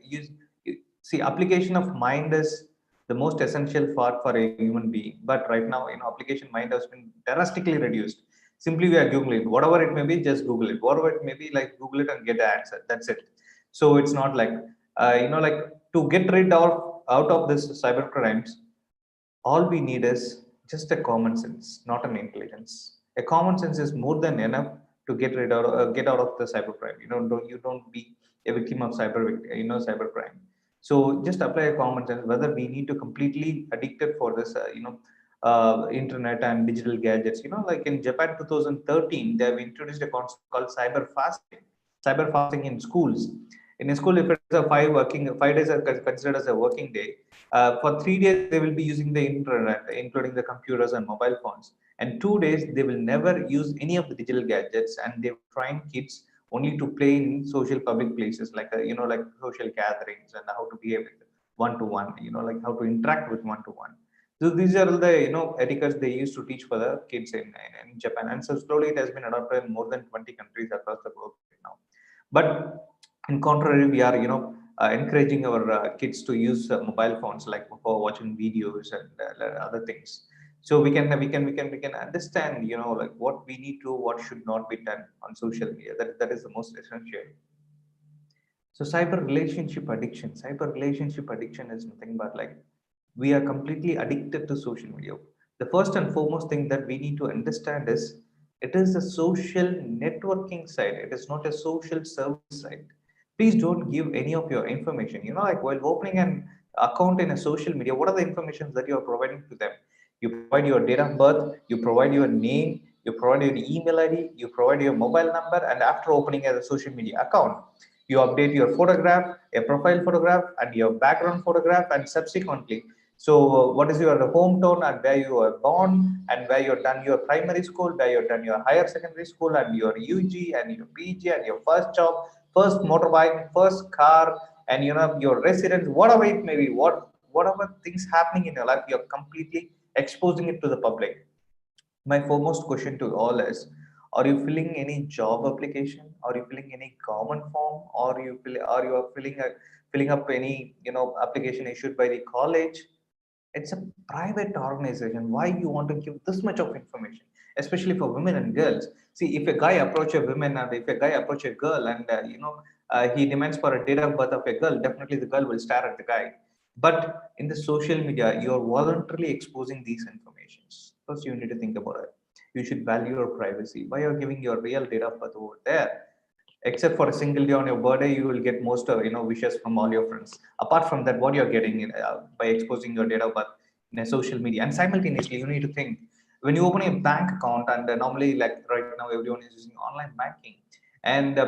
See, application of mind is the most essential part for a human being. But right now, application mind has been drastically reduced. Simply we are googling it, whatever it may be, just Google it. Whatever it may be, Google it and get the answer. That's it. So it's not to get rid of out of this cyber crimes, all we need is just a common sense, not an intelligence. A common sense is more than enough to get out of the cybercrime. Don't be a victim of cybercrime. So just apply a common sense. Whether we need to completely addicted for this, internet and digital gadgets. Like in Japan, 2013, they have introduced a concept called cyber fasting. Cyber fasting in schools. In a school, if it's a 5 days are considered as a working day, for 3 days, they will be using the internet, including the computers and mobile phones. And 2 days, they will never use any of the digital gadgets, and they train kids only to play in social public places, like social gatherings, and how to behave with one to one, like how to interact with one to one. So these are the etiquettes they used to teach for the kids in Japan, and so slowly it has been adopted in more than 20 countries across the globe right now. But in contrary, we are encouraging our kids to use mobile phones for watching videos and other things. So we can understand what we need to, what should not be done on social media. That is the most essential. So cyber relationship addiction is nothing but we are completely addicted to social media. The first and foremost thing that we need to understand is it is a social networking site. It is not a social service site. Please don't give any of your information. While opening an account in a social media, what are the information that you are providing to them? You provide your date of birth, you provide your name, you provide your email ID, you provide your mobile number, and after opening a social media account, you update your photograph, a profile photograph, and your background photograph, and subsequently So what is your hometown and where you were born and where you've done your primary school, where you've done your higher secondary school and your UG and your PG and your first job, first motorbike, first car, and your residence, whatever it may be, whatever things happening in your life, you're completely exposing it to the public. My foremost question to all is, are you filling any job application, are you filling any government form, or are you filling up any application issued by the college? It's a private organization. Why you want to give this much of information, especially for women and girls? See, if a guy approach a woman and if a guy approach a girl and he demands for a date of birth of a girl, definitely the girl will stare at the guy. But in the social media, you're voluntarily exposing these informations. First you need to think about it. You should value your privacy. Why you're giving your real date of birth over there? Except for a single day on your birthday, you will get most of wishes from all your friends. Apart from that, what you're getting by exposing your date of birth in a social media. And simultaneously, you need to think, when you open a bank account, and normally, like right now everyone is using online banking, and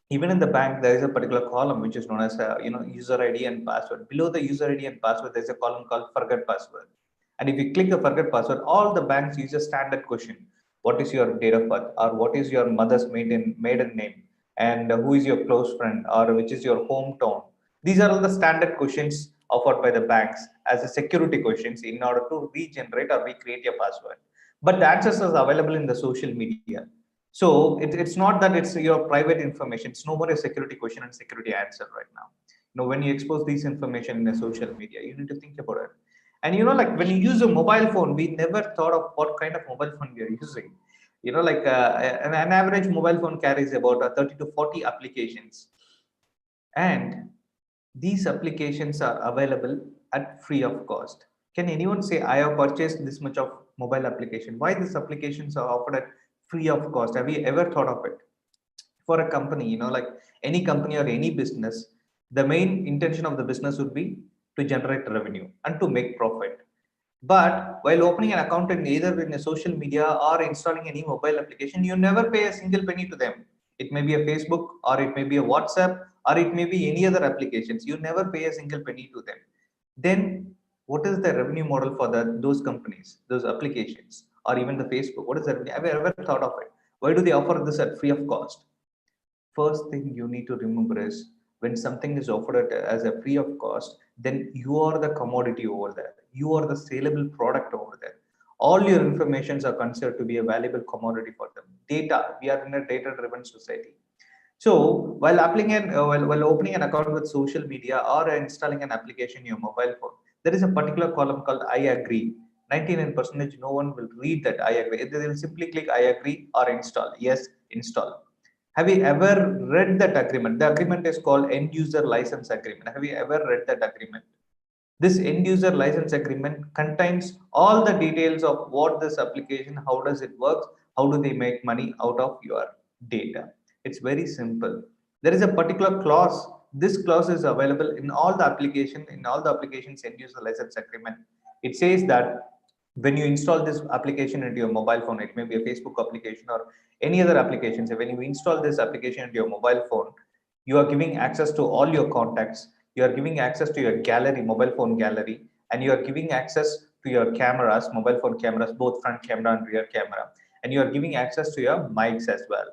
even in the bank there is a particular column which is known as user ID and password. Below the user ID and password, there's a column called forget password. And if you click the forget password, all the banks use a standard question: what is your date of birth, or what is your mother's maiden name, and who is your close friend, or which is your hometown? These are all the standard questions offered by the banks as a security questions in order to regenerate or recreate your password. But the answers are available in the social media. So it's not that it's your private information. It's no more a security question and security answer right now. When you expose these information in a social media, you need to think about it. And like when you use a mobile phone, we never thought of what kind of mobile phone we are using. Like an average mobile phone carries about 30 to 40 applications, and these applications are available at free of cost. Can anyone say, I have purchased this much of mobile application? Why these applications are offered at free of cost? Have you ever thought of it? For a company, like any company or any business, the main intention of the business would be to generate revenue and to make profit. But while opening an account in either in a social media or installing any mobile application, you never pay a single penny to them. It may be a Facebook, or it may be a WhatsApp, or it may be any other applications. You never pay a single penny to them. Then what is the revenue model for those companies, those applications, or even the Facebook? What is the revenue? Have you ever thought of it? Why do they offer this at free of cost? First thing you need to remember is, when something is offered as a free of cost, then you are the commodity over there. You are the saleable product over there. All your informations are considered to be a valuable commodity for them. Data, we are in a data driven society. So while opening an account with social media or installing an application in your mobile phone, there is a particular column called I agree. 99% no one will read that I agree. They will simply click I agree or install. Yes, install. Have you ever read that agreement? The agreement is called end user license agreement. Have you ever read that agreement? This end user license agreement contains all the details of what this application, how does it work, how do they make money out of your data. It's very simple. There is a particular clause. This clause is available in all the applications end user license agreement. It says that when you install this application into your mobile phone, it may be a Facebook application or any other application. So when you install this application into your mobile phone, you are giving access to all your contacts, you are giving access to your gallery, mobile phone gallery, and you are giving access to your cameras, mobile phone cameras, both front camera and rear camera, and you are giving access to your mics as well.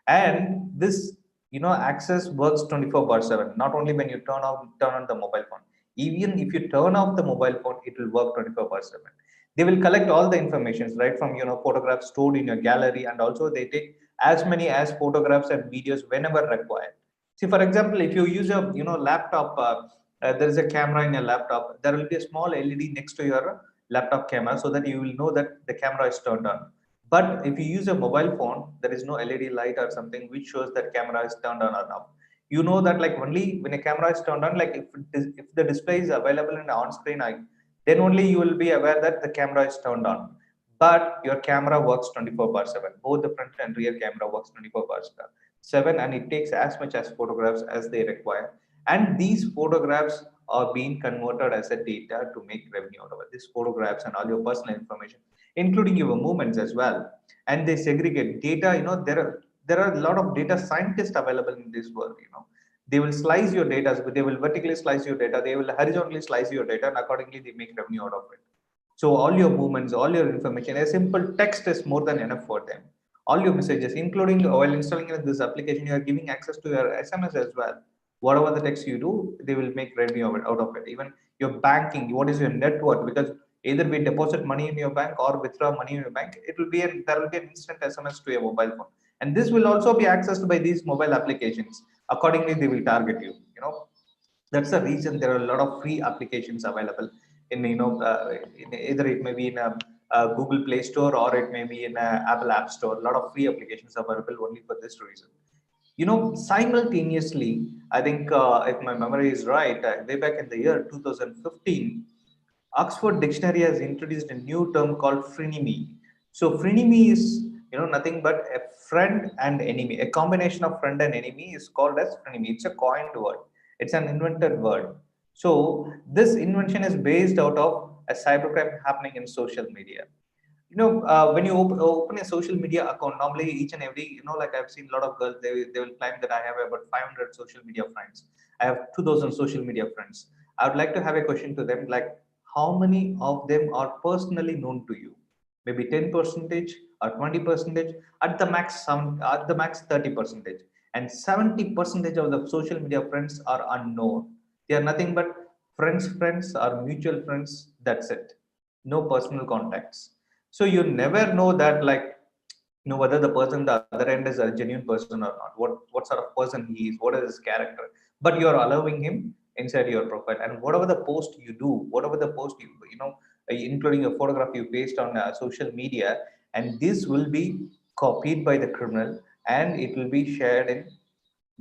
And this access works 24/7. Not only when you turn on the mobile phone, even if you turn off the mobile phone, it will work 24/7. They will collect all the informations right from photographs stored in your gallery, and also they take as many as photographs and videos whenever required. See, for example, if you use a laptop, there is a camera in your laptop. There will be a small LED next to your laptop camera, so that you will know that the camera is turned on. But if you use a mobile phone, there is no LED light or something which shows that camera is turned on or not. You know that like only when a camera is turned on, like if the display is available in the on-screen eye, then only you will be aware that the camera is turned on. But your camera works 24/7. Both the front and rear camera works 24/7, and it takes as much as photographs as they require. And these photographs are being converted as a data to make revenue out of it. These photographs and all your personal information, including your movements as well. And they segregate data. There are a lot of data scientists available in this world. They will slice your data, but they will vertically slice your data, they will horizontally slice your data, and accordingly they make revenue out of it. So all your movements, all your information, a simple text is more than enough for them. All your messages, including while installing this application, you are giving access to your SMS as well. Whatever the text you do, they will make revenue out of it. Even your banking, what is your net worth? Because either we deposit money in your bank or withdraw money in your bank, it will be there will be an instant SMS to your mobile phone, and this will also be accessed by these mobile applications. Accordingly, they will target you. That's the reason there are a lot of free applications available in either it may be in a Google Play Store or it may be in a Apple App Store. A lot of free applications available only for this reason. Simultaneously, I think if my memory is right, way back in the year 2015, Oxford Dictionary has introduced a new term called frenemy. So frenemy is nothing but a friend and enemy. A combination of friend and enemy is called as frenemy. It's a coined word. It's an invented word. So this invention is based out of a cybercrime happening in social media. When you open a social media account, normally each and every, like I've seen a lot of girls, they will claim that I have about 500 social media friends. I have 2000 social media friends. I would like to have a question to them, like, how many of them are personally known to you? Maybe 10 percentage or 20 percentage, at the max, at the max 30 percentage, and 70 percentage of the social media friends are unknown. They are nothing but friends or mutual friends. That's it. No personal contacts. So you never know that, like, whether the person the other end is a genuine person or not, what sort of person he is, what is his character, but you are allowing him inside your profile. And whatever the post you do, whatever the post including a photograph you paste on social media, and this will be copied by the criminal and it will be shared in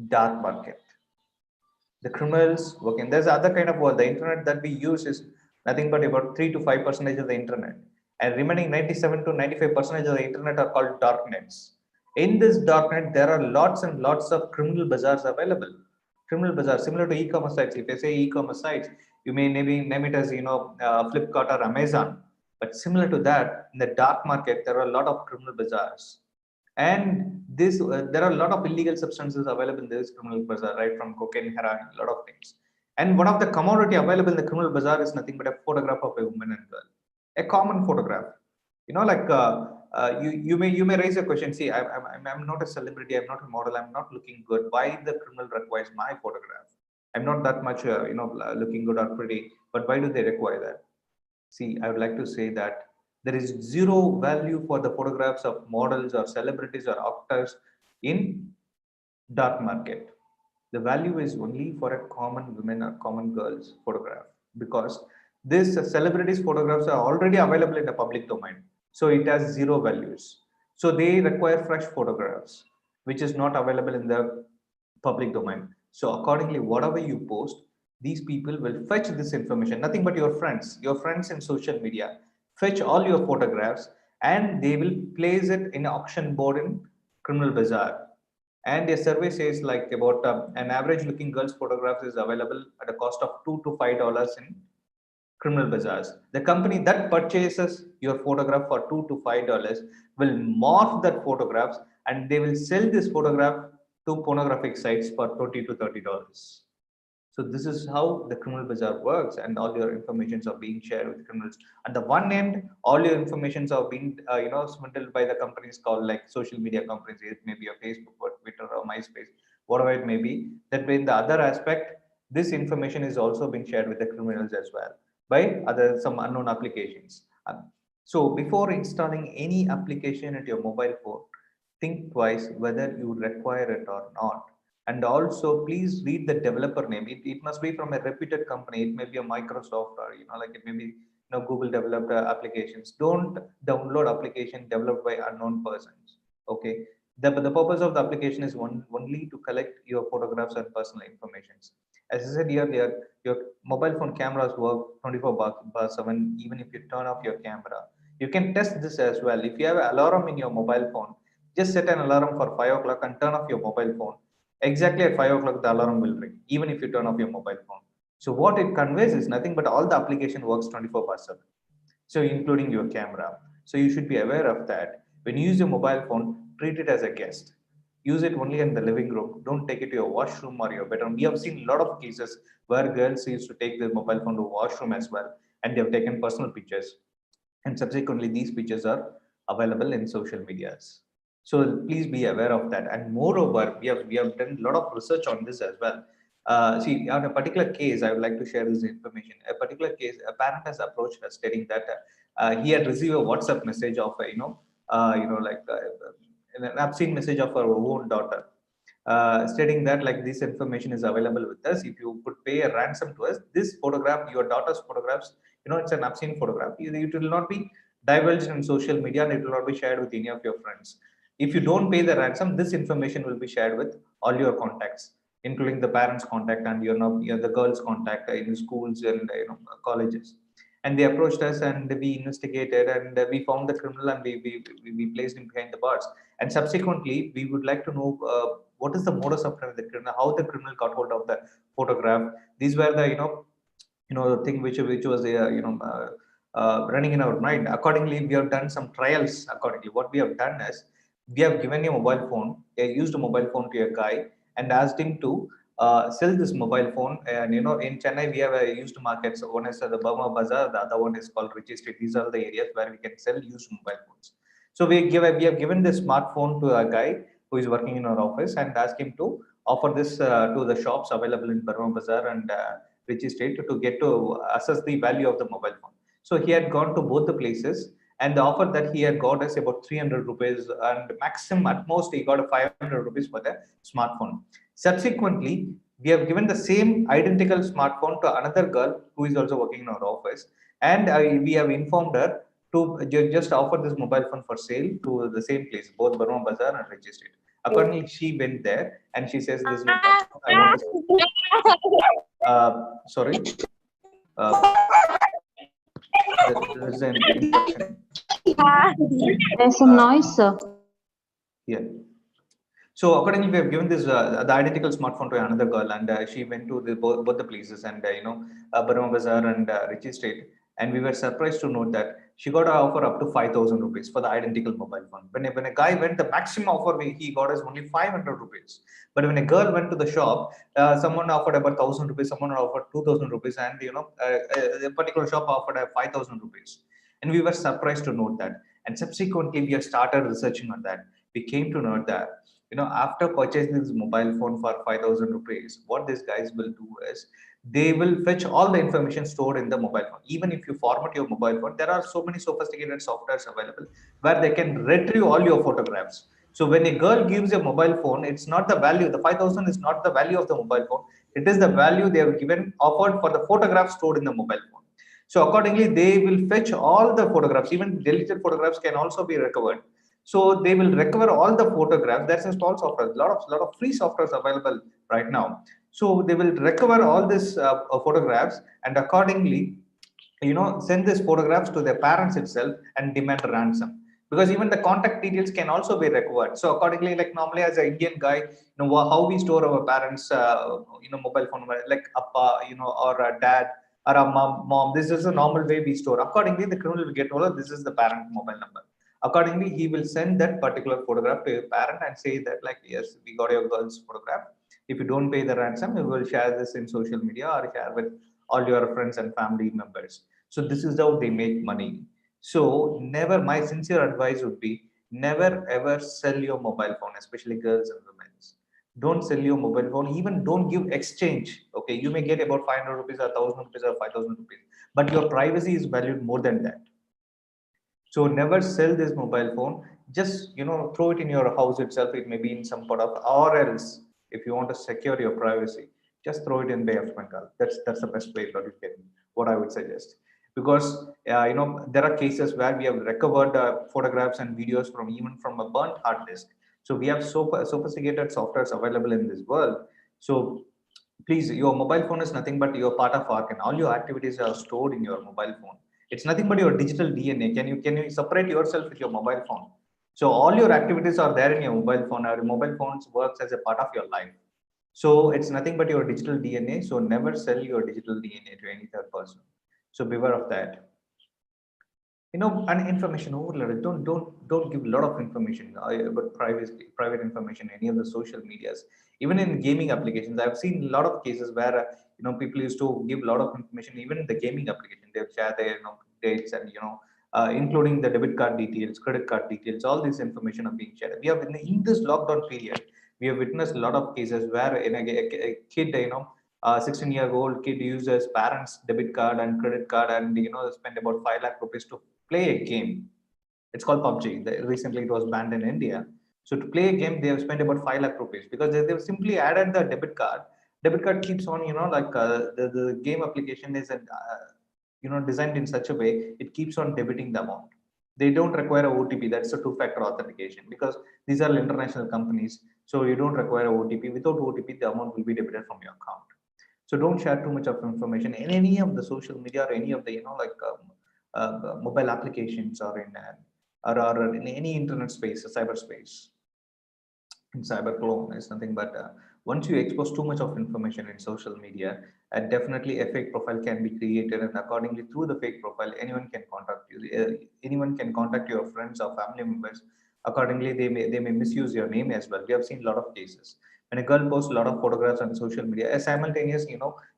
dark market. The criminals working. There's other kind of world. The internet that we use is nothing but about 3 to 5 percentage of the internet, and remaining 97 to 95 percentage of the internet are called darknets. In this darknet, there are lots and lots of criminal bazaars available. Criminal bazaars similar to e-commerce sites. If I say e-commerce sites, you may maybe name it as Flipkart or Amazon. But similar to that, in the dark market, there are a lot of criminal bazaars, and this there are a lot of illegal substances available in this criminal bazaar, right from cocaine, heroin, a lot of things. And one of the commodity available in the criminal bazaar is nothing but a photograph of a woman and girl, a common photograph. You may raise a question. See, I'm not a celebrity, I'm not a model, I'm not looking good. Why the criminal requires my photograph? I'm not that much looking good or pretty, but why do they require that? See, I would like to say that there is zero value for the photographs of models or celebrities or actors in dark market. The value is only for a common women or common girls photograph, because these celebrities photographs are already available in the public domain. So it has zero values. So they require fresh photographs, which is not available in the public domain. So accordingly, whatever you post, these people will fetch this information, nothing but your friends in social media, fetch all your photographs, and they will place it in auction board in criminal bazaar. And a survey says like about an average looking girl's photograph is available at a cost of $2 to $5 in criminal bazaars. The company that purchases your photograph for $2 to $5 will morph that photographs, and they will sell this photograph to pornographic sites for $20 to $30. So this is how the criminal bazaar works, and all your informations are being shared with criminals. At the one end, all your informations are being, swindled by the companies called like social media companies. It may be a Facebook or Twitter or MySpace, whatever it may be. That way, in the other aspect, this information is also being shared with the criminals as well by some unknown applications. So before installing any application at your mobile phone, think twice whether you require it or not. And also, please read the developer name. It must be from a reputed company. It may be a Microsoft, or like it may be Google developed applications. Don't download application developed by unknown persons. Okay. The purpose of the application is only to collect your photographs and personal information. As I said earlier, your mobile phone cameras work 24/7, even if you turn off your camera. You can test this as well. If you have an alarm in your mobile phone, just set an alarm for 5 o'clock and turn off your mobile phone. Exactly at 5 o'clock, the alarm will ring, even if you turn off your mobile phone. So what it conveys is nothing but all the application works 24/7. So including your camera. So you should be aware of that. When you use your mobile phone, treat it as a guest. Use it only in the living room. Don't take it to your washroom or your bedroom. We have seen a lot of cases where girls used to take their mobile phone to washroom as well, and they have taken personal pictures, and subsequently these pictures are available in social medias. So please be aware of that. And moreover, we have done a lot of research on this as well. See, on a particular case, I would like to share this information. A particular case, a parent has approached us stating that he had received a WhatsApp message of like an obscene message of our own daughter, stating that like this information is available with us. If you could pay a ransom to us, this photograph, your daughter's photographs, it's an obscene photograph. It will not be divulged in social media and it will not be shared with any of your friends. If you don't pay the ransom, this information will be shared with all your contacts, including the parents' contact and the girl's contact in schools and colleges. And they approached us and we investigated and we found the criminal and we placed him behind the bars. And subsequently, we would like to know what is the modus operandi of the criminal, how the criminal got hold of the photograph. These were the the thing which was running in our mind. Accordingly, we have done some trials. Accordingly, what we have done is we have given a mobile phone, a used mobile phone to a guy, and asked him to sell this mobile phone. And in Chennai, we have a used market. So one is the Burma Bazaar, the other one is called Richie Street. These are the areas where we can sell used mobile phones. So we have given this smartphone to a guy who is working in our office and asked him to offer this to the shops available in Burma Bazaar and Richie Street to get to assess the value of the mobile phone. So he had gone to both the places, and the offer that he had got is about 300 rupees, and maximum at most he got a 500 rupees for the smartphone. Subsequently, we have given the same identical smartphone to another girl who is also working in our office, and we have informed her to just offer this mobile phone for sale to the same place, both Burma Bazaar and Richie Street. Accordingly, she went there and she says, "This mobile phone, I want to." Sorry. Uh, there's an interruption. There's some noise, sir. Yeah. So accordingly, we have given this the identical smartphone to another girl, and she went to both the places, and Burma Bazaar and Richie Street, and we were surprised to note that she got an offer up to 5,000 rupees for the identical mobile phone. When a guy went, the maximum offer he got is only 500 rupees. But when a girl went to the shop, someone offered about 1,000 rupees, someone offered 2,000 rupees, and a particular shop offered 5,000 rupees. And we were surprised to note that. And subsequently, we have started researching on that. We came to know that after purchasing this mobile phone for 5,000 rupees, what these guys will do is they will fetch all the information stored in the mobile phone. Even if you format your mobile phone, there are so many sophisticated softwares available where they can retrieve all your photographs. So when a girl gives a mobile phone, it's not the value, the 5,000 is not the value of the mobile phone. It is the value they have given offered for the photographs stored in the mobile phone. So accordingly, they will fetch all the photographs, even deleted photographs can also be recovered. So they will recover all the photographs. That's a small software. A lot of free softwares available right now. So they will recover all these photographs and accordingly, send these photographs to their parents itself and demand a ransom. Because even the contact details can also be recovered. So accordingly, like normally as an Indian guy, how we store our parents, mobile phone, like appa, or a dad or a mom. This is a normal way we store. Accordingly, the criminal will get hold of this is the parent mobile number. Accordingly, he will send that particular photograph to your parent and say that, like, yes, we got your girl's photograph. If you don't pay the ransom, we will share this in social media or share with all your friends and family members. So this is how they make money. So never, my sincere advice would be never ever sell your mobile phone, especially girls and women. Don't sell your mobile phone, even don't give exchange. Okay, you may get about 500 rupees or 1,000 rupees or 5,000 rupees, but your privacy is valued more than that. So never sell this mobile phone. Just throw it in your house itself. It may be in some part of, or else if you want to secure your privacy, just throw it in Bay of Bengal. That's the best way that you can. What I would suggest, because there are cases where we have recovered photographs and videos from even from a burnt hard disk. So we have so sophisticated softwares available in this world. So please, your mobile phone is nothing but your part of arc, and all your activities are stored in your mobile phone. It's nothing but your digital DNA. Can you separate yourself with your mobile phone? So all your activities are there in your mobile phone. Your mobile phones works as a part of your life. So it's nothing but your digital DNA. So never sell your digital DNA to any third person. So beware of that. And information overload. Don't give a lot of information about private information, any of the social medias. Even in gaming applications, I've seen a lot of cases where people used to give a lot of information. Even in the gaming application, they share their dates and including the debit card details, credit card details. All this information are being shared. We have in this lockdown period, we have witnessed a lot of cases where a kid, 16-year-old kid uses parents' debit card and credit card, and spend about 5 lakh rupees to play a game. It's called PUBG. Recently, it was banned in India. So to play a game, they have spent about 5 lakh rupees because they've simply added the debit card. Debit card keeps on, the game application is, designed in such a way it keeps on debiting the amount. They don't require a OTP. That's a two-factor authentication because these are international companies. So you don't require a OTP. Without OTP, the amount will be debited from your account. So don't share too much of information in any of the social media or any of the mobile applications or or in any internet space, cyberspace. Cyber clone is nothing but once you expose too much of information in social media, definitely a fake profile can be created, and accordingly through the fake profile, anyone can contact you. Anyone can contact your friends or family members. Accordingly, they may misuse your name as well. We have seen a lot of cases when a girl posts a lot of photographs on social media. A simultaneous,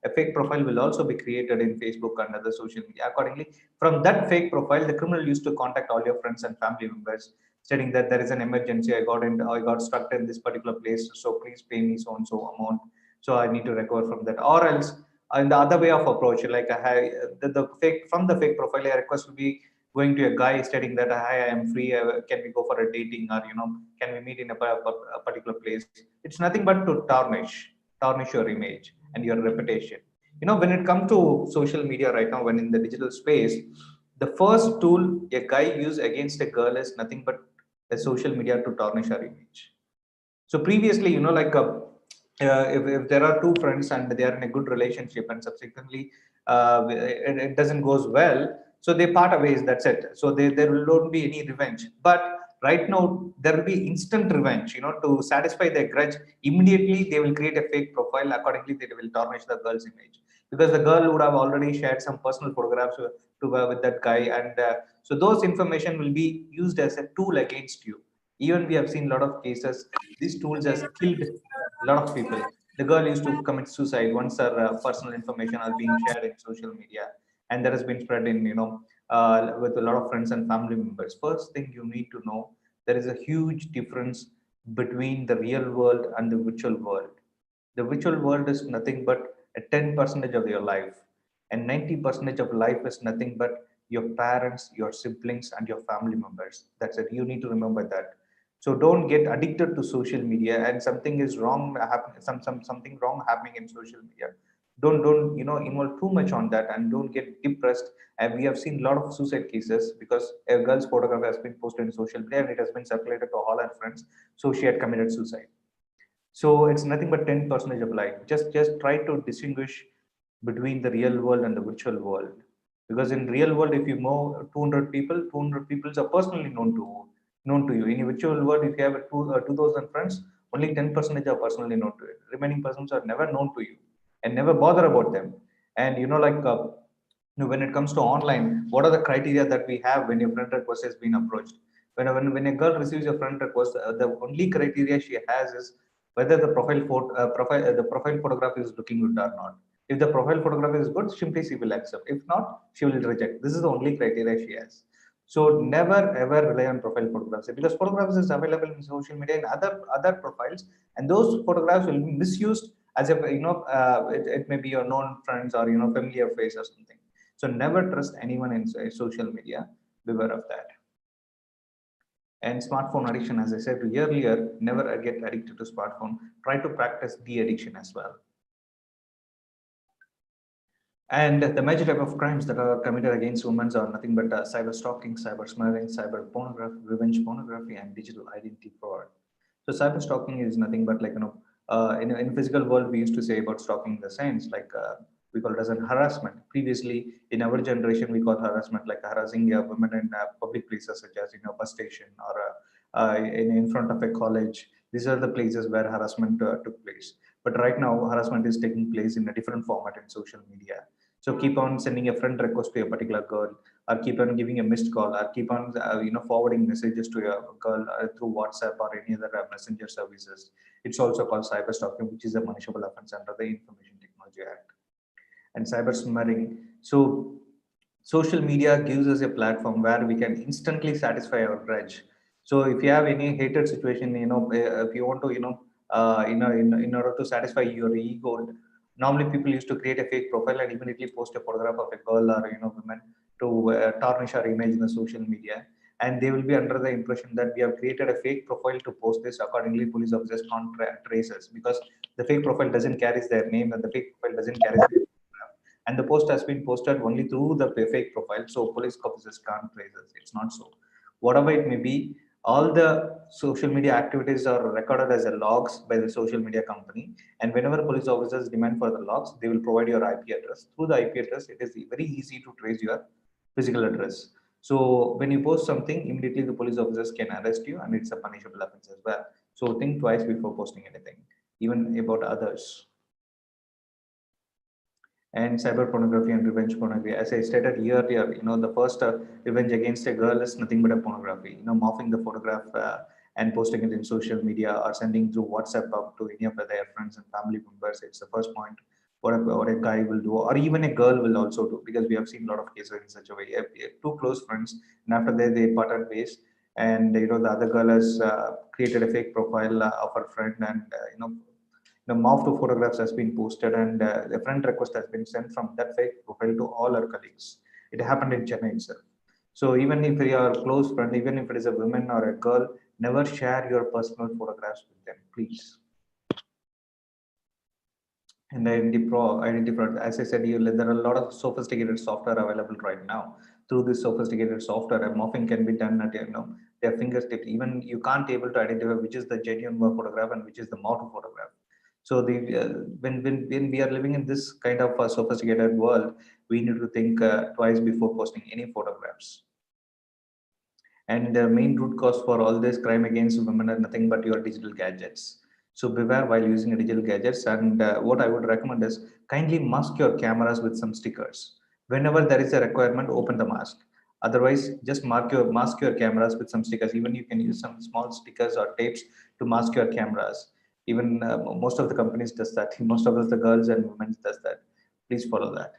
a fake profile will also be created in Facebook and other social media. Accordingly, from that fake profile, the criminal used to contact all your friends and family members, stating that there is an emergency. I got stuck in this particular place, so please pay me so and so amount. So I need to recover from that. Or else, in the other way of approach, like the fake from the fake profile, a request will be going to a guy stating that hi, I am free. Can we go for a dating, or can we meet in a particular place? It's nothing but to tarnish your image and your reputation. When it comes to social media right now, when in the digital space, the first tool a guy use against a girl is nothing but a social media to tarnish her image. So previously, if there are two friends and they are in a good relationship, and subsequently it doesn't goes well, so they part ways. That's it. So there will not be any revenge. But right now there will be instant revenge. To satisfy their grudge, immediately they will create a fake profile. Accordingly, they will tarnish the girl's image because the girl would have already shared some personal photographs with that guy, and so those information will be used as a tool against you. Even we have seen a lot of cases. These tools has killed a lot of people. The girl used to commit suicide once her personal information are being shared in social media, and that has been spread in with a lot of friends and family members. First thing you need to know, there is a huge difference between the real world and the virtual world. The virtual world is nothing but a 10% of your life, and 90% of life is nothing but your parents, your siblings, and your family members. That's it. You need to remember that. So don't get addicted to social media, and something is wrong happening, something wrong happening in social media. Don't involve too much on that, and don't get depressed. And we have seen a lot of suicide cases because a girl's photograph has been posted in social media and it has been circulated to all her friends. So she had committed suicide. So it's nothing but 10% of life. Just try to distinguish between the real world and the virtual world. Because in real world, if you know 200 people, 200 people are personally known to you. In a virtual world, if you have 2,000 friends, only 10% are personally known to you. Remaining persons are never known to you and never bother about them. And when it comes to online, what are the criteria that we have when your friend request has been approached? When a girl receives a friend request, the only criteria she has is whether the profile photograph is looking good or not. If the profile photograph is good, simply she will accept. If not, she will reject. This is the only criteria she has. So never ever rely on profile photographs because photographs is available in social media and other profiles, and those photographs will be misused as if it may be your known friends or familiar face or something. So never trust anyone in social media. Beware of that. And smartphone addiction, as I said earlier, never get addicted to smartphone. Try to practice de-addiction as well. And the major type of crimes that are committed against women are nothing but cyber stalking, cyber smearing, cyber pornography, revenge pornography, and digital identity fraud. So cyber stalking is nothing but in physical world we used to say about stalking the sense we call it as an harassment. Previously, in our generation, we call harassment like harassing women in public places such as bus station or in front of a college. These are the places where harassment took place. But right now, harassment is taking place in a different format in social media. So keep on sending a friend request to a particular girl, or keep on giving a missed call, or keep on forwarding messages to your girl through WhatsApp or any other messenger services. It's also called cyber stalking, which is a punishable offense under the Information Technology Act. And cyber smearing. So social media gives us a platform where we can instantly satisfy our grudge. So if you have any hated situation, if you want to, in order to satisfy your ego, normally people used to create a fake profile and immediately post a photograph of a girl or women to tarnish our image in the social media, and they will be under the impression that we have created a fake profile to post this. Accordingly, police officers can't trace us because the fake profile doesn't carry their name and the fake profile doesn't carry their photograph, and the post has been posted only through the fake profile, so police officers can't trace us. It's not so. Whatever it may be, all the social media activities are recorded as a logs by the social media company, and whenever police officers demand for the logs, they will provide your IP address. Through the IP address, it is very easy to trace your physical address. So when you post something, immediately the police officers can arrest you, and it's a punishable offense as well. So think twice before posting anything, even about others. And cyber pornography and revenge pornography. As I stated earlier, the first revenge against a girl is nothing but a pornography. Morphing the photograph and posting it in social media or sending through WhatsApp up to any of their friends and family members. It's the first point. What a guy will do, or even a girl will also do, because we have seen a lot of cases in such a way. Two close friends, and after that they parted ways, and the other girl has created a fake profile of her friend, and the morph to photographs has been posted, and a friend request has been sent from that fake profile to all our colleagues. It happened in Chennai itself. So even if you are a close friend, even if it is a woman or a girl, never share your personal photographs with them, please. And identity fraud, as I said, there are a lot of sophisticated software available right now. Through this sophisticated software, a morphing can be done at their fingertips. Even you can't able to identify which is the genuine photograph and which is the morph photograph. So when we are living in this kind of a sophisticated world, we need to think twice before posting any photographs. And the main root cause for all this crime against women are nothing but your digital gadgets. So beware while using digital gadgets. And what I would recommend is kindly mask your cameras with some stickers. Whenever there is a requirement, open the mask. Otherwise, just mask your cameras with some stickers. Even you can use some small stickers or tapes to mask your cameras. Even most of the companies does that. Most of the girls and women does that. Please follow that.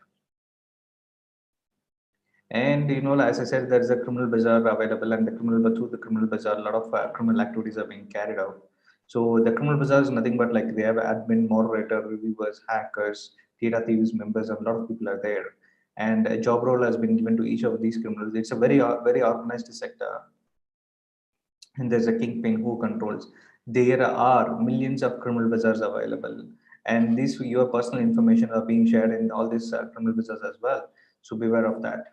And as I said, there is a criminal bazaar available, and through the criminal bazaar, a lot of criminal activities are being carried out. So the criminal bazaar is nothing but like they have admin, moderator, reviewers, hackers, data thieves, members, and a lot of people are there. And a job role has been given to each of these criminals. It's a very organized sector, and there's a kingpin who controls. There are millions of criminal bazaars available, and these your personal information are being shared in all these criminal bazaars as well. So beware of that.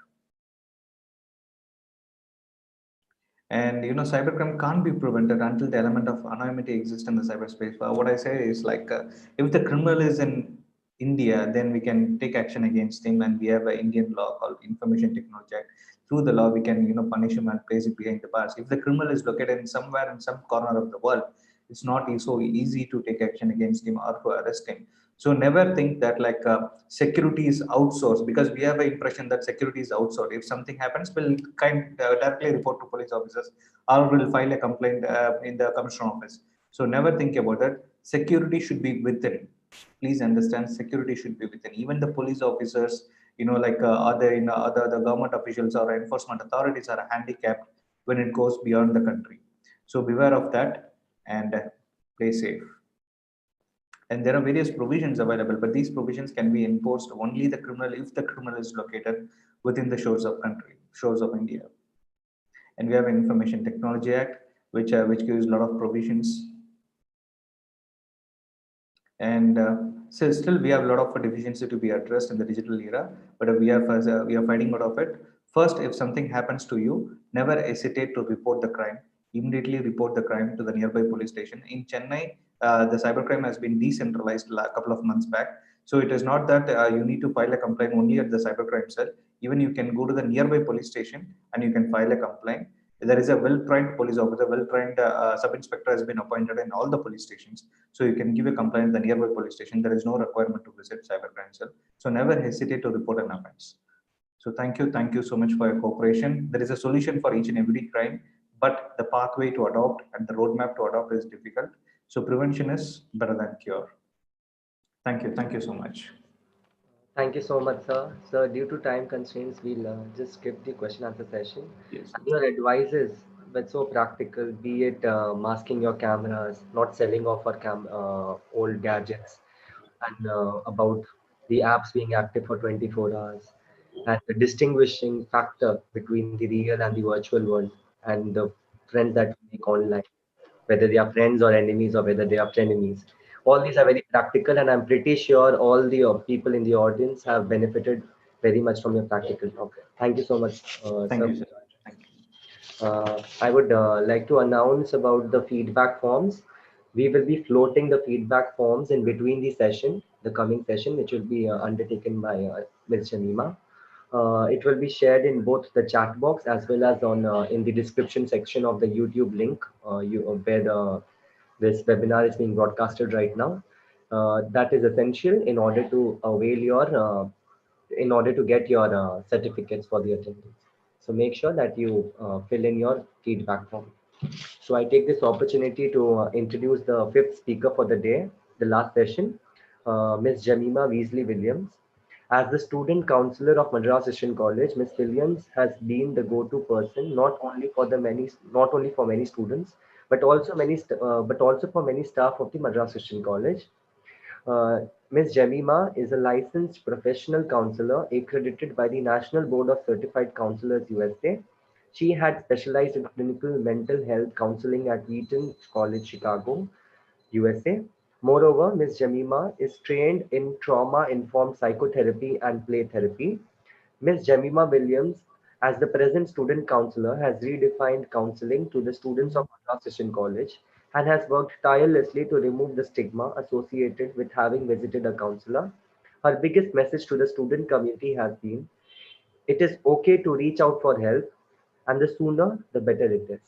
And cybercrime can't be prevented until the element of anonymity exists in the cyberspace. What I say is like, if the criminal is in India, then we can take action against him, and we have an Indian law called Information Technology Act. Through the law, we can punish him and place him behind the bars. If the criminal is located in somewhere in some corner of the world, it's not so easy to take action against him or to arrest him. So never think that like security is outsourced, because we have an impression that security is outsourced. If something happens, we'll directly report to police officers, or we'll file a complaint in the commissioner office. So never think about that. Security should be within. Please understand, security should be within. Even the police officers, like other the government officials or enforcement authorities are handicapped when it goes beyond the country. So beware of that, and play safe. And there are various provisions available, but these provisions can be enforced only the criminal if the criminal is located within the shores of India. And we have an Information Technology Act, which gives a lot of provisions. And so still we have a lot of deficiency to be addressed in the digital era, but we are fighting out of it. First, if something happens to you, never hesitate to report the crime. Immediately report the crime to the nearby police station. In Chennai, the cybercrime has been decentralized a couple of months back. So it is not that you need to file a complaint only at the cybercrime cell. Even you can go to the nearby police station and you can file a complaint. There is a well-trained police officer, well-trained sub-inspector has been appointed in all the police stations. So you can give a complaint at the nearby police station. There is no requirement to visit cybercrime cell. So never hesitate to report an offense. So thank you so much for your cooperation. There is a solution for each and every crime, but the pathway to adopt and the roadmap to adopt is difficult. So prevention is better than cure. Thank you so much. Thank you so much, sir. Sir, due to time constraints, we'll just skip the question answer session. Yes. And your advices were so practical, be it masking your cameras, not selling off our old gadgets, and about the apps being active for 24 hours, and the distinguishing factor between the real and the virtual world, and the friends that we make online, whether they are friends or enemies or whether they are frenemies. All these are very practical, and I'm pretty sure all the people in the audience have benefited very much from your practical talk. Thank you so much, Thank sir. you, sir. Thank you. I would like to announce about the feedback forms. We will be floating the feedback forms in between the session, the coming session, which will be undertaken by Ms. Jamima. It will be shared in both the chat box as well as on in the description section of the YouTube link where this webinar is being broadcasted right now. That is essential in order to avail your in order to get your certificates for the attendance. So make sure that you fill in your feedback form. So I take this opportunity to introduce the fifth speaker for the day, the last session, Ms. Jamima Weasley Williams. As the student counselor of Madras Christian College, Ms. Williams has been the go-to person not only for many students, but also but also for many staff of the Madras Christian College. Ms. Jamima is a licensed professional counselor accredited by the National Board of Certified Counselors USA. She had specialized in clinical mental health counseling at Wheaton College, Chicago, USA. Moreover, Ms. Jamima is trained in trauma-informed psychotherapy and play therapy. Ms. Jamima Williams, as the present student counselor, has redefined counseling to the students of Madras Christian College and has worked tirelessly to remove the stigma associated with having visited a counselor. Her biggest message to the student community has been, it is okay to reach out for help, and the sooner, the better it is.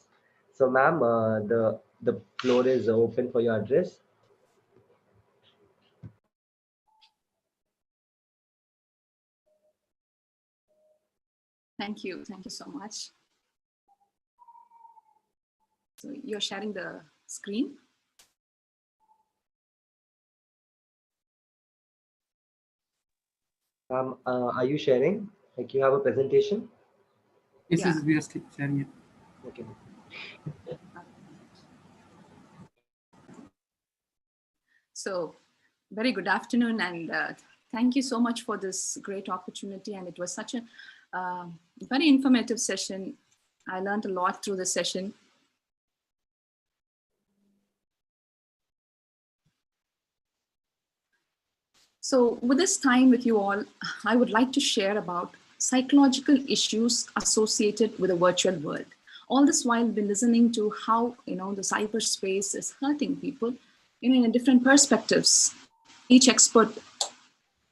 So, ma'am, the floor is open for your address. Thank you so much. So you're sharing the screen? Are you sharing? Like you have a presentation? Yes, we are still sharing it. Okay. So very good afternoon, and thank you so much for this great opportunity. And it was such a very informative session. I learned a lot through the session. So with this time with you all, I would like to share about psychological issues associated with the virtual world. All this while been listening to how the cyberspace is hurting people in different perspectives. Each expert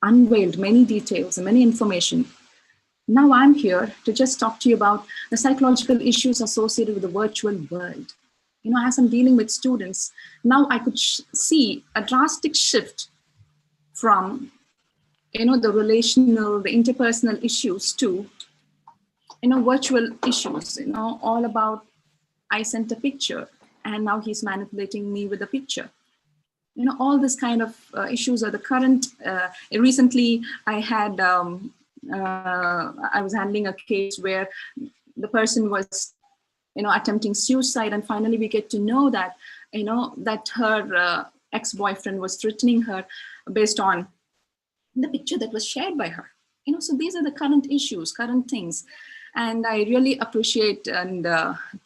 unveiled many details and many information. Now I'm here to just talk to you about the psychological issues associated with the virtual world. As I'm dealing with students, now I could see a drastic shift from the relational, the interpersonal issues to virtual issues, all about I sent a picture and now he's manipulating me with a picture. All this kind of issues are the current. Recently I had I was handling a case where the person was attempting suicide, and finally we get to know that that her ex-boyfriend was threatening her based on the picture that was shared by her. So these are the current issues, current things. And I really appreciate and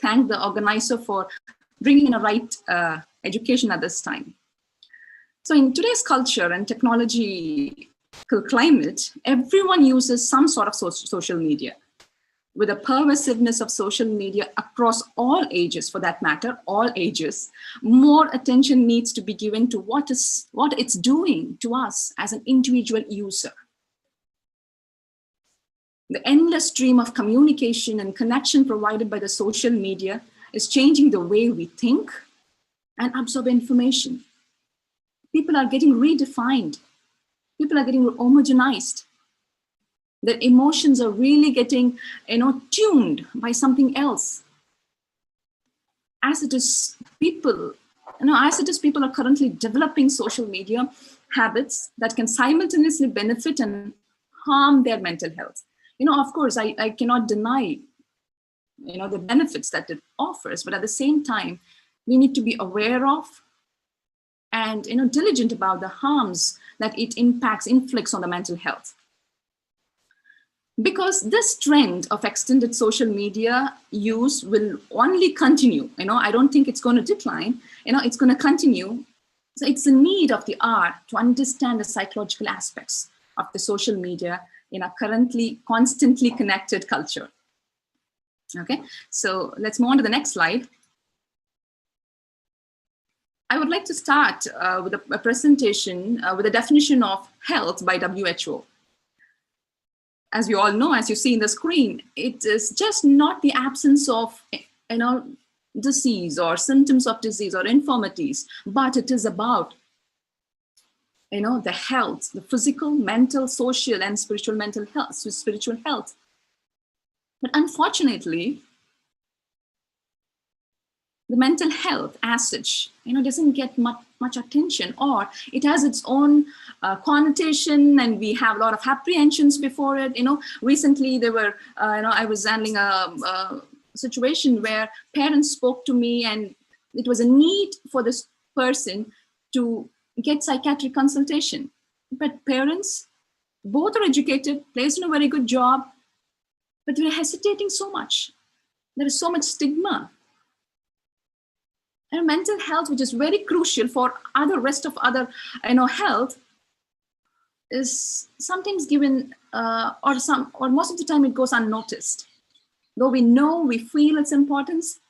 thank the organizer for bringing in a right education at this time. So in today's culture and technological climate, everyone uses some sort of social media. With the pervasiveness of social media across all ages, for that matter, all ages, more attention needs to be given to what it's doing to us as an individual user. The endless stream of communication and connection provided by the social media is changing the way we think and absorb information. People are getting redefined. People are getting homogenized. Their emotions are really getting, tuned by something else. As it is, people are currently developing social media habits that can simultaneously benefit and harm their mental health. Of course, I cannot deny, the benefits that it offers, but at the same time, we need to be aware of and, diligent about the harms that it inflicts on the mental health. Because this trend of extended social media use will only continue. I don't think it's going to decline. It's going to continue. So it's the need of the hour to understand the psychological aspects of the social media in a currently constantly connected culture. Okay, so let's move on to the next slide. I would like to start with a presentation with a definition of health by WHO. As we all know, as you see in the screen, it is just not the absence of, disease or symptoms of disease or infirmities, but it is about, the health, the physical, mental, social, and spiritual health. But unfortunately, the mental health as such, doesn't get much attention, or it has its own connotation, and we have a lot of apprehensions before it. Recently there were, I was handling a situation where parents spoke to me, and it was a need for this person to get psychiatric consultation. But parents, both are educated, placed in a very good job, but they're hesitating so much. There is so much stigma. And mental health, which is very crucial for rest of other, health, is sometimes given, or most of the time it goes unnoticed. Though we feel its importance,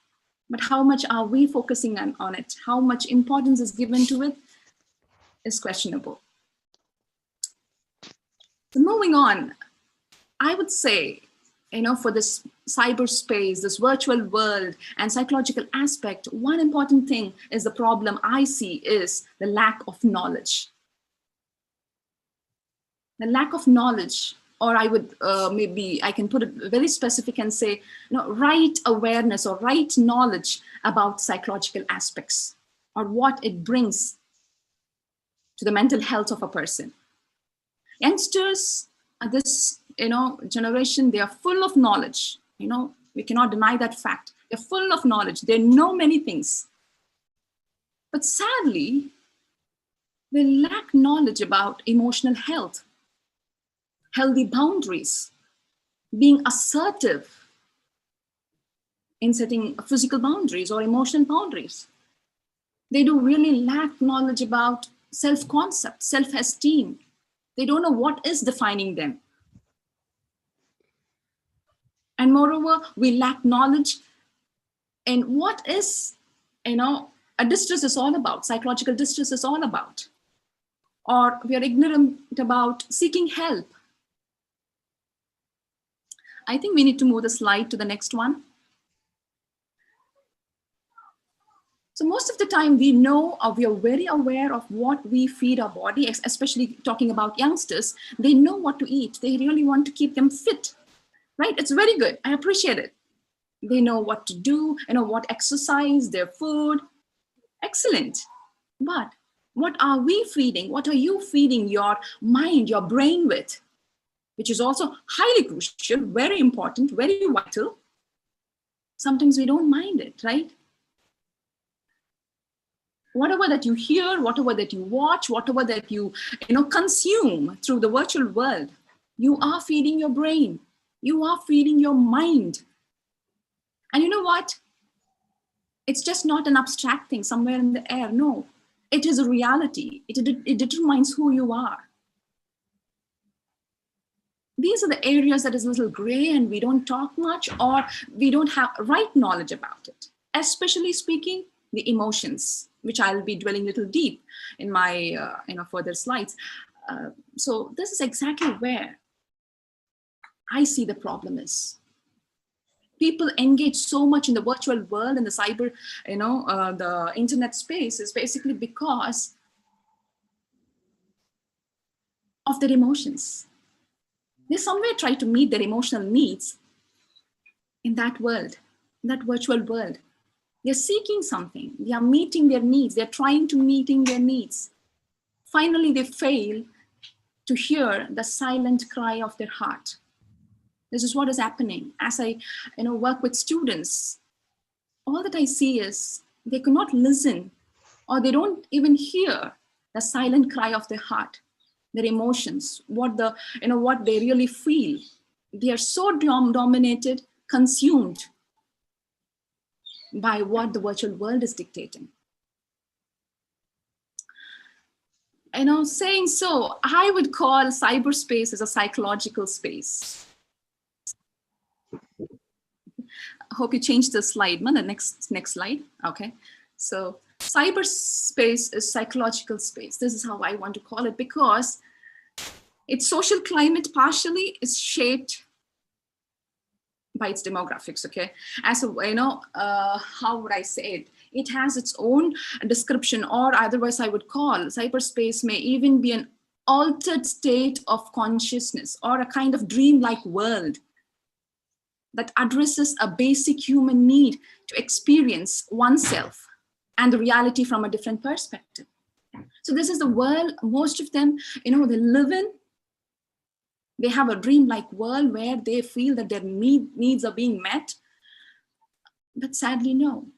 but how much are we focusing on it? How much importance is given to it is questionable. So moving on, I would say, for this cyberspace, this virtual world and psychological aspect, one important thing is the problem I see is the lack of knowledge. The lack of knowledge, or I would maybe I can put it very specific and say, right awareness or right knowledge about psychological aspects or what it brings to the mental health of a person. Youngsters at this generation, they are full of knowledge. We cannot deny that fact. They're full of knowledge. They know many things. But sadly, they lack knowledge about emotional health, healthy boundaries, being assertive in setting physical boundaries or emotional boundaries. They do really lack knowledge about self-concept, self-esteem. They don't know what is defining them. And moreover, we lack knowledge in what is, a distress is all about, psychological distress is all about. Or we are ignorant about seeking help. I think we need to move the slide to the next one. So most of the time we know, or we are very aware of what we feed our body, especially talking about youngsters. They know what to eat. They really want to keep them fit, right? It's very good. I appreciate it. They know what to do, what exercise, their food. Excellent. But what are we feeding? What are you feeding your mind, your brain with? Which is also highly crucial, very important, very vital. Sometimes we don't mind it, right? Whatever that you hear, whatever that you watch, whatever that you consume through the virtual world, you are feeding your brain. You are feeding your mind. And you know what? It's just not an abstract thing somewhere in the air. No, it is a reality. It determines who you are. These are the areas that is a little gray and we don't talk much, or we don't have right knowledge about it. Especially speaking, the emotions, which I'll be dwelling a little deep in my further slides. So this is exactly where I see the problem is. People engage so much in the virtual world and the cyber, the internet space is basically because of their emotions. They somewhere try to meet their emotional needs in that world, in that virtual world. They're seeking something. They are meeting their needs. They're trying to meeting their needs. Finally, they fail to hear the silent cry of their heart. This is what is happening. As I work with students, all that I see is they cannot listen, or they don't even hear the silent cry of their heart, their emotions, what they really feel. They are so dominated, consumed by what the virtual world is dictating. Saying so, I would call cyberspace as a psychological space. I hope you changed the slide, man. The next slide. Okay. So cyberspace is psychological space. This is how I want to call it, because its social climate partially is shaped by its demographics. Okay. As how would I say it? It has its own description, or otherwise I would call cyberspace may even be an altered state of consciousness, or a kind of dreamlike world that addresses a basic human need to experience oneself and the reality from a different perspective. So this is the world most of them, they live in. They have a dreamlike world where they feel that their needs are being met, but sadly, no.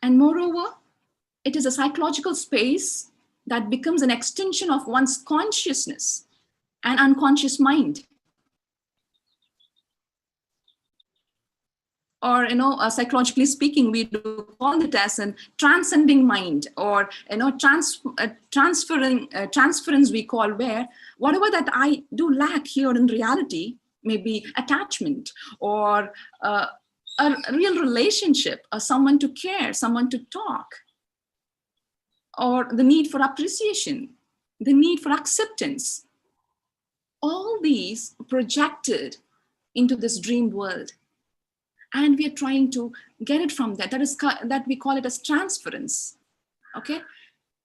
And moreover, it is a psychological space that becomes an extension of one's consciousness and unconscious mind. Or, psychologically speaking, we do call it as a transcending mind, or, transference we call, where whatever that I do lack here in reality, maybe attachment, or a real relationship, or someone to care, someone to talk, or the need for appreciation, the need for acceptance. All these projected into this dream world. And we are trying to get it from that. That we call it as transference. Okay?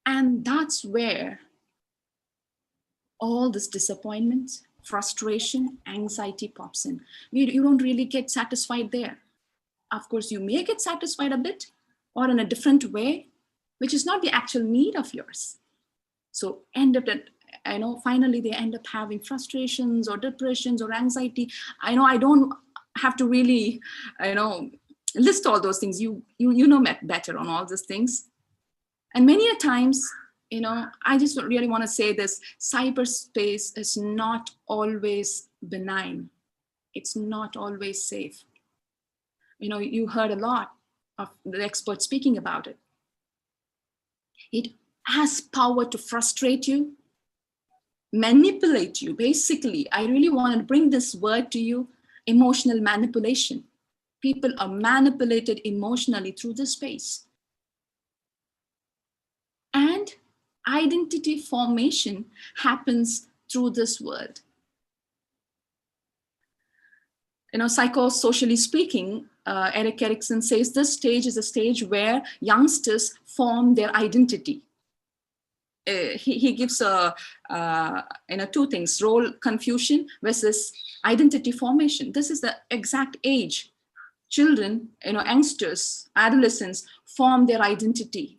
And that's where all this disappointment, frustration, anxiety pops in. You don't really get satisfied there. Of course, you may get satisfied a bit, or in a different way, which is not the actual need of yours. So finally they end up having frustrations or depressions or anxiety. I don't have to really, list all those things. You know better on all these things. And many a times, I just really want to say this: cyberspace is not always benign. It's not always safe. You heard a lot of the experts speaking about it. It has power to frustrate you, manipulate you. Basically, I really want to bring this word to you: emotional manipulation. People are manipulated emotionally through this space. And identity formation happens through this world. Psychosocially speaking, Erik Erikson says this stage is a stage where youngsters form their identity. He gives two things: role confusion versus identity formation. This is the exact age children, youngsters, adolescents form their identity.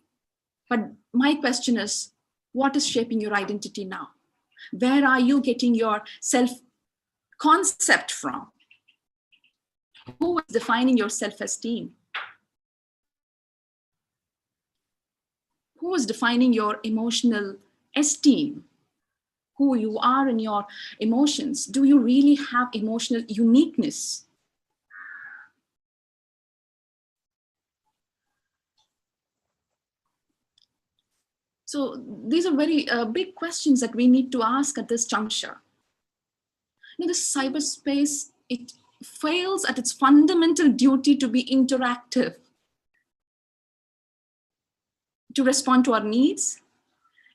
But my question is, what is shaping your identity now? Where are you getting your self-concept from? Who is defining your self-esteem? Who is defining your emotional esteem? Who you are in your emotions? Do you really have emotional uniqueness? So these are very big questions that we need to ask at this juncture. This cyberspace, it fails at its fundamental duty to be interactive, to respond to our needs.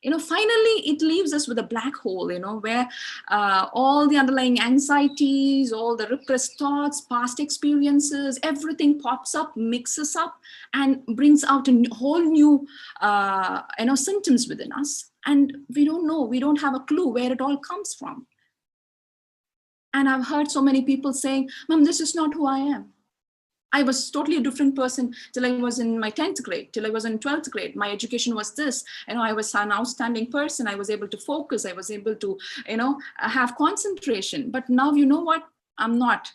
Finally, it leaves us with a black hole, where all the underlying anxieties, all the repressed thoughts, past experiences, everything pops up, mixes up, and brings out a whole new, symptoms within us. And we don't know, we don't have a clue where it all comes from. And I've heard so many people saying, Mom, this is not who I am. I was totally a different person till I was in my 10th grade, till I was in 12th grade. My education was this, I was an outstanding person. I was able to focus. I was able to, have concentration. But now, you know what? I'm not.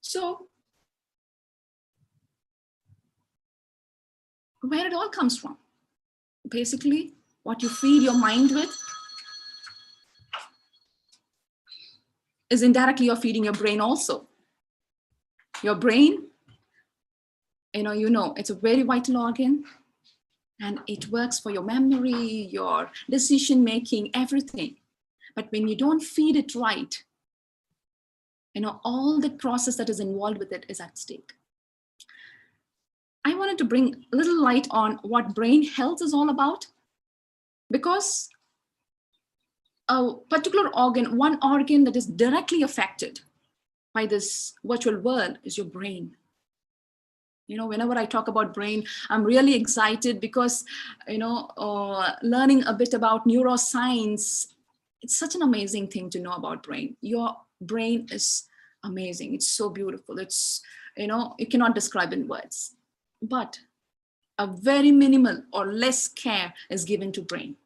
So where it all comes from? Basically, what you feed your mind with is indirectly you're feeding your brain also. Your brain, it's a very vital organ, and it works for your memory, your decision making, everything. But when you don't feed it right, all the process that is involved with it is at stake. I wanted to bring a little light on what brain health is all about, because a particular organ, one organ that is directly affected by this virtual world is your brain. Whenever I talk about brain, I'm really excited because, learning a bit about neuroscience, it's such an amazing thing to know about brain. Your brain is amazing. It's so beautiful. It's, you cannot describe in words, but a very minimal or less care is given to brain.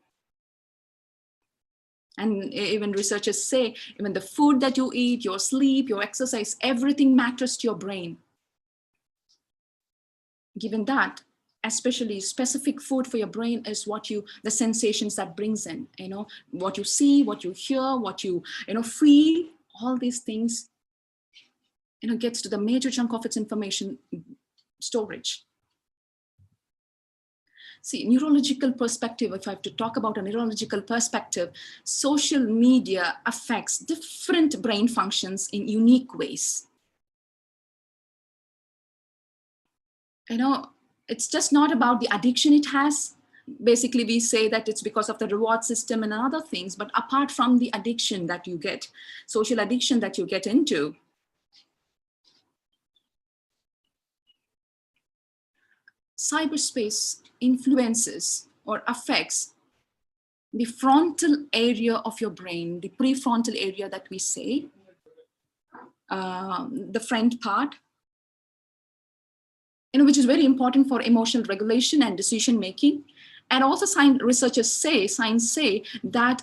And even researchers say, even the food that you eat, your sleep, your exercise, everything matters to your brain. Given that, especially specific food for your brain is the sensations that brings in, what you see, what you hear, what you, feel, all these things, gets to the major chunk of its information storage. See, neurological perspective, if I have to talk about a neurological perspective, social media affects different brain functions in unique ways. It's just not about the addiction it has. Basically, we say that it's because of the reward system and other things, but apart from the addiction that you get, social addiction that you get into, cyberspace influences or affects the frontal area of your brain, the prefrontal area that we say, the front part, which is very important for emotional regulation and decision making. And also science say that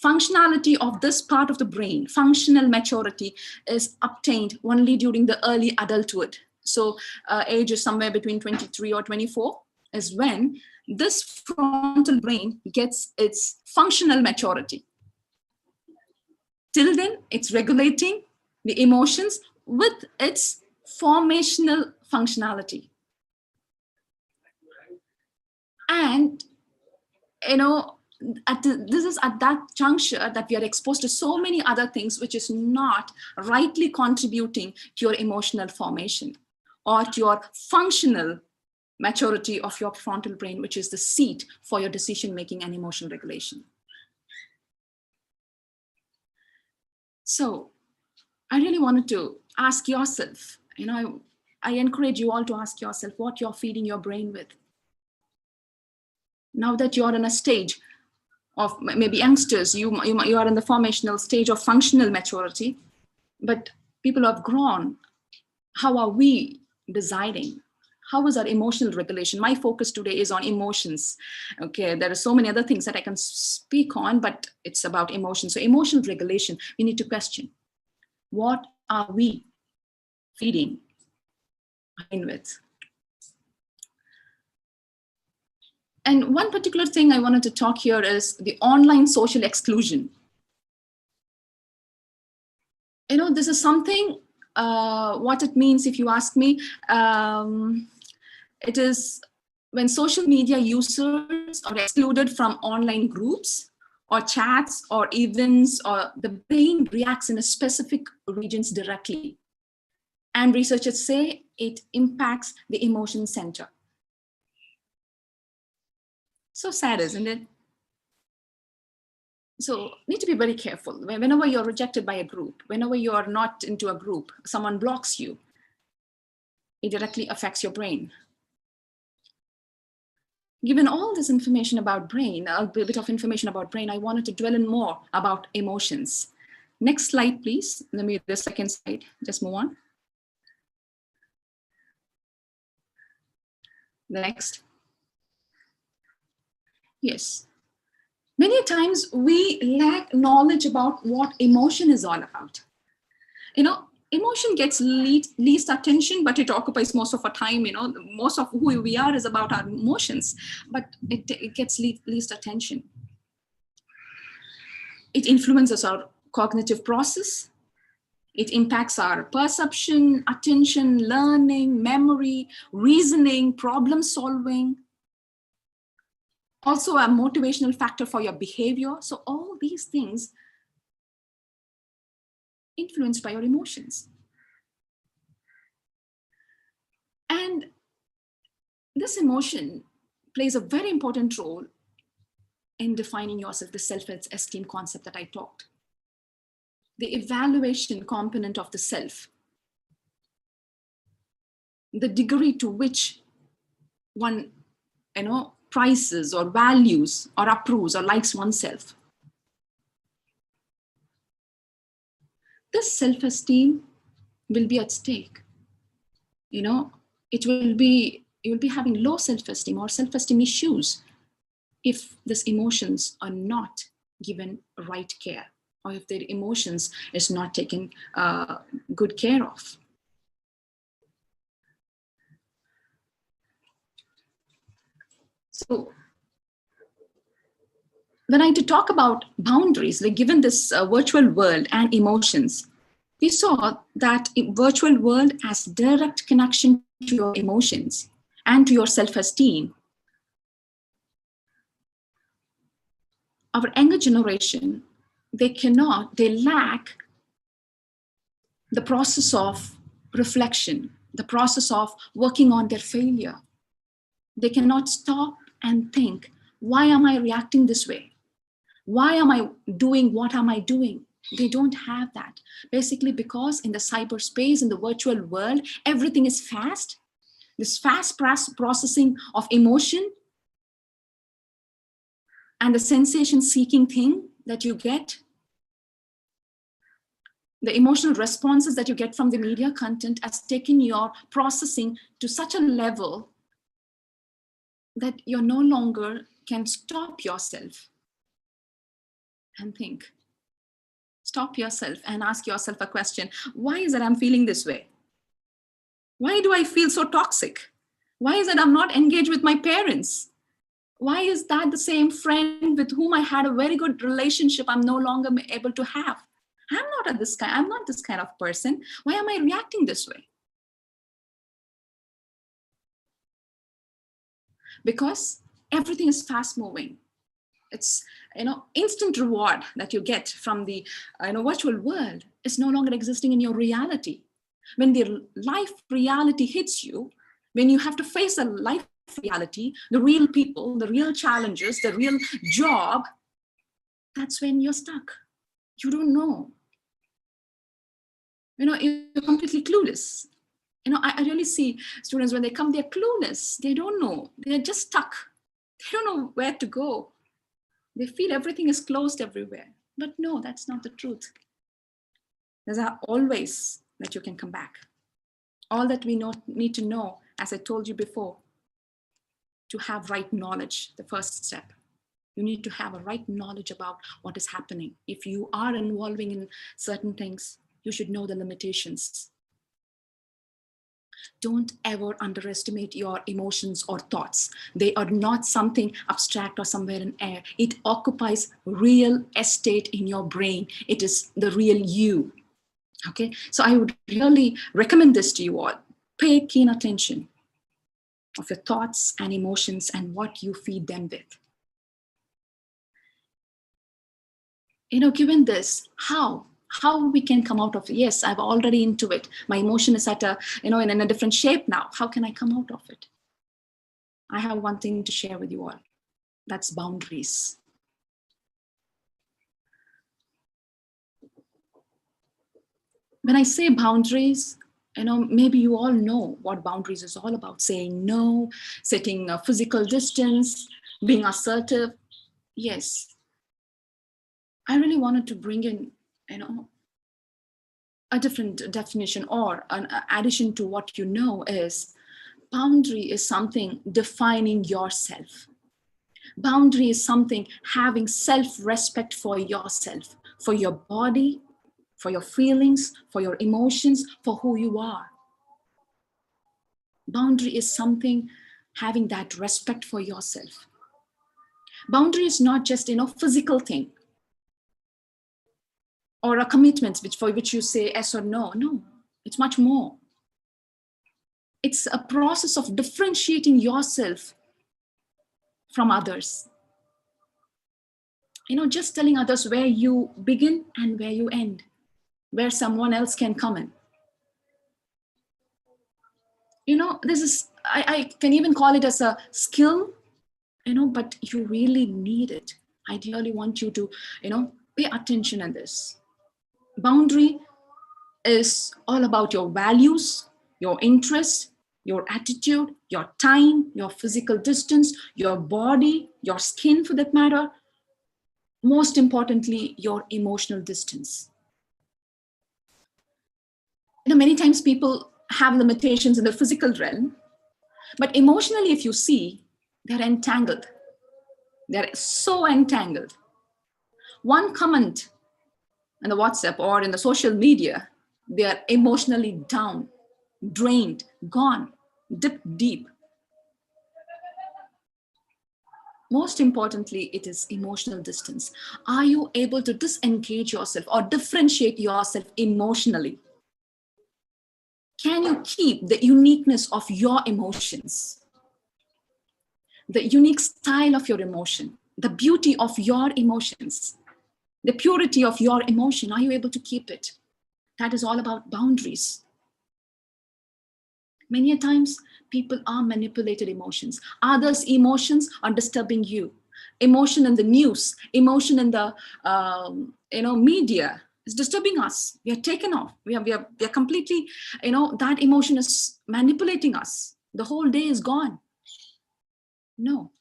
functionality of this part of the brain, functional maturity, is obtained only during the early adulthood. So age is somewhere between 23 or 24 is when this frontal brain gets its functional maturity. Till then, it's regulating the emotions with its formational functionality. And, this is at that juncture that we are exposed to so many other things which is not rightly contributing to your emotional formation or to your functional maturity of your frontal brain, which is the seat for your decision making and emotional regulation. So I really wanted to ask yourself, I encourage you all to ask yourself what you're feeding your brain with. Now that you're in a stage of maybe youngsters, you are in the formational stage of functional maturity, but people have grown. How are we deciding? How is our emotional regulation? My focus today is on emotions. Okay, there are so many other things that I can speak on, but it's about emotions. So emotional regulation, we need to question, what are we feeding with? And one particular thing I wanted to talk here is the online social exclusion. This is something, what it means, if you ask me, it is when social media users are excluded from online groups or chats or events, or the brain reacts in a specific regions directly. And researchers say it impacts the emotion center. So sad, isn't it? So need to be very careful. Whenever you're rejected by a group, whenever you are not into a group, someone blocks you, it directly affects your brain. Given all this information about brain, a bit of information about brain, I wanted to dwell in more about emotions. Next slide, please. Let me, the second slide, just move on. The next. Yes. Many times we lack knowledge about what emotion is all about. You know, emotion gets least attention, but it occupies most of our time. You know, most of who we are is about our emotions, but it gets least attention. It influences our cognitive process. It impacts our perception, attention, learning, memory, reasoning, problem solving. Also a motivational factor for your behavior. So all these things influenced by your emotions. And this emotion plays a very important role in defining yourself, the self-esteem concept that I talked. The evaluation component of the self, the degree to which one, prizes or values or approves or likes oneself. This self-esteem will be at stake. You will be having low self-esteem or self-esteem issues if these emotions are not given right care, or if their emotions is not taken good care of. So when I talk about boundaries, like given this virtual world and emotions, we saw that virtual world has direct connection to your emotions and to your self-esteem. Our younger generation, they lack the process of reflection, the process of working on their failure. They cannot stop and think, why am I reacting this way? Why am I doing what am I doing? They don't have that. Basically because in the cyberspace, in the virtual world, everything is fast. This fast processing of emotion and the sensation-seeking thing that you get, the emotional responses that you get from the media content has taken your processing to such a level that you no longer can stop yourself and think. Stop yourself and ask yourself a question. Why is it I'm feeling this way? Why do I feel so toxic? Why is it I'm not engaged with my parents? Why is that the same friend with whom I had a very good relationship I'm no longer able to have? I'm not this kind of person. Why am I reacting this way? Because everything is fast moving. It's instant reward that you get from the virtual world is no longer existing in your reality. When the life reality hits you, when you have to face a life reality, the real people, the real challenges, the real job, that's when you're stuck. You don't know. You're completely clueless. I really see students when they come, they're clueless. They don't know. They're just stuck. They don't know where to go. They feel everything is closed everywhere. But no, that's not the truth. There's always that you can come back. All that we need to know, as I told you before, to have right knowledge, the first step. You need to have a right knowledge about what is happening. If you are involving in certain things, you should know the limitations. Don't ever underestimate your emotions or thoughts. They are not something abstract or somewhere in air. It occupies real estate in your brain. It is the real you. Okay, so I would really recommend this to you all. Pay keen attention of your thoughts and emotions and what you feed them with. Given this, how we can come out of it? Yes, I've already into it. My emotion is at in a different shape now. How can I come out of it? I have one thing to share with you all. That's boundaries. When I say boundaries, maybe you all know what boundaries is all about. Saying no, setting a physical distance, being assertive. Yes. I really wanted to bring in, a different definition or an addition to what you know is boundary is something defining yourself. Boundary is something having self-respect for yourself, for your body, for your feelings, for your emotions, for who you are. Boundary is something having that respect for yourself. Boundary is not just, physical thing or a commitment for which you say yes or no. No, it's much more. It's a process of differentiating yourself from others. Just telling others where you begin and where you end, where someone else can come in. This is, I can even call it as a skill, but you really need it. I really want you to, pay attention in this. Boundary is all about your values, your interests, your attitude, your time, your physical distance, your body, your skin for that matter. Most importantly, your emotional distance. Many times people have limitations in the physical realm, but emotionally, if you see, they're entangled. They're so entangled. One comment in the WhatsApp or in the social media, they are emotionally down, drained, gone, dipped deep. Most importantly, it is emotional distance. Are you able to disengage yourself or differentiate yourself emotionally? Can you keep the uniqueness of your emotions, the unique style of your emotion, the beauty of your emotions, the purity of your emotion? Are you able to keep it? That is all about boundaries. Many a times, people are manipulated emotions. Others' emotions are disturbing you. Emotion in the news, emotion in the media is disturbing us. We are taken off. We are completely, that emotion is manipulating us. The whole day is gone. No.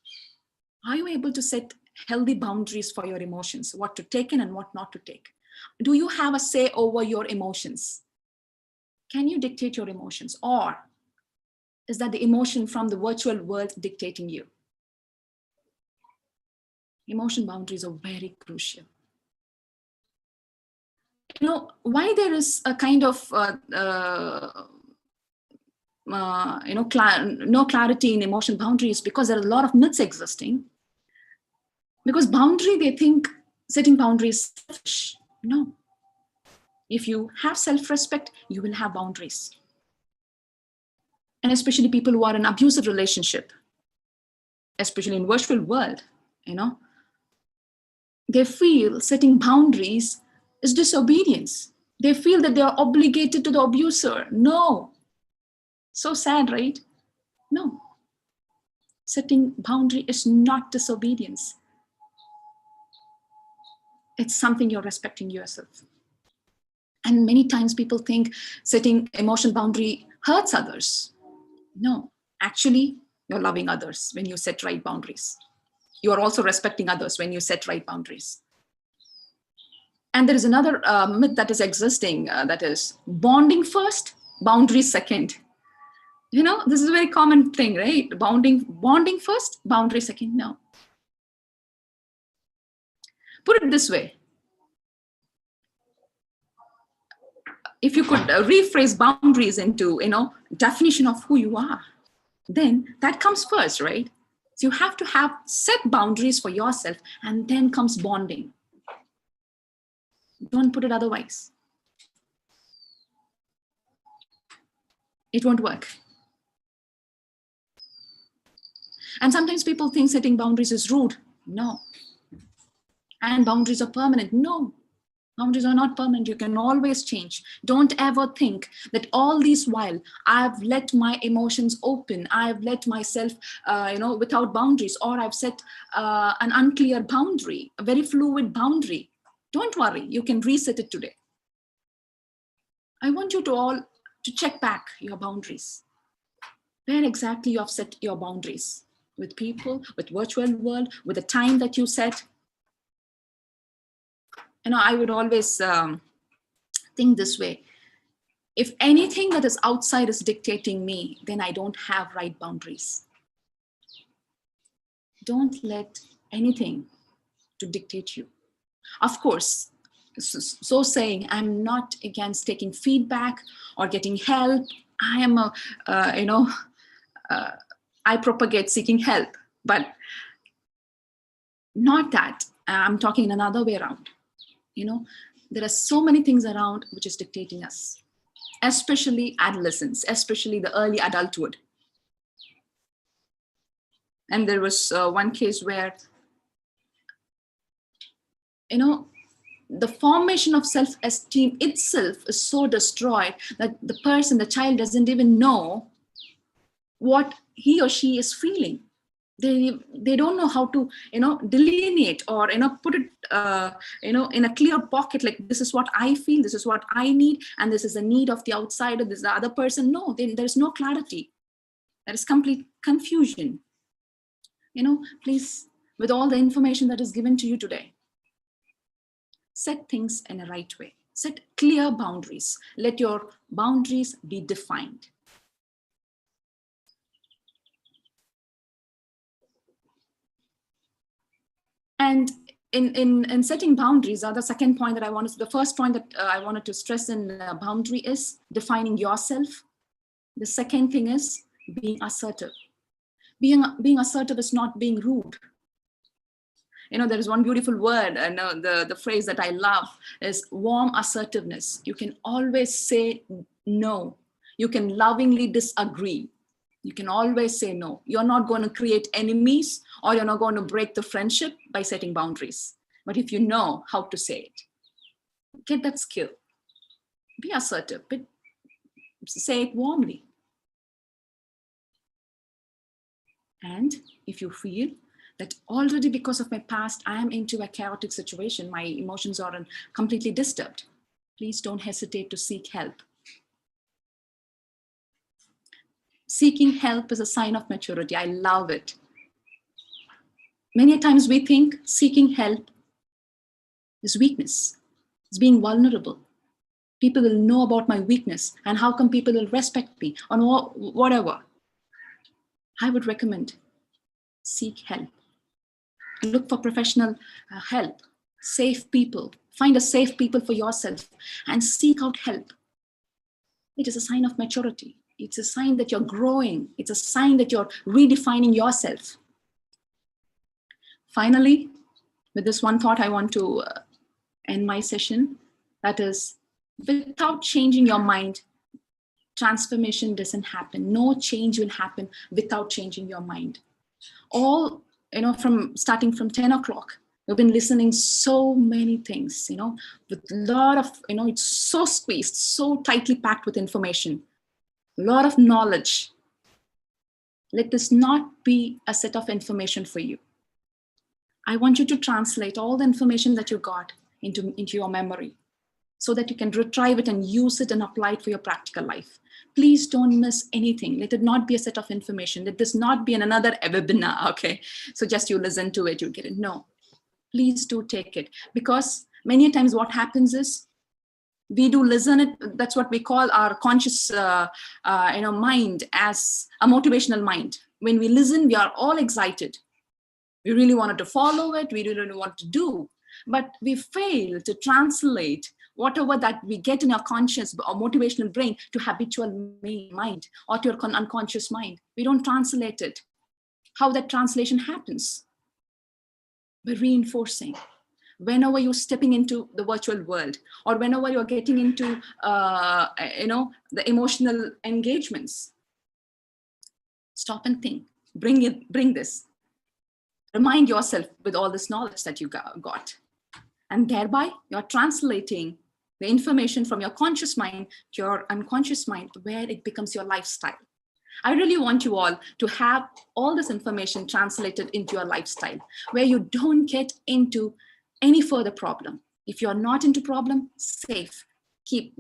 Are you able to set healthy boundaries for your emotions? What to take in and what not to take? Do you have a say over your emotions? Can you dictate your emotions? Or is that the emotion from the virtual world dictating you? Emotion boundaries are very crucial. Why there is a kind of no clarity in emotion boundaries, because there are a lot of myths existing. Because boundary, they think setting boundaries is selfish. No. If you have self-respect, you will have boundaries. And especially people who are in abusive relationship, especially in virtual world, they feel setting boundaries is disobedience. They feel that they are obligated to the abuser. No. So sad, right? No. Setting boundary is not disobedience. It's something you're respecting yourself. And many times people think setting emotion boundary hurts others. No, actually, you're loving others when you set right boundaries. You are also respecting others when you set right boundaries. And there is another myth that is existing, that is bonding first, boundaries second. This is a very common thing, right? Bonding first, boundary second. No. Put it this way. If you could rephrase boundaries into, definition of who you are, then that comes first, right? So you have to have set boundaries for yourself, and then comes bonding. Don't put it otherwise. It won't work. And sometimes people think setting boundaries is rude. No. And boundaries are permanent. No. Boundaries are not permanent. You can always change. Don't ever think that all this while I've let my emotions open. I've let myself, without boundaries, or I've set an unclear boundary, a very fluid boundary. Don't worry. You can reset it today. I want you to all to check back your boundaries. Where exactly you have set your boundaries? With people, with virtual world, with the time that you set. I would always think this way. If anything that is outside is dictating me, then I don't have right boundaries. Don't let anything to dictate you. Of course, so saying, I'm not against taking feedback or getting help. I am I propagate seeking help, but not that. I'm talking in another way around. There are so many things around which is dictating us, especially adolescence, especially the early adulthood. And there was one case where, the formation of self-esteem itself is so destroyed that the child doesn't even know what he or she is feeling. They don't know how to delineate or put it in a clear pocket, like this is what I feel, this is what I need, and this is the need of the outsider, this is the other person. No, there's no clarity. There is complete confusion. Please, with all the information that is given to you today, set things in a right way. Set clear boundaries. Let your boundaries be defined. And in setting boundaries, the second point that the first point that I wanted to stress in boundary is defining yourself. The second thing is being assertive. Being assertive is not being rude. There is one beautiful word, and the phrase that I love is warm assertiveness. You can always say no. You can lovingly disagree. You can always say no. You're not going to create enemies, or you're not going to break the friendship by setting boundaries. But if you know how to say it, get that skill. Be assertive, but say it warmly. And if you feel that already because of my past, I am into a chaotic situation, my emotions are completely disturbed, please don't hesitate to seek help. Seeking help is a sign of maturity. I love it. Many times we think seeking help is weakness. It's being vulnerable. People will know about my weakness, and how come people will respect me on whatever. I would recommend seek help. Look for professional help. Safe people. Find a safe people for yourself and seek out help. It is a sign of maturity. It's a sign that you're growing. It's a sign that you're redefining yourself. Finally, with this one thought, I want to end my session. That is, without changing your mind, transformation doesn't happen. No change will happen without changing your mind. All, starting from 10 o'clock, we've been listening so many things, with a lot of, it's so squeezed, so tightly packed with information, a lot of knowledge. Let this not be a set of information for you. I want you to translate all the information that you got into your memory so that you can retrieve it and use it and apply it for your practical life. Please don't miss anything. Let it not be a set of information. Let this not be another webinar, okay? So just you listen to it, you get it. No, please do take it. Because many times what happens is, we do listen it. That's what we call our conscious mind as a motivational mind. When we listen, we are all excited. We really wanted to follow it. We really want to do. But we fail to translate whatever that we get in our conscious or motivational brain to habitual mind or to your unconscious mind. We don't translate it. How that translation happens? By reinforcing. Whenever you're stepping into the virtual world, or whenever you're getting into the emotional engagements, stop and think. Bring this. Remind yourself with all this knowledge that you got. And thereby, you're translating the information from your conscious mind to your unconscious mind, where it becomes your lifestyle. I really want you all to have all this information translated into your lifestyle, where you don't get into any further problem. If you're not into problem, safe.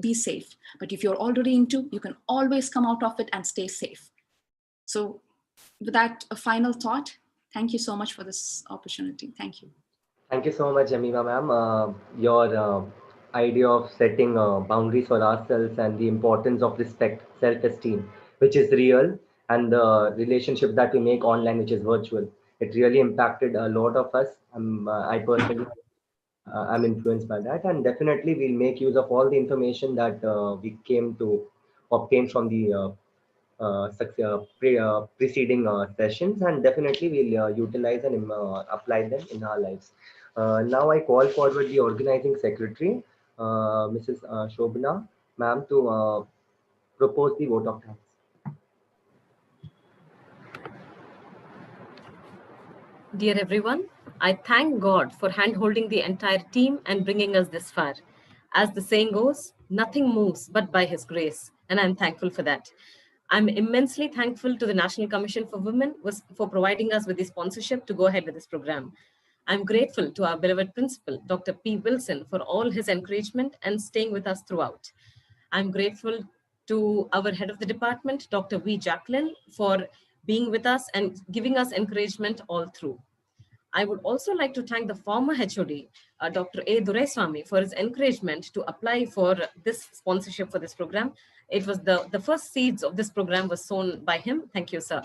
Be safe. But if you're already into, you can always come out of it and stay safe. So with that, a final thought. Thank you so much for this opportunity. Thank you. Thank you so much, Amima ma'am. Your idea of setting boundaries for ourselves and the importance of respect, self-esteem, which is real, and the relationship that we make online, which is virtual. It really impacted a lot of us. I personally I'm influenced by that, and definitely we'll make use of all the information that we came to obtain from the preceding sessions, and definitely we'll utilize and apply them in our lives. Now I call forward the organizing secretary, Mrs. Shobana, ma'am, to propose the vote of thanks. Dear everyone, I thank God for hand-holding the entire team and bringing us this far. As the saying goes, nothing moves but by His grace, and I'm thankful for that. I'm immensely thankful to the National Commission for Women for providing us with the sponsorship to go ahead with this program. I'm grateful to our beloved principal, Dr. P. Wilson, for all his encouragement and staying with us throughout. I'm grateful to our head of the department, Dr. V. Jacqueline, for being with us and giving us encouragement all through. I would also like to thank the former HOD, Dr. A. Dureswamy, for his encouragement to apply for this sponsorship for this program. It was the first seeds of this program was sown by him. Thank you, sir.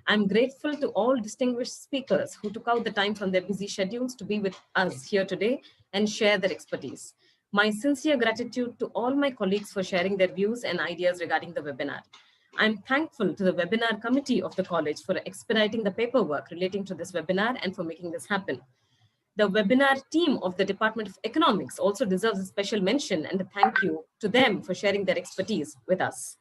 I'm grateful to all distinguished speakers who took out the time from their busy schedules to be with us here today and share their expertise. My sincere gratitude to all my colleagues for sharing their views and ideas regarding the webinar. I'm thankful to the webinar committee of the college for expediting the paperwork relating to this webinar and for making this happen. The webinar team of the Department of Economics also deserves a special mention and a thank you to them for sharing their expertise with us.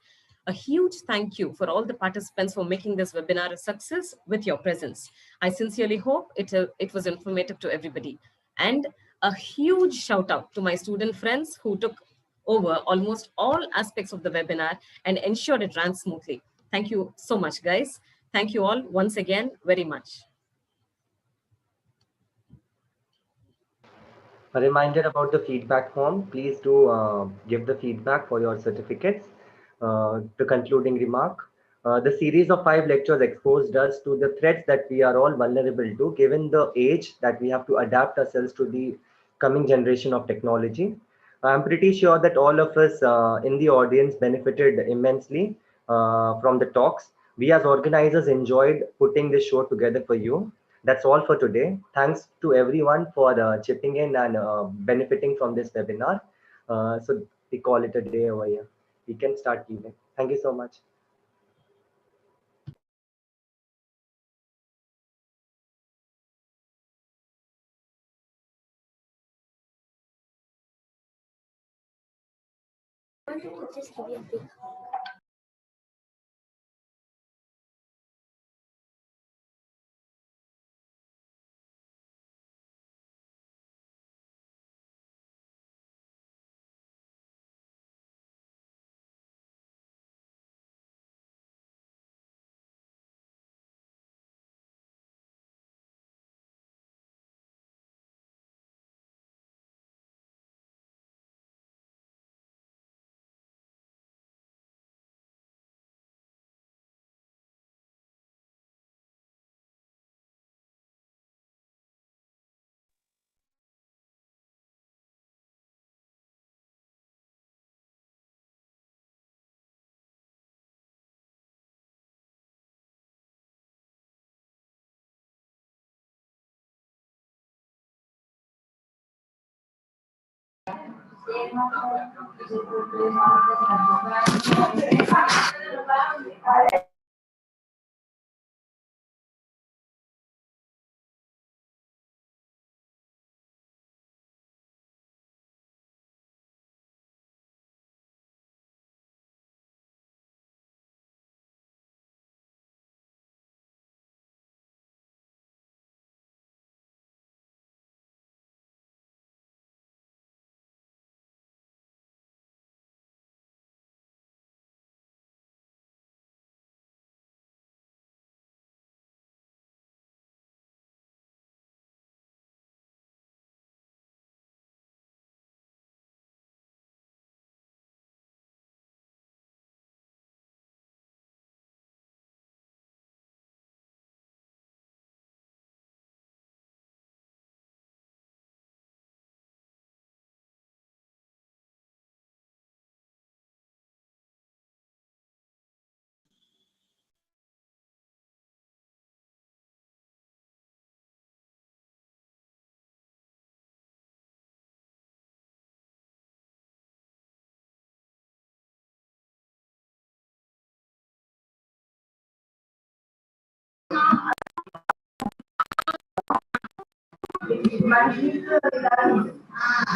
A huge thank you for all the participants for making this webinar a success with your presence. I sincerely hope it was informative to everybody. And a huge shout out to my student friends who took over almost all aspects of the webinar and ensured it ran smoothly. Thank you so much, guys. Thank you all once again very much. A reminder about the feedback form. Please do give the feedback for your certificates. The concluding remark. The series of 5 lectures exposed us to the threats that we are all vulnerable to, given the age that we have to adapt ourselves to the coming generation of technology. I'm pretty sure that all of us in the audience benefited immensely from the talks. We as organizers enjoyed putting this show together for you. That's all for today. Thanks to everyone for chipping in and benefiting from this webinar. So we call it a day over here. We can start leaving. Thank you so much.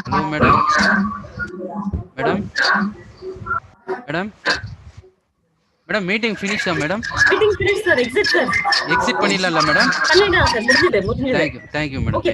Hello, madam. Madam. Madam. Madam, meeting finished, madam. Meeting finished, sir. Exit, sir. Exit பண்ணிடலாம்ல, madam. பண்ணிடலாம், sir. முடிஞ்சது. Thank you, madam. Okay.